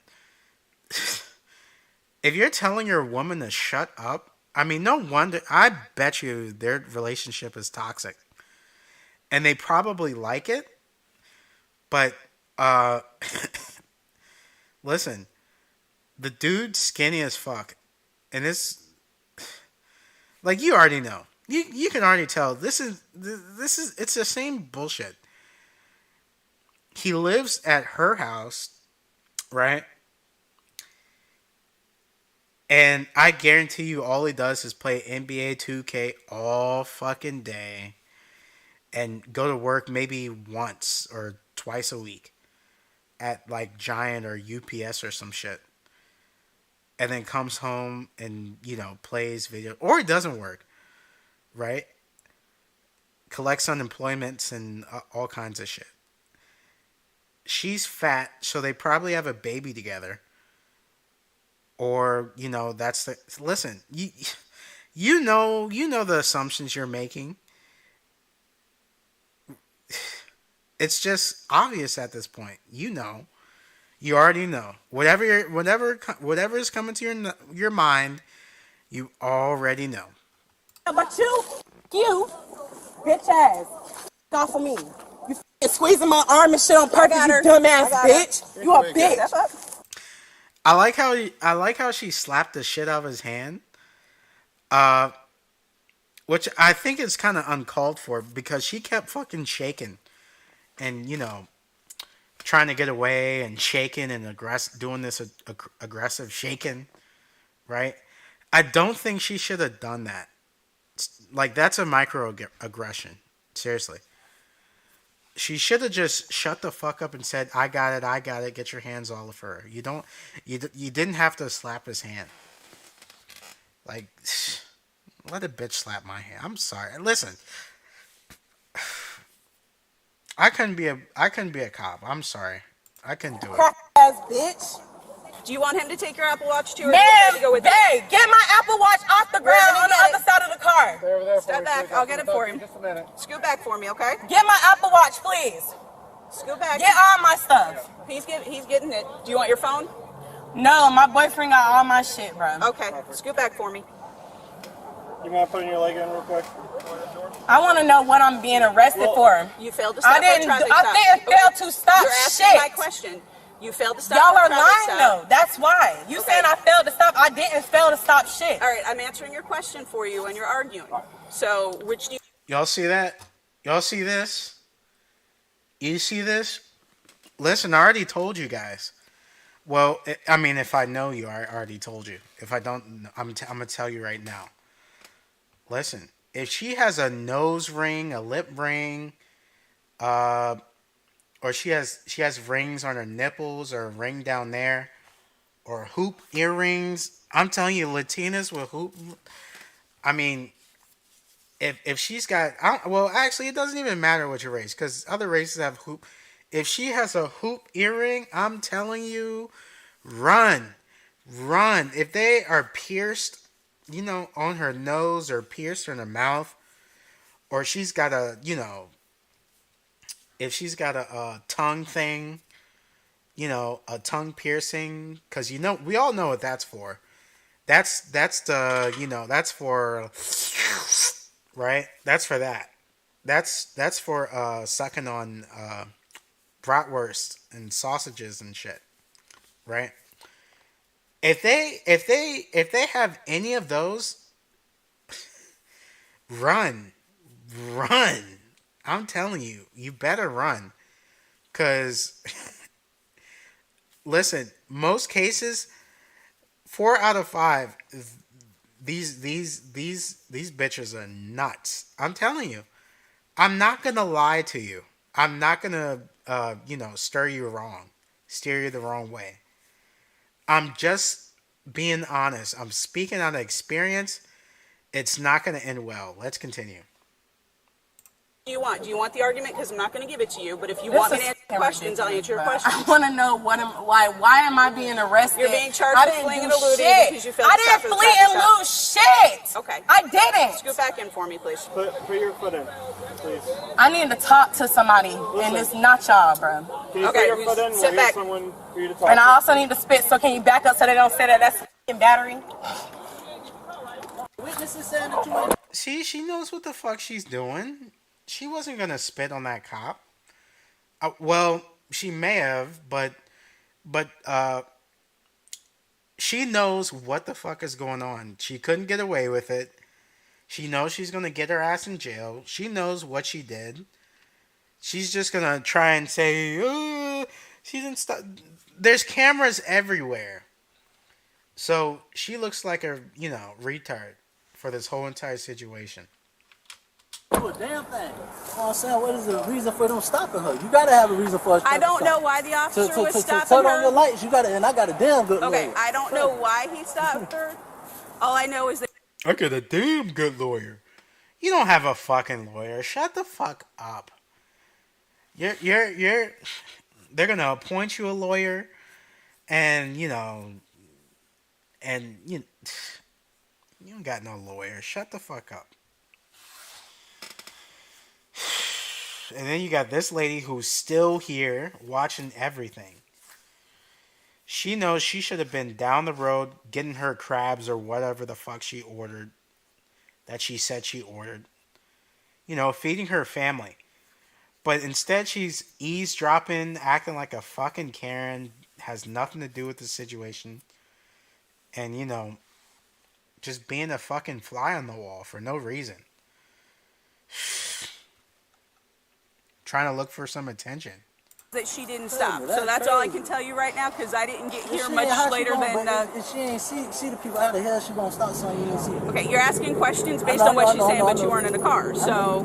if you're telling your woman to shut up, I mean, no wonder. I bet you their relationship is toxic, and they probably like it. But listen, the dude's skinny as fuck, and this, you already know. You can already tell. This is it's the same bullshit. He lives at her house, right? And I guarantee you, all he does is play NBA 2K all fucking day and go to work maybe once or twice a week at like Giant or UPS or some shit. And then comes home and, plays video. Or he doesn't work, right? Collects unemployments and all kinds of shit. She's fat, so they probably have a baby together. Or, that's the. Listen, you know the assumptions you're making. It's just obvious at this point. You already know. Whatever is coming to your mind, you already know. But you, bitch ass, off of me. You squeezing my arm and shit on purpose, you dumbass bitch. You a bitch. I like how she slapped the shit out of his hand. Which I think is kind of uncalled for because she kept fucking shaking and trying to get away and shaking and doing this aggressive shaking, right? I don't think she should have done that. Like, that's a microaggression. Seriously. She should have just shut the fuck up and said, I got it, get your hands off of her. You didn't have to slap his hand. Like, let a bitch slap my hand. I'm sorry. Listen. I couldn't be a cop. I'm sorry. I couldn't do it. Crap ass bitch. Do you want him to take your Apple Watch too, or do you want to go with Hey, get my Apple Watch off the ground on the other side of the car. Step back. I'll get it for him. Just a minute. Scoot back for me, okay? Get my Apple Watch, please. Scoot back. Get all my stuff. He's getting it. Do you want your phone? No, my boyfriend got all my shit, bro. Okay. Scoot back for me. You mind putting your leg in real quick? I want to know what I'm being arrested for. You failed to stop I didn't for a traffic stop. fail to stop You're asking shit. my question. You failed to stop Y'all for a are traffic lying stop. though. That's why. You saying I failed to stop. I didn't fail to stop shit. All right, I'm answering your question for you, and you're arguing. So, which do you... Y'all see that? Y'all see this? You see this? Listen, I already told you guys. Well, I mean, if I know you, I already told you. If I don't, I'm going to tell you right now. Listen, if she has a nose ring, a lip ring, or she has rings on her nipples or a ring down there, or hoop earrings, I'm telling you, Latinas with hoop. I mean, if she's got, well, actually, it doesn't even matter what your race, because other races have hoop. If she has a hoop earring, I'm telling you, run. If they are pierced, on her nose or pierced in her mouth, or she's got if she's got a tongue thing, a tongue piercing, because we all know what that's for. That's that's for, right? That's for that. That's for sucking on bratwurst and sausages and shit, right? If they have any of those, run. I'm telling you, you better run, cause listen, most cases, 4 out of 5, these bitches are nuts. I'm telling you, I'm not gonna lie to you. I'm not gonna steer you the wrong way. I'm just being honest. I'm speaking out of experience. It's not going to end well. Let's continue. Do you want? Do you want the argument? Because I'm not going to give it to you. But if you want me to answer your questions, I'll answer your questions. I want to know why am I being arrested? You're being charged with fleeing and eluding because you failed to stop for the flee and lose shit. Okay. I didn't. Scoot back in for me, please. Put your foot in, please. I need to talk to somebody, and it's not y'all, bro. Can you put your foot in? We'll get someone for you to talk and to. I also need to spit, so can you back up so they don't say that that's f***ing battery? Witnesses saying that you... See, she knows what the fuck she's doing. She wasn't going to spit on that cop. Well, she may have, but she knows what the fuck is going on. She couldn't get away with it. She knows she's going to get her ass in jail. She knows what she did. She's just going to try and say, she didn't stop. There's cameras everywhere. So she looks like a, retard for this whole entire situation. Do a damn thing. You know what I'm saying? What is the reason for them stopping her? You gotta have a reason for us. I don't know why the officer was stopping turn her. on your lights. You gotta, and I got a damn good lawyer. Okay, I don't know why he stopped her. All I know is that I got a damn good lawyer. You don't have a fucking lawyer. Shut the fuck up. You're. They're gonna appoint you a lawyer, and you don't got no lawyer. Shut the fuck up. And then you got this lady who's still here watching everything. She knows she should have been down the road getting her crabs or whatever the fuck she ordered. That she said she ordered. Feeding her family. But instead she's eavesdropping, acting like a fucking Karen. Has nothing to do with the situation. And, just being a fucking fly on the wall for no reason. Trying to look for some attention. she didn't stop. So that's all I can tell you right now because I didn't get here much later than. If she ain't see the people, how the hell she gonna stop something you ain't see? Okay, you're asking questions based on what she's saying, but you weren't in the car. So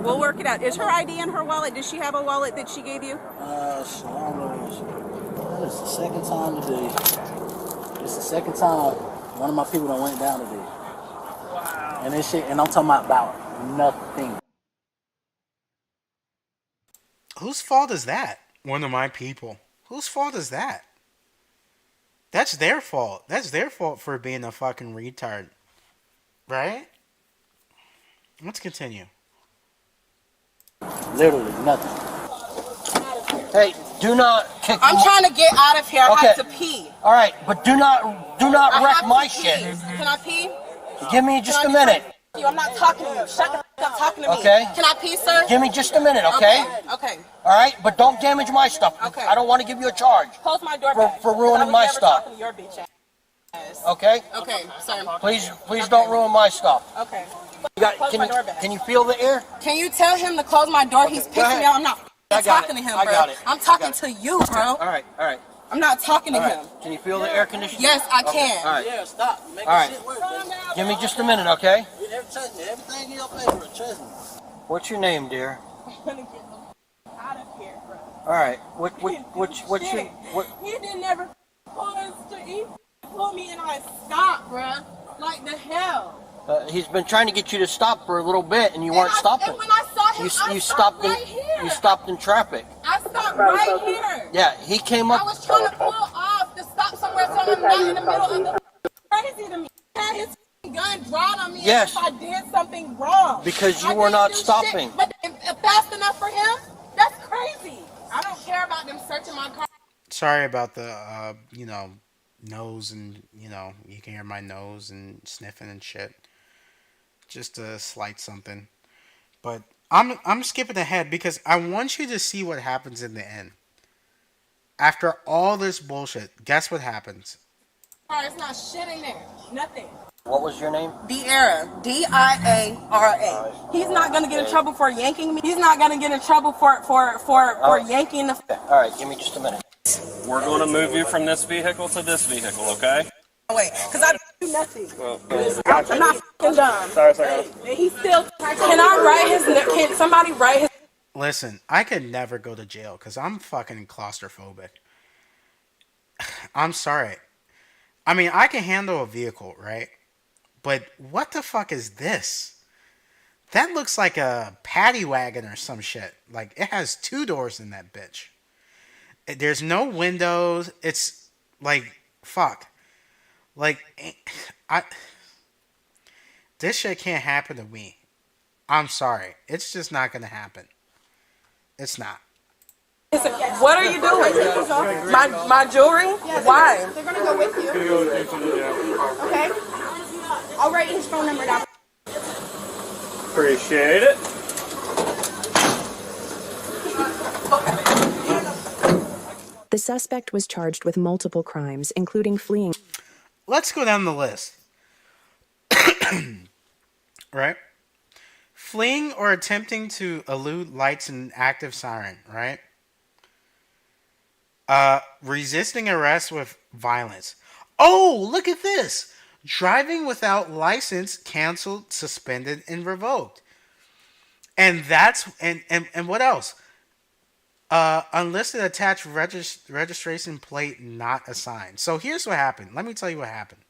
we'll work it out. Is her ID in her wallet? Does she have a wallet that she gave you? I don't know. That is the second time today. It's the second time one of my people that went down today. Wow. And this shit, and I'm talking about nothing. Whose fault is that? One of my people. Whose fault is that? That's their fault. That's their fault for being a fucking retard. Right? Let's continue. Literally nothing. Hey, do not kick I'm trying to get out of here. I have to pee. All right, but do not wreck my shit. Can I pee? Give me just a minute. I'm not talking to you. Shut the fuck up talking to me. Okay. Can I pee, sir? Give me just a minute, okay? Okay. All right, but don't damage my stuff. Okay. I don't want to give you a charge. Close my door for ruining my stuff. To your bitch ass. Okay? Okay, sir. Please don't ruin my stuff. Okay. Can you feel the air? Can you tell him to close my door? He's pissing me off. I'm not talking to him, bro. I got it. I'm talking to you, bro. All right. I'm not talking to him. Can you feel the air conditioning? Yes, I can. All right. Yeah, stop. Make All right. shit work. Give me just a minute, okay? Everything in your paper, trust me. What's your name, dear? I'm gonna get out of here, bro. All right. What's your He didn't ever pull us to eat. Pull me and I stopped, bro. Like the hell. He's been trying to get you to stop for a little bit, and you weren't stopping. And when I saw him, You I stopped right here. You stopped in traffic. I stopped right here. Yeah, he came up. I was trying to pull off to stop somewhere so I'm not in the middle of the crazy to me. He had his gun drawn on me Yes. if I did something wrong. Because you were not stopping. But if fast enough for him, that's crazy. I don't care about them searching my car. Sorry about the, nose and, you can hear my nose and sniffing and shit. Just a slight something. But I'm skipping ahead because I want you to see what happens in the end. After all this bullshit, guess what happens? It's not shit in there. Nothing. What was your name? Diara. Diara. He's not gonna get in trouble for yanking me. He's not gonna get in trouble for yanking the. All right, give me just a minute. We're going to move you from this vehicle to this vehicle, okay? Wait, because I do nothing. I'm not fucking dumb. Sorry. He's still. Can I write his? Can somebody write his? Listen, I could never go to jail because I'm fucking claustrophobic. I'm sorry. I mean, I can handle a vehicle, right? But what the fuck is this? That looks like a paddy wagon or some shit. Like, it has 2 doors in that bitch. There's no windows. It's like, fuck. Like, this shit can't happen to me. I'm sorry. It's just not gonna happen. It's not. What are you doing? My jewelry? Why? They're gonna go with you. Okay. I'll write his phone number down. Appreciate it. The suspect was charged with multiple crimes, including fleeing. Let's go down the list. Right? Fleeing or attempting to elude lights and active siren, right? Resisting arrest with violence. Oh, look at this. Driving without license canceled, suspended, and revoked. And that's and what else? Unlisted attached registration plate not assigned. So here's what happened. Let me tell you what happened.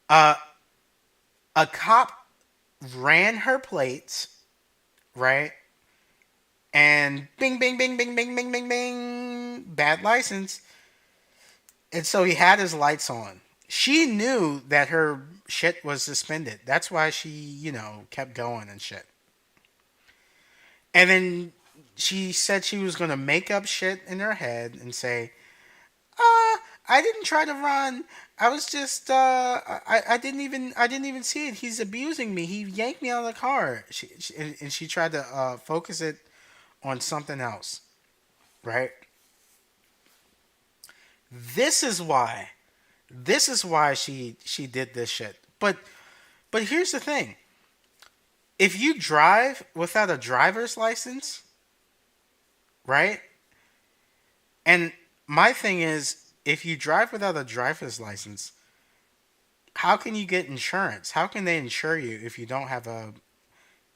Uh, a cop ran her plates, right? And bing, bing, bing, bing, bing, bing, bing, bing, bad license. And so he had his lights on. She knew that her shit was suspended. That's why she, kept going and shit. And then she said she was going to make up shit in her head and say, I didn't try to run. I was just I didn't even see it. He's abusing me. He yanked me out of the car. She tried to focus it on something else, right? This is why. This is why she did this shit. But here's the thing. If you drive without a driver's license, right? And my thing is, if you drive without a driver's license, how can you get insurance? How can they insure you if you don't have a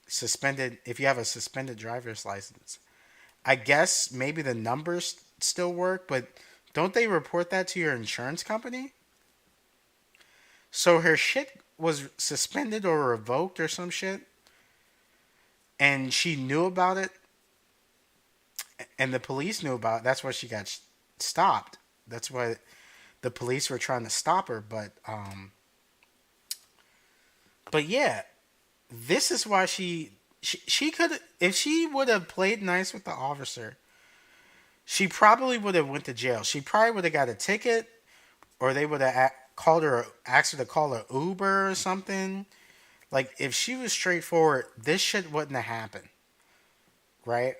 if you have a suspended driver's license? I guess maybe the numbers still work, but don't they report that to your insurance company? So her shit was suspended or revoked or some shit, and she knew about it, and the police knew about it. That's why she got stopped. That's why the police were trying to stop her. But yeah, this is why she could, if she would have played nice with the officer, she probably would have went to jail. She probably would have got a ticket, or they would have called her, asked her to call her Uber or something. Like, if she was straightforward, this shit wouldn't have happened, right?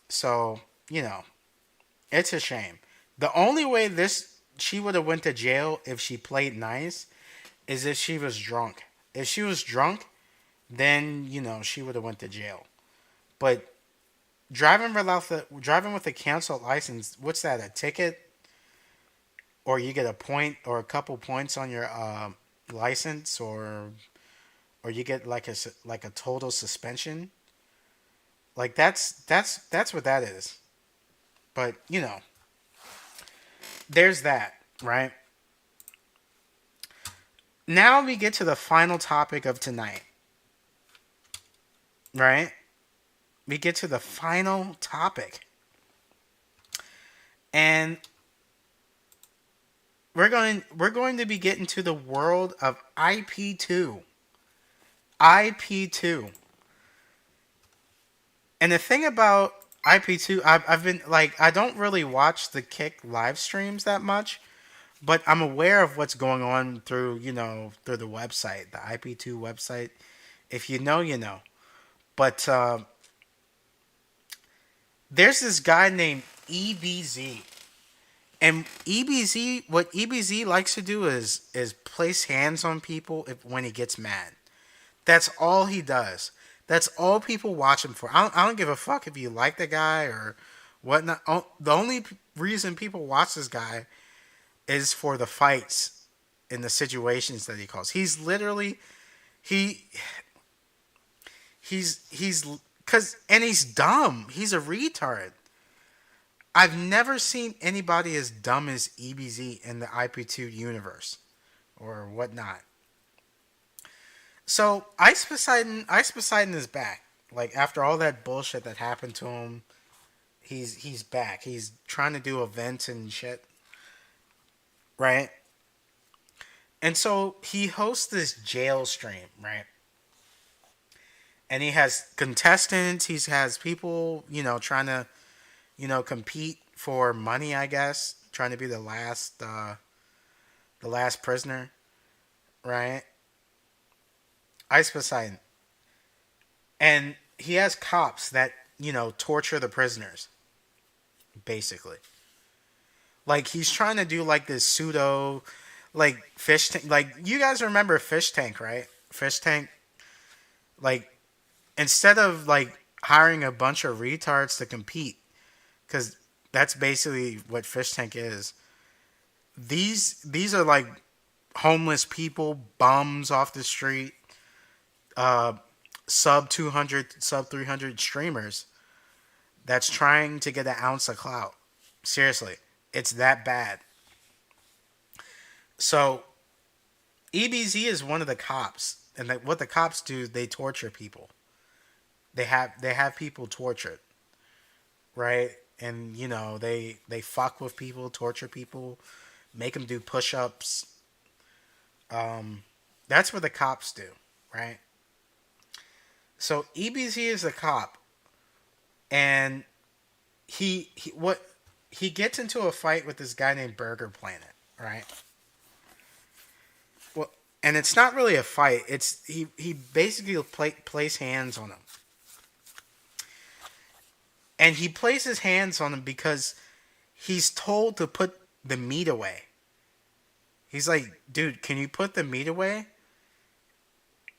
So, it's a shame. The only way she would have went to jail if she played nice is if she was drunk. If she was drunk, then she would have went to jail. But driving with a canceled license, what's that? A ticket, or you get a point or a couple points on your license, or you get like a total suspension. Like that's what that is. But there's that, right? Now we get to the final topic of tonight. Right? We get to the final topic. And we're going to be getting to the world of IP2. IP2. And the thing about IP2, I've been like, I don't really watch the Kick live streams that much, but I'm aware of what's going on through the website, the IP2 website. If you know, you know. But there's this guy named EBZ. And what EBZ likes to do is place hands on people when he gets mad. That's all he does. That's all people watch him for. I don't give a fuck if you like the guy or whatnot. The only reason people watch this guy is for the fights and the situations that he calls. He's literally he's and he's dumb. He's a retard. I've never seen anybody as dumb as EBZ in the IP2 universe or whatnot. So Ice Poseidon is back. Like, after all that bullshit that happened to him, he's back. He's trying to do events and shit. Right? And so he hosts this jail stream, right? And he has contestants, he has people, trying to, compete for money, I guess, trying to be the last prisoner, right? Ice Poseidon. And he has cops that, torture the prisoners, basically. Like, he's trying to do, like, this pseudo, like, fish tank. Like, you guys remember Fish Tank, right? Fish Tank. Like, instead of, like, hiring a bunch of retards to compete, because That's basically what fish tank is. These are like homeless people, bums off the street, uh, sub 200, sub 300 streamers that's trying to get an ounce of clout. Seriously, it's that bad. So EBZ is one of the cops, and what the cops do, they torture people. They have people tortured, right? And they fuck with people, torture people, make them do push-ups. That's what the cops do, right? So EBZ is a cop, and he gets into a fight with this guy named Burger Planet, right? Well, and it's not really a fight. It's he basically place hands on him, and he places hands on him because he's told to put the meat away. He's like, dude, can you put the meat away?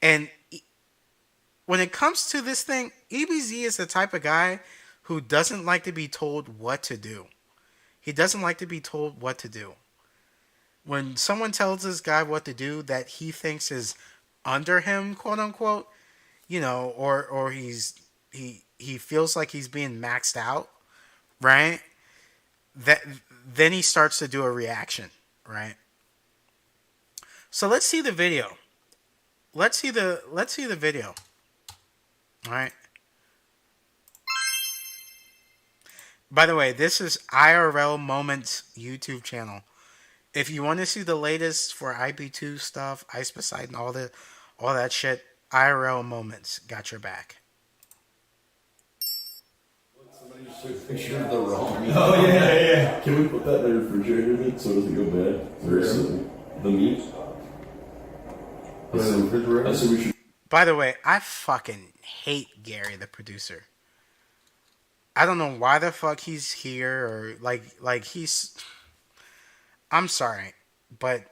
And when it comes to this thing, EBZ is the type of guy who doesn't like to be told what to do. He doesn't like to be told what to do. When someone tells this guy what to do that he thinks is under him, quote unquote, or he feels like he's being maxed out, right? Then he starts to do a reaction, right? So let's see the video. Let's see the video. All right. By the way, this is IRL Moments YouTube channel. If you want to see the latest for IP2 stuff, Ice Poseidon, all that shit, IRL Moments got your back. Picture of the raw meat. Oh yeah. Can we put that in the refrigerator meat so it doesn't go bad? Seriously, the meat. I said we should. By the way, I fucking hate Gary, the producer. I don't know why the fuck he's here, or like he's. I'm sorry, but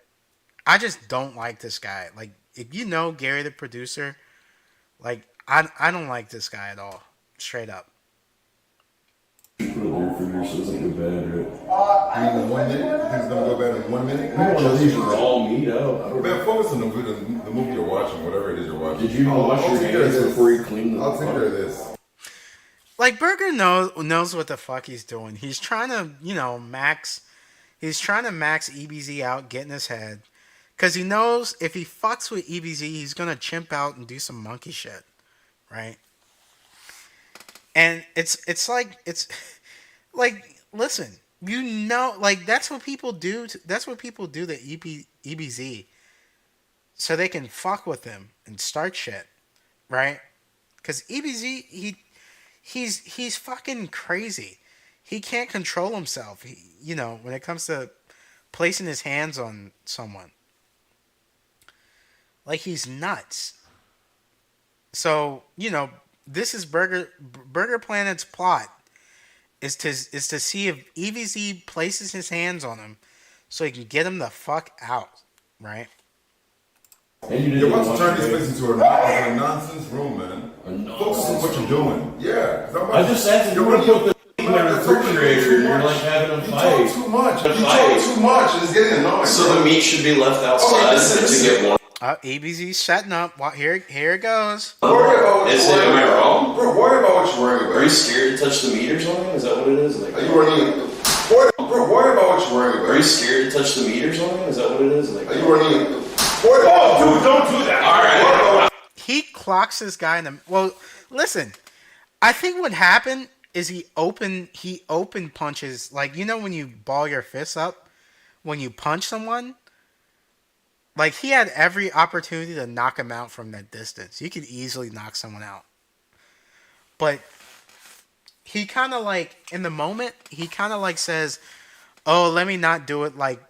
I just don't like this guy. Like, if you know Gary, the producer, like I don't like this guy at all. Straight up. Put it in the refrigerator so it doesn't go bad, right? You mean in 1 minute? You think it's gonna go bad in 1 minute? I don't want to leave raw meat out. Man, focus on the movie you're watching, whatever it is you're watching. Did you wash your hands before you clean the? I'll take care of this. Like, Burger knows what the fuck he's doing. He's trying to, max EBZ out, get in his head. Because he knows if he fucks with EBZ, he's going to chimp out and do some monkey shit. Right? And it's like, listen, like, that's what people do. That's what people do to EBZ. So they can fuck with him and start shit. Right? Because EBZ, he's fucking crazy. He can't control himself. When it comes to placing his hands on someone. Like, he's nuts. So, this is Burger Planet's plot is to see if EBZ places his hands on him so he can get him the fuck out, right? You're about to turn this place into a nonsense room, man. Focus on what you're doing. Yeah. I just said you want to put the in the refrigerator and you're like having a fight. You talk too much. You talk too much and it's getting annoying. So the meat should be left outside to get warm. EBZ's setting up. Here it goes. Am I wrong? Bro, worry about what you're worrying about. Are you scared to touch the meat or something? Is that what it is? Like, are you worrying? Bro, worry about what you're worrying about. Are you scared to touch the meat or something? Is that what it is? Like, are you worrying? Oh, dude, don't do that. All right. He clocks this guy in the. Well, listen. I think what happened is he open punches, like, when you ball your fists up when you punch someone. Like, he had every opportunity to knock him out from that distance. You could easily knock someone out. But he kind of like, in the moment, he kind of like says, oh, let me not do it like,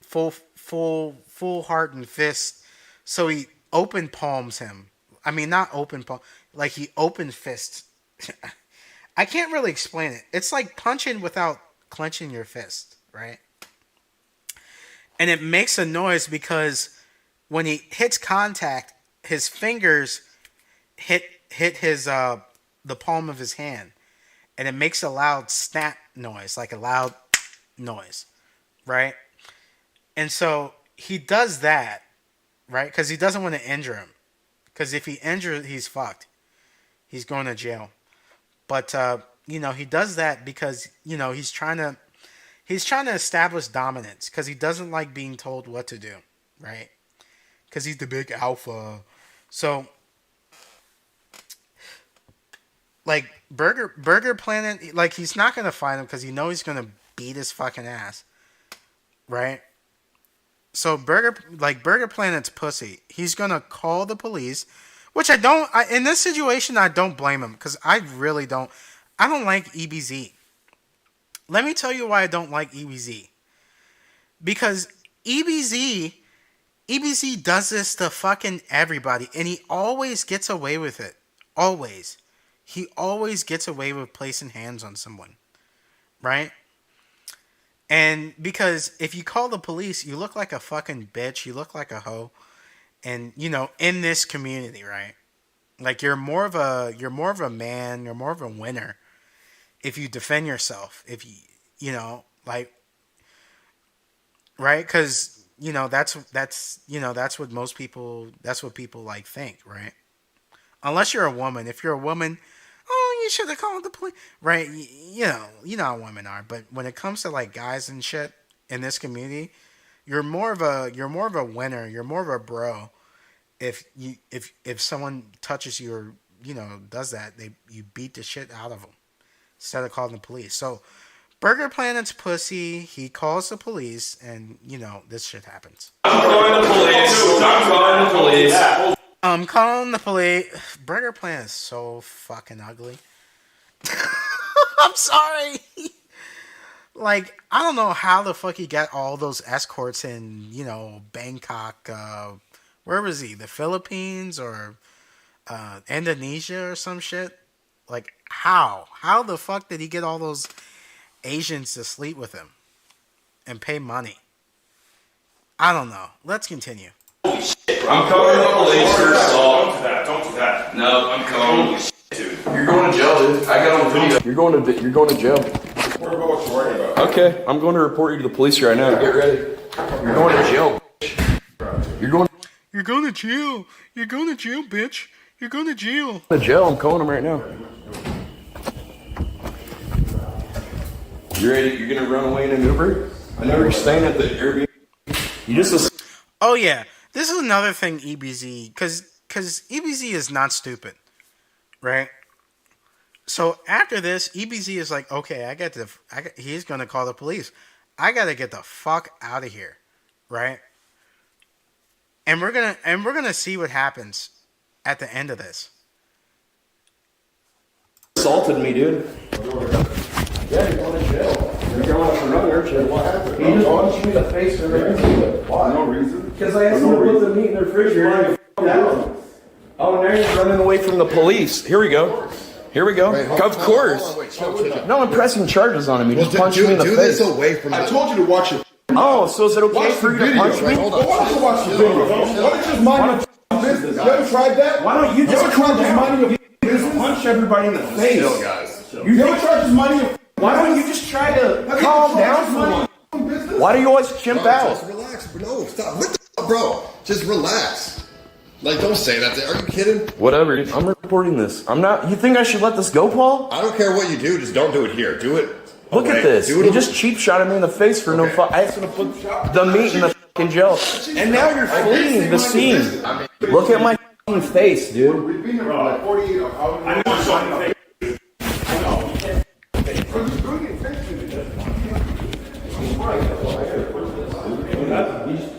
full heart and fist. So he open palms him. I mean, not open palm, like he open fists. I can't really explain it. It's like punching without clenching your fist, right? And it makes a noise because when he hits contact, his fingers hit his the palm of his hand, and it makes a loud snap noise, like a loud noise, right? And so he does that, right? Because he doesn't want to injure him. Because if he injures, he's fucked. He's going to jail. But he does that because he's trying to establish dominance because he doesn't like being told what to do, right? Because he's the big alpha. So, like Burger Planet, like he's not gonna fight him because he knows he's gonna beat his fucking ass, right? So Burger Planet's pussy. He's gonna call the police, which in this situation I don't blame him because I really don't. I don't like EBZ. Let me tell you why I don't like EBZ. Because EBZ does this to fucking everybody, and he always gets away with it. Always. He always gets away with placing hands on someone. Right? And because if you call the police, you look like a fucking bitch. You look like a hoe. And, in this community, right? Like, you're more of a man. You're more of a winner if you defend yourself. If right? Because, that's what most people, that's what people, like, think, right? Unless you're a woman. If you're a woman, you should have called the police, right? You know how women are. But when it comes to, like, guys and shit in this community, you're more of a winner. You're more of a bro. If someone touches you or does that, you beat the shit out of them instead of calling the police. So Burger Planet's pussy. He calls the police, and this shit happens. I'm calling the police. I'm calling the police. Burger Planet is so fucking ugly. I'm sorry. Like, I don't know how the fuck he got all those escorts in, Bangkok. Where was he? The Philippines or Indonesia or some shit? Like, how? How the fuck did he get all those Asians to sleep with him and pay money? I don't know. Let's continue. Holy shit, bro. I'm calling the police for assault. Don't do that. No, I'm calling. Holy shit, dude. You're going to jail, dude. I got on video. You're going to jail. What about what you're worried about? Okay, I'm going to report you to the police right now. Get ready. You're going to jail. You're going to jail. You're going to jail, bitch. You're going to jail. to jail. I'm calling him right now. You ready? You're going to run away in an Uber? I know you're staying at the Airbnb. You just... Oh, yeah. This is another thing EBZ, because EBZ is not stupid, right? So after this, EBZ is like, okay, he's going to call the police. I got to get the fuck out of here, right? And we're going to see what happens at the end of this. Assaulted me, dude. Yeah, you're going to jail. You're going for another jail. What happened? He just punched me in the face for no reason. Why? No reason? Because I asked him to put the meat in the refrigerator. Oh, now you're running away from the police. Here we go. Here we go. Wait, of course. No, I'm pressing charges on him. He just punched me in the face. This away from I told you to watch it. Oh, so is it okay for you to punch me? Hold on. Why don't you watch the video? Why don't you just mind your business? You ever tried that? Why don't you just mind your business? Punch everybody in the face. Chill, guys. You ever tried just mind your... Why don't you just try to calm down for one? Why do you always chimp out? Just relax. No, stop. What the fuck, bro? Just relax. Like, don't say that. Are you kidding? Whatever. I'm reporting this. I'm not... You think I should let this go, Paul? I don't care what you do. Just don't do it here. Do it. Look at this. He just cheap shot at me in the face for no fuck. I asked him to put the meat in the fucking gel. And now you're fleeing the scene. Look at my fucking face, dude. We've been here for like 48 hours. I know something. I know. He just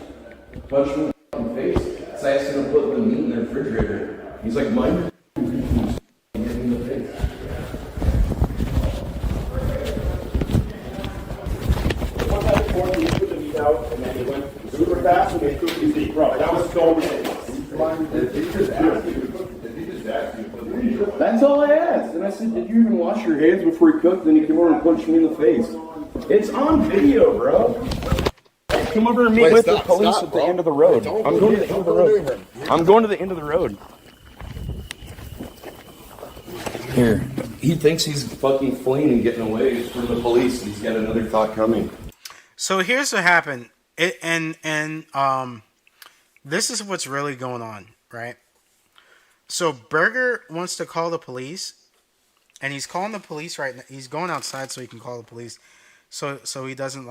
punched me in the fucking face. So I asked him to put the meat in the refrigerator. He's like, mine. In the face. He put the meat out, and then he went super fast and they cooked his meat. Bro, that was so ridiculous. That's all I asked. And I said, did you even wash your hands before you cooked? Then he came over and punched me in the face. It's on video, bro. Come over and meet with the police at the end of the road. I'm going to the end of the road. I'm going to the end of the road. Here. he thinks he's fucking fleeing and getting away from the police. And he's got another thought coming. So here's what happened. This is what's really going on, right? So Burger wants to call the police, and he's calling the police right now. He's going outside so he can call the police, so he doesn't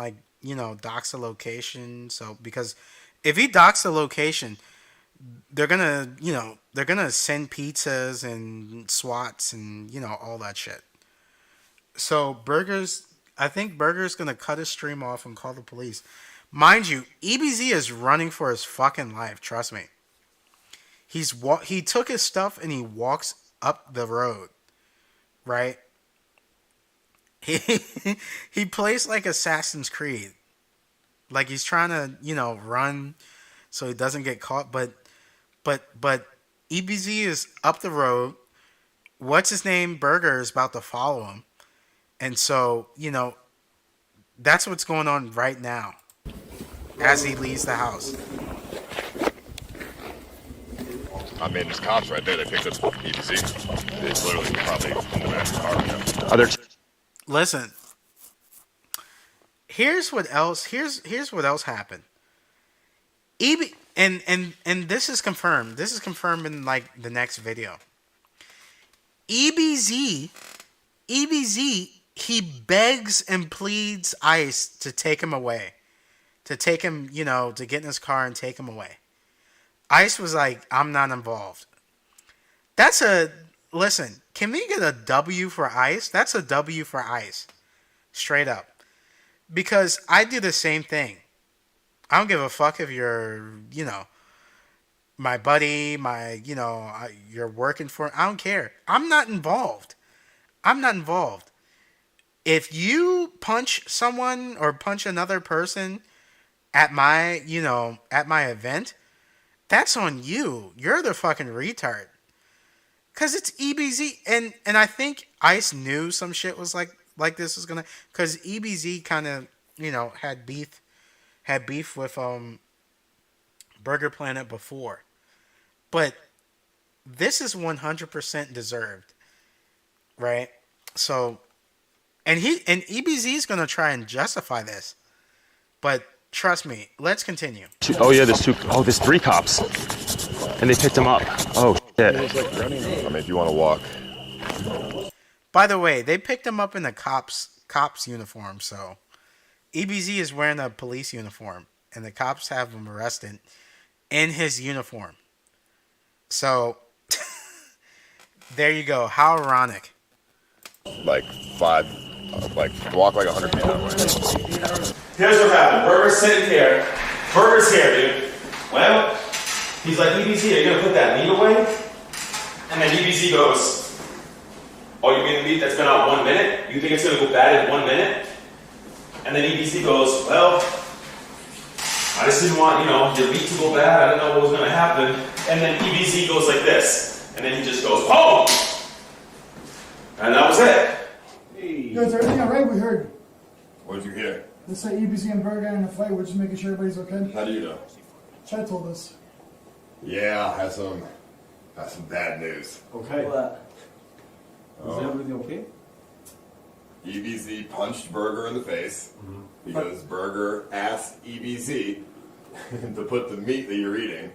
dox the location. So because if he docks the location, they're gonna send pizzas and SWATs and all that shit. So I think Burger's gonna cut his stream off and call the police. Mind you, EBZ is running for his fucking life. Trust me. He took his stuff and he walks up the road, right? He plays like Assassin's Creed, like he's trying to run so he doesn't get caught. But EBZ is up the road. What's his name? Burger is about to follow him, and so that's what's going on right now as he leaves the house. I mean, there's cops right there. They picked up EBZ. They literally probably in the back of the car. Listen. Here's what else happened. And this is confirmed. This is confirmed in the next video. EBZ, he begs and pleads ICE to take him away. To take him, to get in his car and take him away. ICE was like, I'm not involved. Listen, can we get a W for ICE? That's a W for ICE. Straight up. Because I do the same thing. I don't give a fuck if you're, my buddy, you're working for, I don't care. I'm not involved. If you punch someone or punch another person at my event, that's on you. You're the fucking retard. Cause it's EBZ, and I think ICE knew some shit was like this was gonna. Cause EBZ kind of had beef with Burger Planet before, but this is 100% deserved, right? So, and EBZ is gonna try and justify this, but trust me. Let's continue. Oh yeah, there's 3 cops, and they picked him up. Oh shit. I mean, if you want to walk. By the way, they picked him up in a cops uniform, so EBZ is wearing a police uniform, and the cops have him arrested in his uniform. So there you go. How ironic. Walk like 100 feet that way. Here's what happened. Burger's sitting here. Burger's here, dude. Well, he's like, EBZ, are you going to put that meat away? And then EBZ goes, oh, you mean the meat that's been out 1 minute? You think it's going to go bad in 1 minute? And then EBZ goes, well, I just didn't want, your meat to go bad. I didn't know what was going to happen. And then EBZ goes like this. And then he just goes, boom! And that was it. Yo, is everything alright? We heard. What did you hear? They say EBZ and Burger in a fight. We're just making sure everybody's okay. How do you know? Chad told us. Yeah, I have some bad news. Okay. What? Is everything okay? EBZ punched Burger in the face because Burger asked EBZ to put the meat that you're eating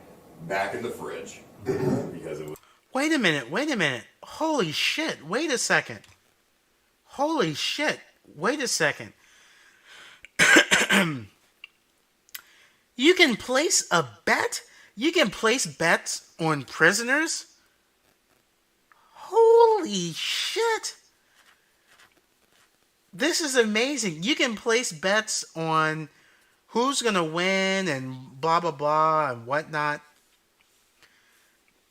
back in the fridge because it was. Wait a minute. Holy shit. Wait a second. You can place a bet? You can place bets on prisoners? Holy shit. This is amazing. You can place bets on who's going to win and blah, blah, blah and whatnot.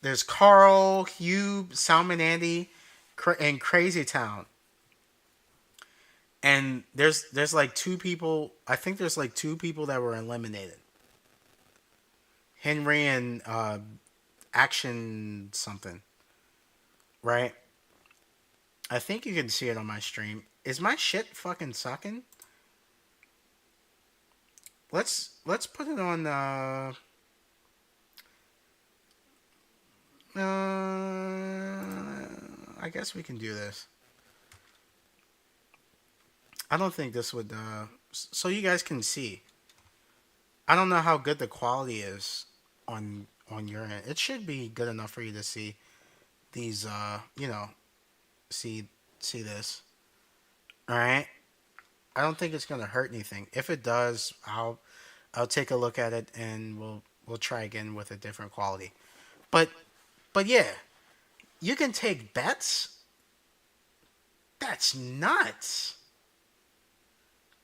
There's Carl, Hugh, Salmon Andy, and Crazy Town. And there's like 2 people. I think there's like 2 people that were eliminated. Henry and Action something. Right? I think you can see it on my stream. Is my shit fucking sucking? Let's put it on I guess we can do this. I don't think this would. So you guys can see. I don't know how good the quality is on your end. It should be good enough for you to see these. See this. All right. I don't think it's gonna hurt anything. If it does, I'll take a look at it and we'll try again with a different quality. But yeah, you can take bets. That's nuts.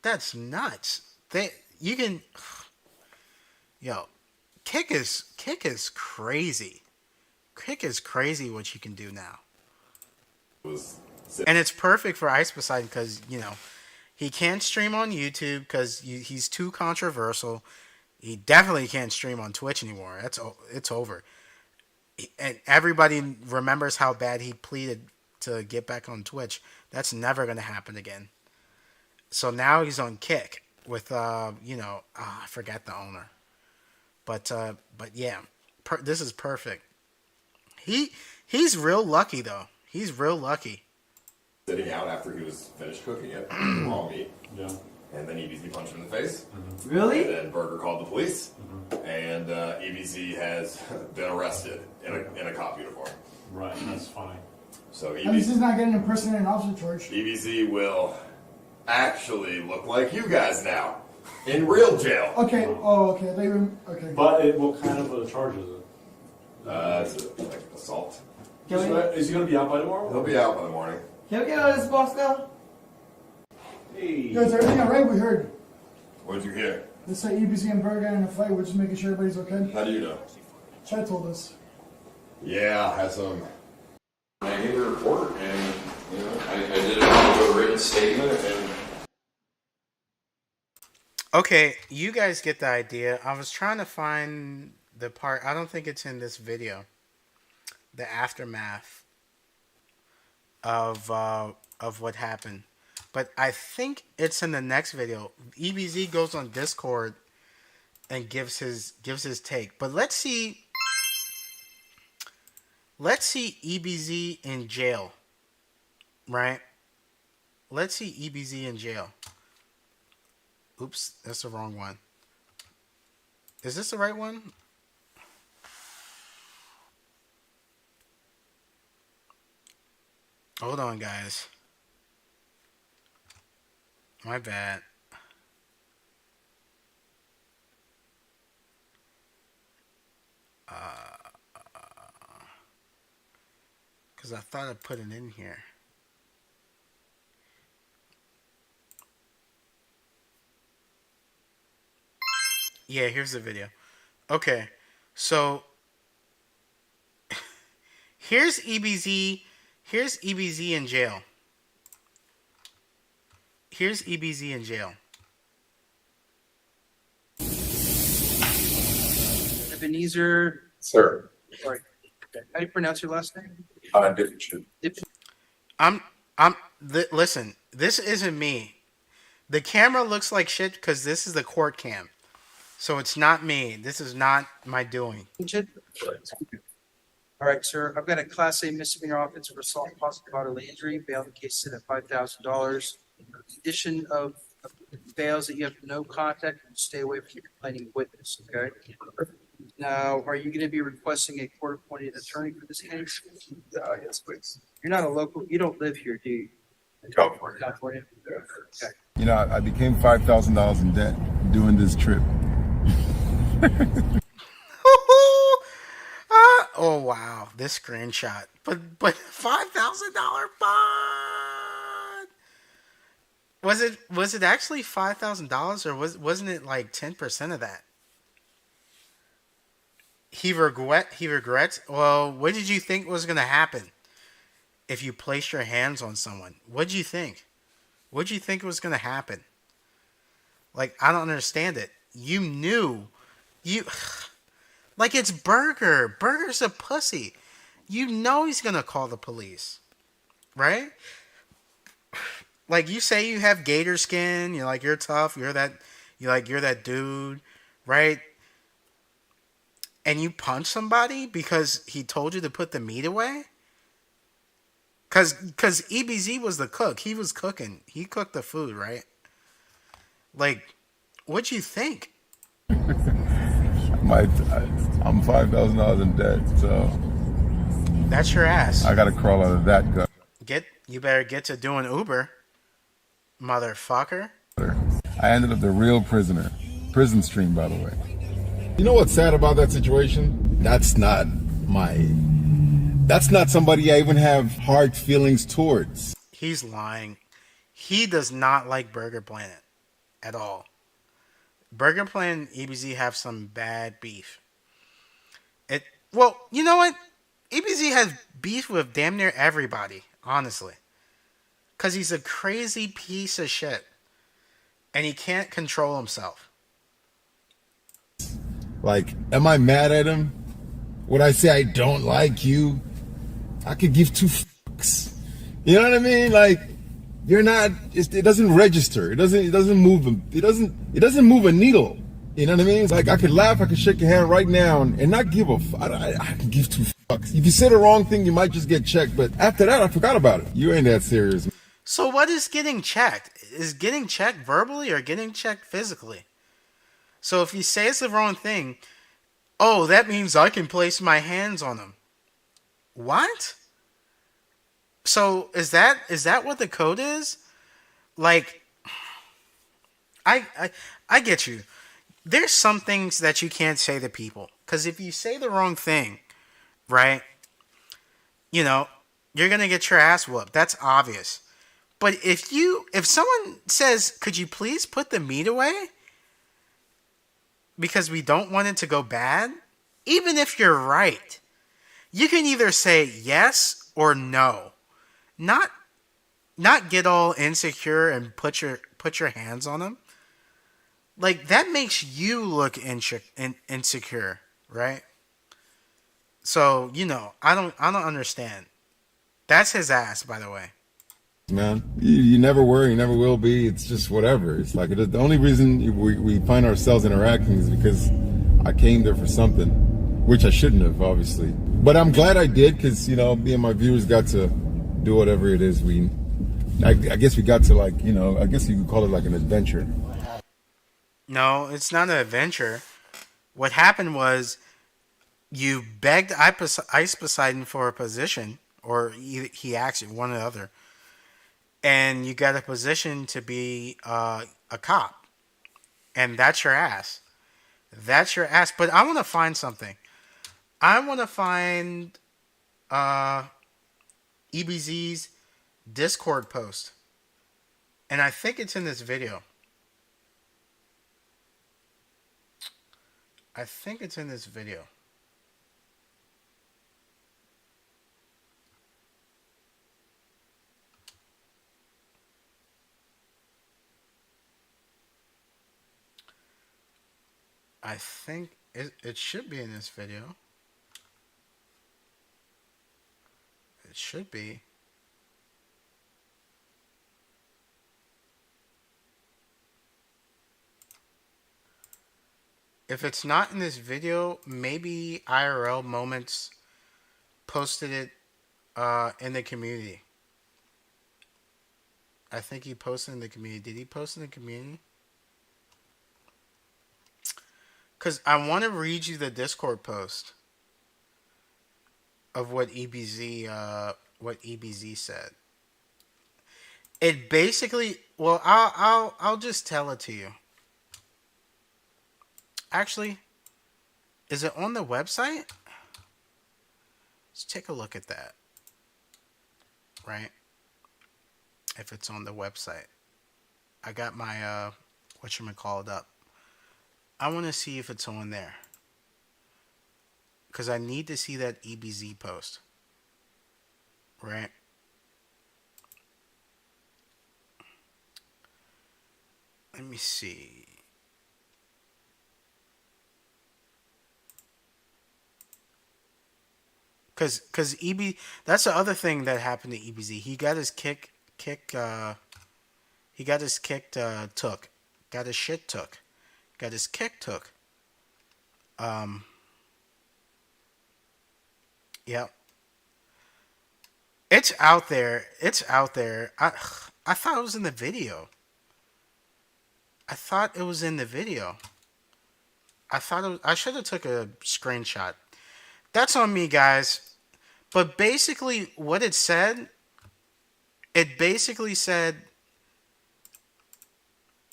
That's nuts. They you can yo, kick is crazy. Kick is crazy what you can do now. And it's perfect for Ice Poseidon because he can't stream on YouTube because he's too controversial. He definitely can't stream on Twitch anymore. It's over. And everybody remembers how bad he pleaded to get back on Twitch. That's never gonna happen again. So now he's on Kick with I forgot the owner, but yeah, this is perfect. He's real lucky though. He's real lucky. Sitting out after he was finished cooking it, raw meat. Yeah. And then EBZ punched him in the face. Mm-hmm. Really? And then Burger called the police, and EBZ has been arrested in a cop uniform. Right, that's fine. So At least he's not getting impersonated an officer charge. EBZ will actually look like you guys now in real jail. Okay. Oh, okay. Okay. But what kind of charge is it? It's like assault. Is he going to be out by tomorrow? He'll be out by the morning. Can we get out of this box now? Hey. Yo, is everything alright? We heard. What'd you hear? They say EBZ and Burger in a fight. We're just making sure everybody's okay. How do you know? Chad told us. Yeah, I had some. I gave a report, and I did a written statement, and. Okay, you guys get the idea. I was trying to find the part. I don't think it's in this video. The aftermath of what happened, but I think it's in the next video. EBZ goes on Discord and gives his take. But let's see EBZ in jail, right? Let's see EBZ in jail. Oops, that's the wrong one. Is this the right one? Hold on, guys. My bad. Because I thought I put it in here. Yeah, here's the video. Okay, so here's EBZ. Here's EBZ in jail. Here's EBZ in jail. Ebenezer. Sir. Sorry. How do you pronounce your last name? Listen, this isn't me. The camera looks like shit because this is the court cam. So it's not me. This is not my doing. All right, sir. I've got a Class A misdemeanor offense for assault and possible bodily injury. Bail in the case set at $5,000. Condition of bails that you have no contact and stay away from the complaining witness. Okay. Now, are you going to be requesting a court-appointed attorney for this case? Yes, please. You're not a local. You don't live here, do you? California. California. Okay. You know, I became $5,000 in debt doing this trip. Oh wow, this screenshot. But $5,000 bond. Was it actually $5,000 or wasn't it like 10% of that? He regrets. Well, what did you think was gonna happen if you placed your hands on someone? What did you think? What did you think was gonna happen? Like, I don't understand it. You knew. Like, it's Burger. Burger's a pussy. You know he's gonna call the police. Right? Like, you say you have gator skin, you're like, you're tough, you're that dude, right? And you punch somebody because he told you to put the meat away? Cause EBZ was the cook. He was cooking. He cooked the food, right? Like, what'd you think? I'm $5,000 in debt, so That's your ass. I gotta crawl out of that gut. You better get to doing Uber, motherfucker. I ended up the real prisoner. Prison stream, by the way. You know what's sad about that situation? That's not somebody I even have hard feelings towards. He's lying. He does not like Burger Planet at all. Burger Planet and EBZ have some bad beef. Well, you know what? EBZ has beef with damn near everybody, honestly. Because he's a crazy piece of shit. And he can't control himself. Like, am I mad at him? Would I say I don't like you? I could give two fucks. You know what I mean? Like, you're not. It doesn't register. It doesn't move. It doesn't move a needle. You know what I mean? It's like I could laugh. I could shake your hand right now and not give a. I can give two fucks. If you say the wrong thing, you might just get checked. But after that, I forgot about it. You ain't that serious. So what is getting checked? Is getting checked verbally or getting checked physically? So if you say it's the wrong thing, oh, that means I can place my hands on them. What? So is that what the code is? Like, I get you. There's some things that you can't say to people because if you say the wrong thing, right? You know, you're gonna get your ass whooped. That's obvious. But if someone says, "Could you please put the meat away?" because we don't want it to go bad, even if you're right, you can either say yes or no. Not get all insecure and put your hands on them. Like that makes you look insecure, right? So, I don't understand. That's his ass, by the way. Man, you never were, you never will be. It's just whatever. It's like the only reason we find ourselves interacting is because I came there for something, which I shouldn't have, obviously. But I'm glad I did because, me and my viewers got to do whatever it is I guess we got to I guess you could call it like an adventure. No, it's not an adventure. What happened was you begged Ice Poseidon for a position, or he asked you, one or the other. And you got a position to be a cop. And that's your ass. That's your ass. But I want to find something. I want to find EBZ's Discord post. And I think it's in this video. I think it's in this video. I think it should be in this video. It should be. If it's not in this video, maybe IRL Moments posted it in the community. I think he posted in the community. Did he post in the community? Because I want to read you the Discord post of what EBZ said. It basically, well, I'll just tell it to you. Actually, is it on the website? Let's take a look at that. Right? If it's on the website. I got my whatchamacallit up. I want to see if it's on there. Because I need to see that EBZ post. Right? Let me see. Because that's the other thing that happened to EBZ. He got his kick took. Got his shit took. Got his kick took. Yep. It's out there. It's out there. I thought it was in the video. I thought it was in the video. I should have took a screenshot. That's on me, guys. But basically, what it basically said,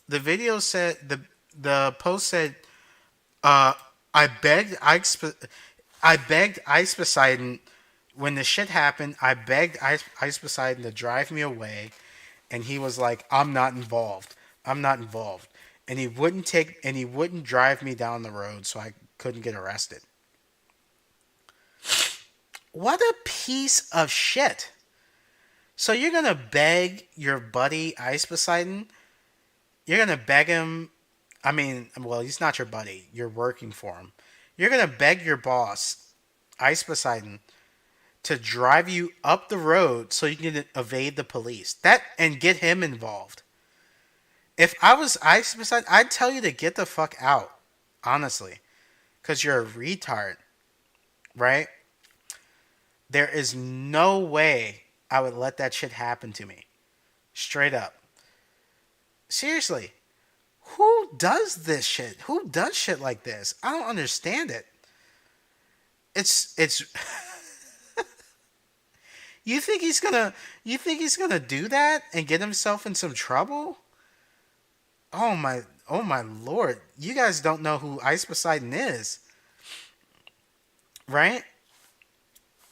the video said, the post said, uh, I begged Ice Poseidon when the shit happened. I begged Ice Poseidon to drive me away, and he was like, "I'm not involved. I'm not involved." And he wouldn't drive me down the road, so I couldn't get arrested. What a piece of shit! So you're gonna beg your buddy Ice Poseidon? You're gonna beg him. I mean, well, he's not your buddy. You're working for him. You're gonna beg your boss, Ice Poseidon, to drive you up the road so you can evade the police. That and get him involved. If I was Ice Poseidon, I'd tell you to get the fuck out. Honestly, because you're a retard, right? There is no way I would let that shit happen to me. Straight up. Seriously. Who does this shit? Who does shit like this? I don't understand it. It's you think he's gonna do that and get himself in some trouble? Oh my lord. You guys don't know who Ice Poseidon is. Right?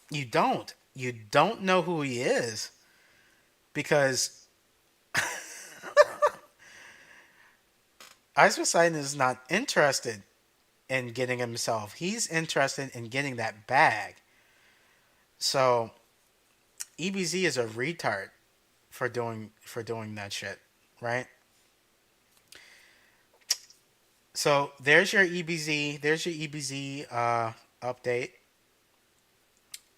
You don't. You don't know who he is. Because Ice Poseidon is not interested in getting himself. He's interested in getting that bag. So EBZ is a retard for doing that shit, right? So there's your EBZ. There's your EBZ update.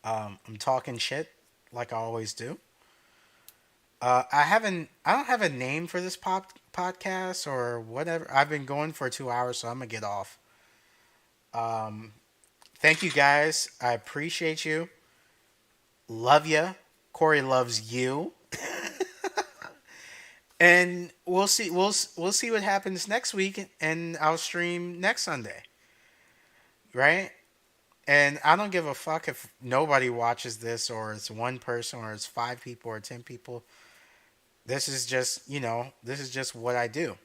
I'm talking shit like I always do. I don't have a name for this podcast or whatever. I've been going for 2 hours, so I'm gonna get off. Thank you guys. I appreciate you. Love ya. Corey loves you. And we'll see. We'll see what happens next week, and I'll stream next Sunday. Right? And I don't give a fuck if nobody watches this, or it's one person, or it's 5 people, or 10 people. This is just, this is just what I do.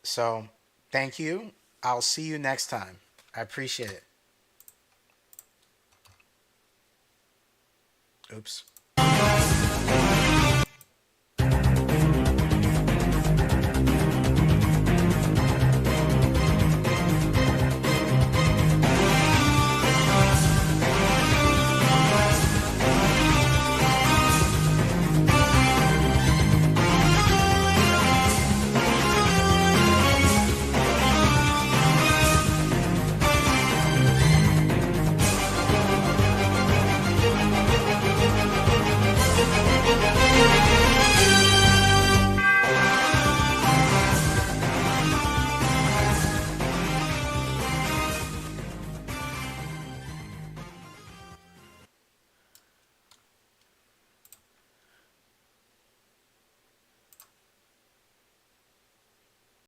So, thank you. I'll see you next time. I appreciate it. Oops.